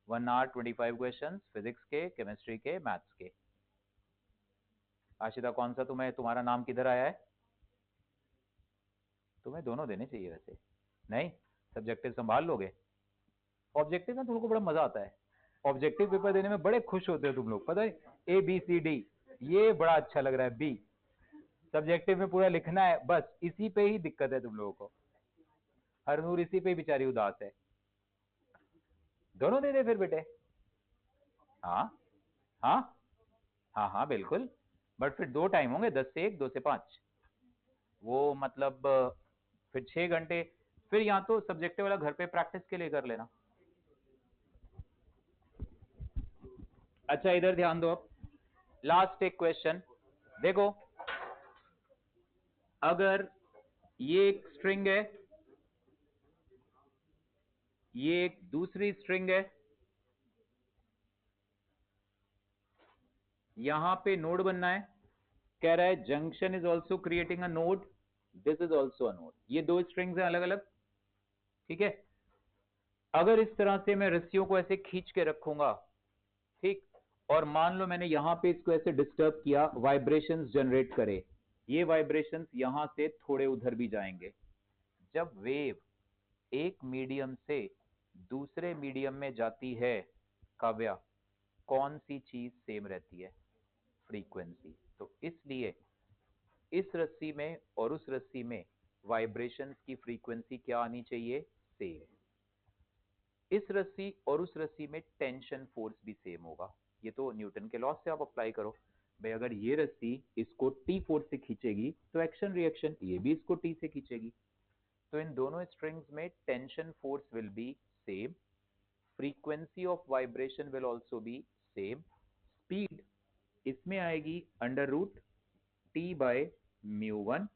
1 आवर 25 क्वेश्चंस, फिजिक्स के, केमिस्ट्री के, मैथ्स के। आशिता कौन सा तुम्हें, तुम्हारा नाम किधर आया है? तुम्हें दोनों देने चाहिए वैसे, नहीं सब्जेक्टिव संभाल लोगे? ऑब्जेक्टिव में तुमको बड़ा मजा आता है, ऑब्जेक्टिव पेपर देने में बड़े खुश होते हो तुम लोग, पता है? ABCD ये बड़ा अच्छा लग रहा है, बी सब्जेक्टिव में पूरा लिखना है, बस इसी पे ही दिक्कत है तुम लोगों को। हरनूर इसी पे बेचारी उदास है। दोनों दे दे फिर बेटे। हाँ हाँ हाँ हाँ बिल्कुल, बट फिर 2 टाइम होंगे, 10 से 1, 2 से 5। वो मतलब फिर 6 घंटे, फिर या तो सब्जेक्टिव वाला घर पे प्रैक्टिस के लिए कर लेना। अच्छा इधर ध्यान दो, अब लास्ट एक क्वेश्चन देखो, अगर ये एक स्ट्रिंग है, ये एक दूसरी स्ट्रिंग है, यहां पे नोड बनना है, कह रहा है junction is also creating a node, this is also a node, ये 2 स्ट्रिंग्स हैं अलग अलग, ठीक है? अगर इस तरह से मैं रस्सियों को ऐसे खींच के रखूंगा, ठीक, और मान लो मैंने यहां पे इसको ऐसे डिस्टर्ब किया, वाइब्रेशंस जनरेट करे, ये वाइब्रेशंस यहां से थोड़े उधर भी जाएंगे। जब वेव एक मीडियम से दूसरे मीडियम में जाती है, काव्या, कौन सी चीज सेम रहती है? फ्रीक्वेंसी। तो इसलिए इस रस्सी में और उस रस्सी में वाइब्रेशंस की फ्रीक्वेंसी क्या आनी चाहिए? सेम। इस रस्सी और उस रस्सी में टेंशन फोर्स भी सेम होगा, ये तो न्यूटन के लॉ से आप अप्लाई करो। भाई अगर ये रस्सी इसको टी फोर्स से खींचेगी तो एक्शन रिएक्शन ये भी इसको टी से खींचेगी, तो इन दोनों स्ट्रिंग्स में tension force will be same, frequency of vibration will also be same, speed इसमें आएगी under root T by mu one,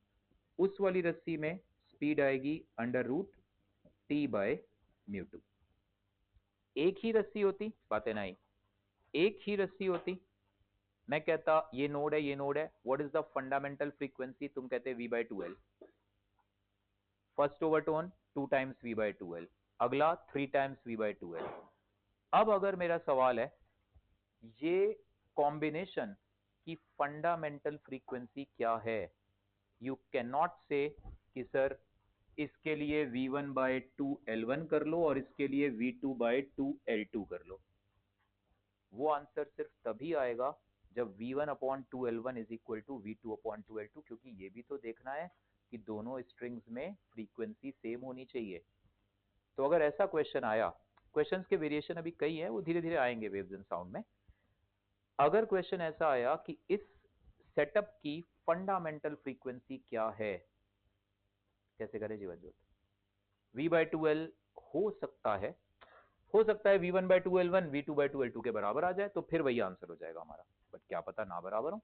उस वाली रस्सी में स्पीड आएगी under root T by mu two. एक ही रस्सी होती, बातें नहीं, एक ही रस्सी होती, मैं कहता ये नोड है, ये नोड है, what is the fundamental frequency? तुम कहते V/2L, first overtone 2 times V/2L, अगला 3 टाइम्स V/2L। अब अगर मेरा सवाल है ये कॉम्बिनेशन की फंडामेंटल फ्रीक्वेंसी क्या है, यू कैन नॉट से कि सर इसके लिए V1/2L1 कर लो और इसके लिए V2/2L2 कर लो। वो आंसर सिर्फ तभी आएगा जब V1 upon 2L1 is equal to V2 upon 2L2, क्योंकि ये भी तो देखना है कि दोनों स्ट्रिंग्स में फ्रीक्वेंसी सेम होनी चाहिए। तो अगर ऐसा क्वेश्चन आया, क्वेश्चंस के वेरिएशन अभी कई है, वो धीरे धीरे आएंगे वेव्स एंड साउंड में। अगर क्वेश्चन ऐसा आया कि इस सेटअप की फंडामेंटल फ्रीक्वेंसी क्या है, कैसे करें जीवन ज्योत? V/2L हो सकता है V1/2L1 V2/2L2 के बराबर आ जाए, तो फिर वही आंसर हो जाएगा हमारा। बट क्या पता ना बराबर हो,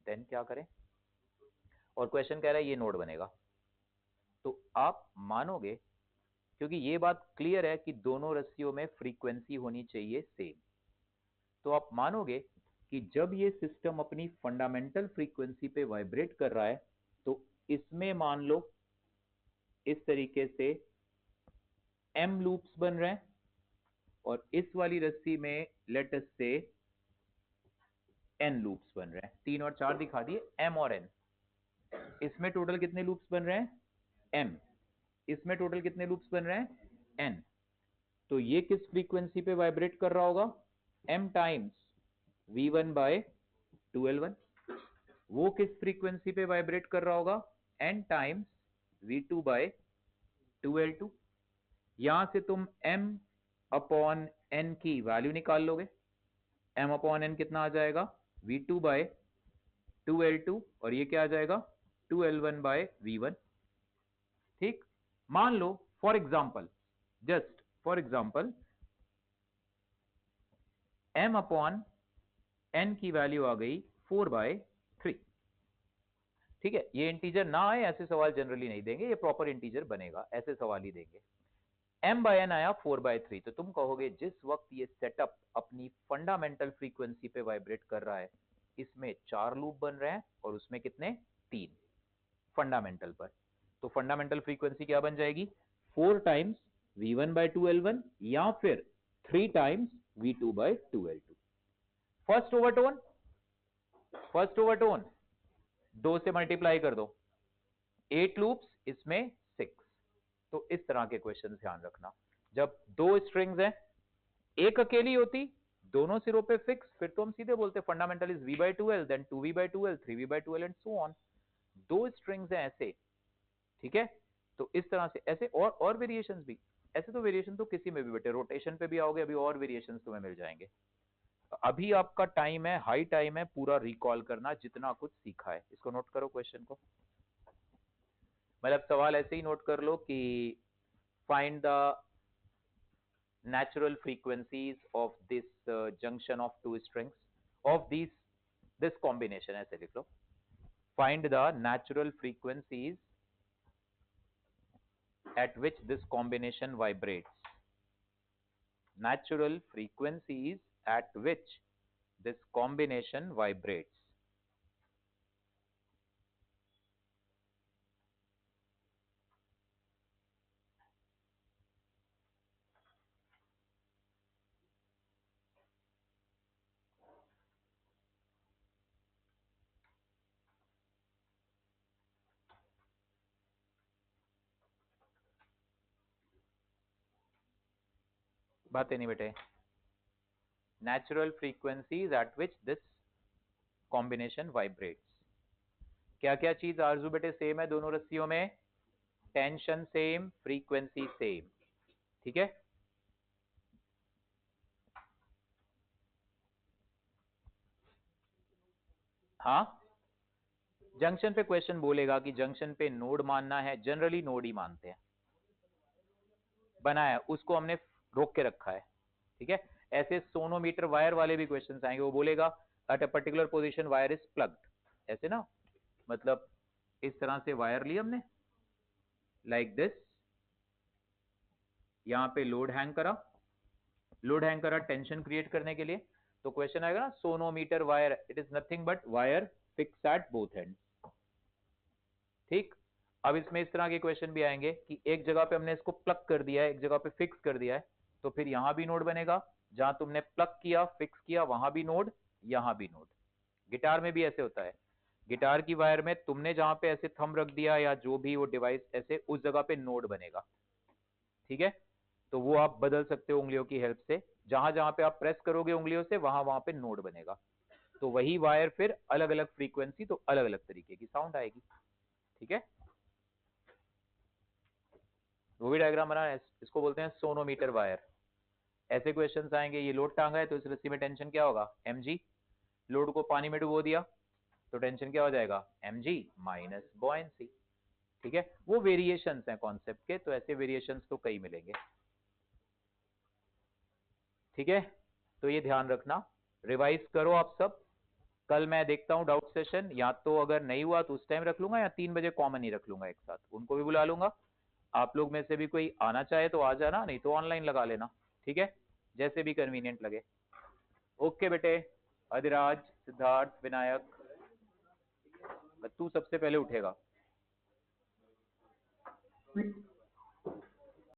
देन क्या करें? और क्वेश्चन कह रहा है ये नोड बनेगा, तो आप मानोगे, क्योंकि ये बात क्लियर है कि दोनों रस्सियों में फ्रीक्वेंसी होनी चाहिए सेम, तो आप मानोगे कि जब ये सिस्टम अपनी फंडामेंटल फ्रीक्वेंसी पे वाइब्रेट कर रहा है, तो इसमें मान लो इस तरीके से m लूप्स बन रहे हैं, और इस वाली रस्सी में लेट अस से n लूप्स बन रहे हैं। 3 और 4 दिखा दिए, m और n। इसमें टोटल कितने लूप्स बन रहे हैं? m। इसमें टोटल कितने लूप्स बन रहे हैं? n। तो ये किस फ्रीक्वेंसी पे वाइब्रेट कर रहा होगा? m times V1/2L1। वो किस फ्रीक्वेंसी पे वाइब्रेट कर रहा होगा? n times V2/2L2। यहां से तुम m अपॉन n की वैल्यू निकाल लोगे। m अपॉन n कितना आ जाएगा? V2/2L2, और ये क्या आ जाएगा? 2L1/V1। ठीक, मान लो for example, just for example, m upon n की वैल्यू आ गई 4/3। ठीक है, ये इंटीजर ना आए ऐसे सवाल जनरली नहीं देंगे, ये प्रॉपर इंटीजर बनेगा, ऐसे सवाल ही देंगे। m/n आया 4/3, तो तुम कहोगे जिस वक्त ये सेटअप अपनी फंडामेंटल फ्रीक्वेंसी पे वाइब्रेट कर रहा है, इसमें 4 लूप बन रहे हैं और उसमें कितने? 3 फंडामेंटल पर। तो फंडामेंटल फ्रीक्वेंसी क्या बन जाएगी? 4 टाइम्स V1/2L1 या फिर 3 times V2/2L2। First overtone, first overtone 2 से मल्टीप्लाई कर दो, 8 लूप्स, इसमें 6। तो इस तरह के क्वेश्चन ध्यान रखना। जब 2 स्ट्रिंग्स हैं, एक अकेली होती, दोनों सिरों पे फिक्स, फिर तो हम सीधे बोलते fundamental is V/2L, then 2V/2L, 3V/2L and so on. 2 strings हैं ऐसे, ठीक है? तो इस तरह से ऐसे और वेरिएशंस भी, ऐसे तो वेरिएशन तो किसी में भी बेटे, रोटेशन पे भी आओगे अभी और वेरिएशंस तुम्हें मिल जाएंगे। अभी आपका टाइम है, हाई टाइम है पूरा रिकॉल करना जितना कुछ सीखा है। इसको नोट करो क्वेश्चन को, मतलब सवाल ऐसे ही नोट कर लो कि find the natural frequencies of this junction of two strings of this combination, ऐसे लिख लो, find the natural frequencies at which this combination vibrates, natural frequencies at which this combination vibrates। बातें नहीं बेटे, natural frequencies at which this combination vibrates। क्या क्या चीज आरजू बेटे same है दोनों रस्सियों में? टेंशन सेम, फ्रीक्वेंसी सेम, ठीक है? हाँ, जंक्शन पे क्वेश्चन बोलेगा कि जंक्शन पे नोड मानना है, जनरली नोड ही मानते हैं, बनाया उसको हमने रोक के रखा है, ठीक है? ऐसे सोनोमीटर वायर वाले भी क्वेश्चंस आएंगे, वो बोलेगा at a particular position wire is plugged, ऐसे ना, मतलब इस तरह से वायर ली हमने लाइक दिस, यहाँ पे लोड हैंग करा टेंशन क्रिएट करने के लिए, तो क्वेश्चन आएगा ना sonometer wire, it is nothing but wire fix at both and. ठीक, अब इसमें इस तरह के क्वेश्चन भी आएंगे कि एक जगह पे हमने इसको प्लग कर दिया है, एक जगह पे फिक्स कर दिया है, तो फिर यहां भी नोड बनेगा, जहां तुमने प्लग किया फिक्स किया वहां भी नोड, यहां भी नोड। गिटार में भी ऐसे होता है, गिटार की वायर में तुमने जहां पे ऐसे थंब रख दिया या जो भी वो डिवाइस ऐसे, उस जगह पे नोड बनेगा, ठीक है? तो वो आप बदल सकते हो उंगलियों की हेल्प से, जहां जहां पे आप प्रेस करोगे उंगलियों से वहां वहां पे नोड बनेगा। तो वही वायर फिर अलग अलग फ्रीक्वेंसी, तो अलग अलग तरीके की साउंड आएगी। ठीक है, वो भी डायग्राम बनाना है, इसको बोलते हैं सोनोमीटर वायर। ऐसे क्वेश्चंस आएंगे, ये लोड टांगा है तो इस रस्सी में टेंशन क्या होगा, mg। लोड को पानी में डुबो दिया तो टेंशन क्या हो जाएगा, mg माइनस बॉयंसी। ठीक है, वो वेरिएशंस हैं कॉन्सेप्ट के, तो ऐसे वेरिएशंस तो कई मिलेंगे। ठीक है, तो ये ध्यान रखना, रिवाइज करो आप सब। कल मैं देखता हूँ डाउट सेशन, या तो अगर नहीं हुआ तो उस टाइम रख लूंगा, या 3 बजे कॉमन ही रख लूंगा एक साथ, उनको भी बुला लूंगा। आप लोग में से भी कोई आना चाहे तो आ जाना, नहीं तो ऑनलाइन लगा लेना। ठीक है, जैसे भी कन्वीनियंट लगे। ओके बेटे, अधिराज, सिद्धार्थ, विनायक, तू सबसे पहले उठेगा।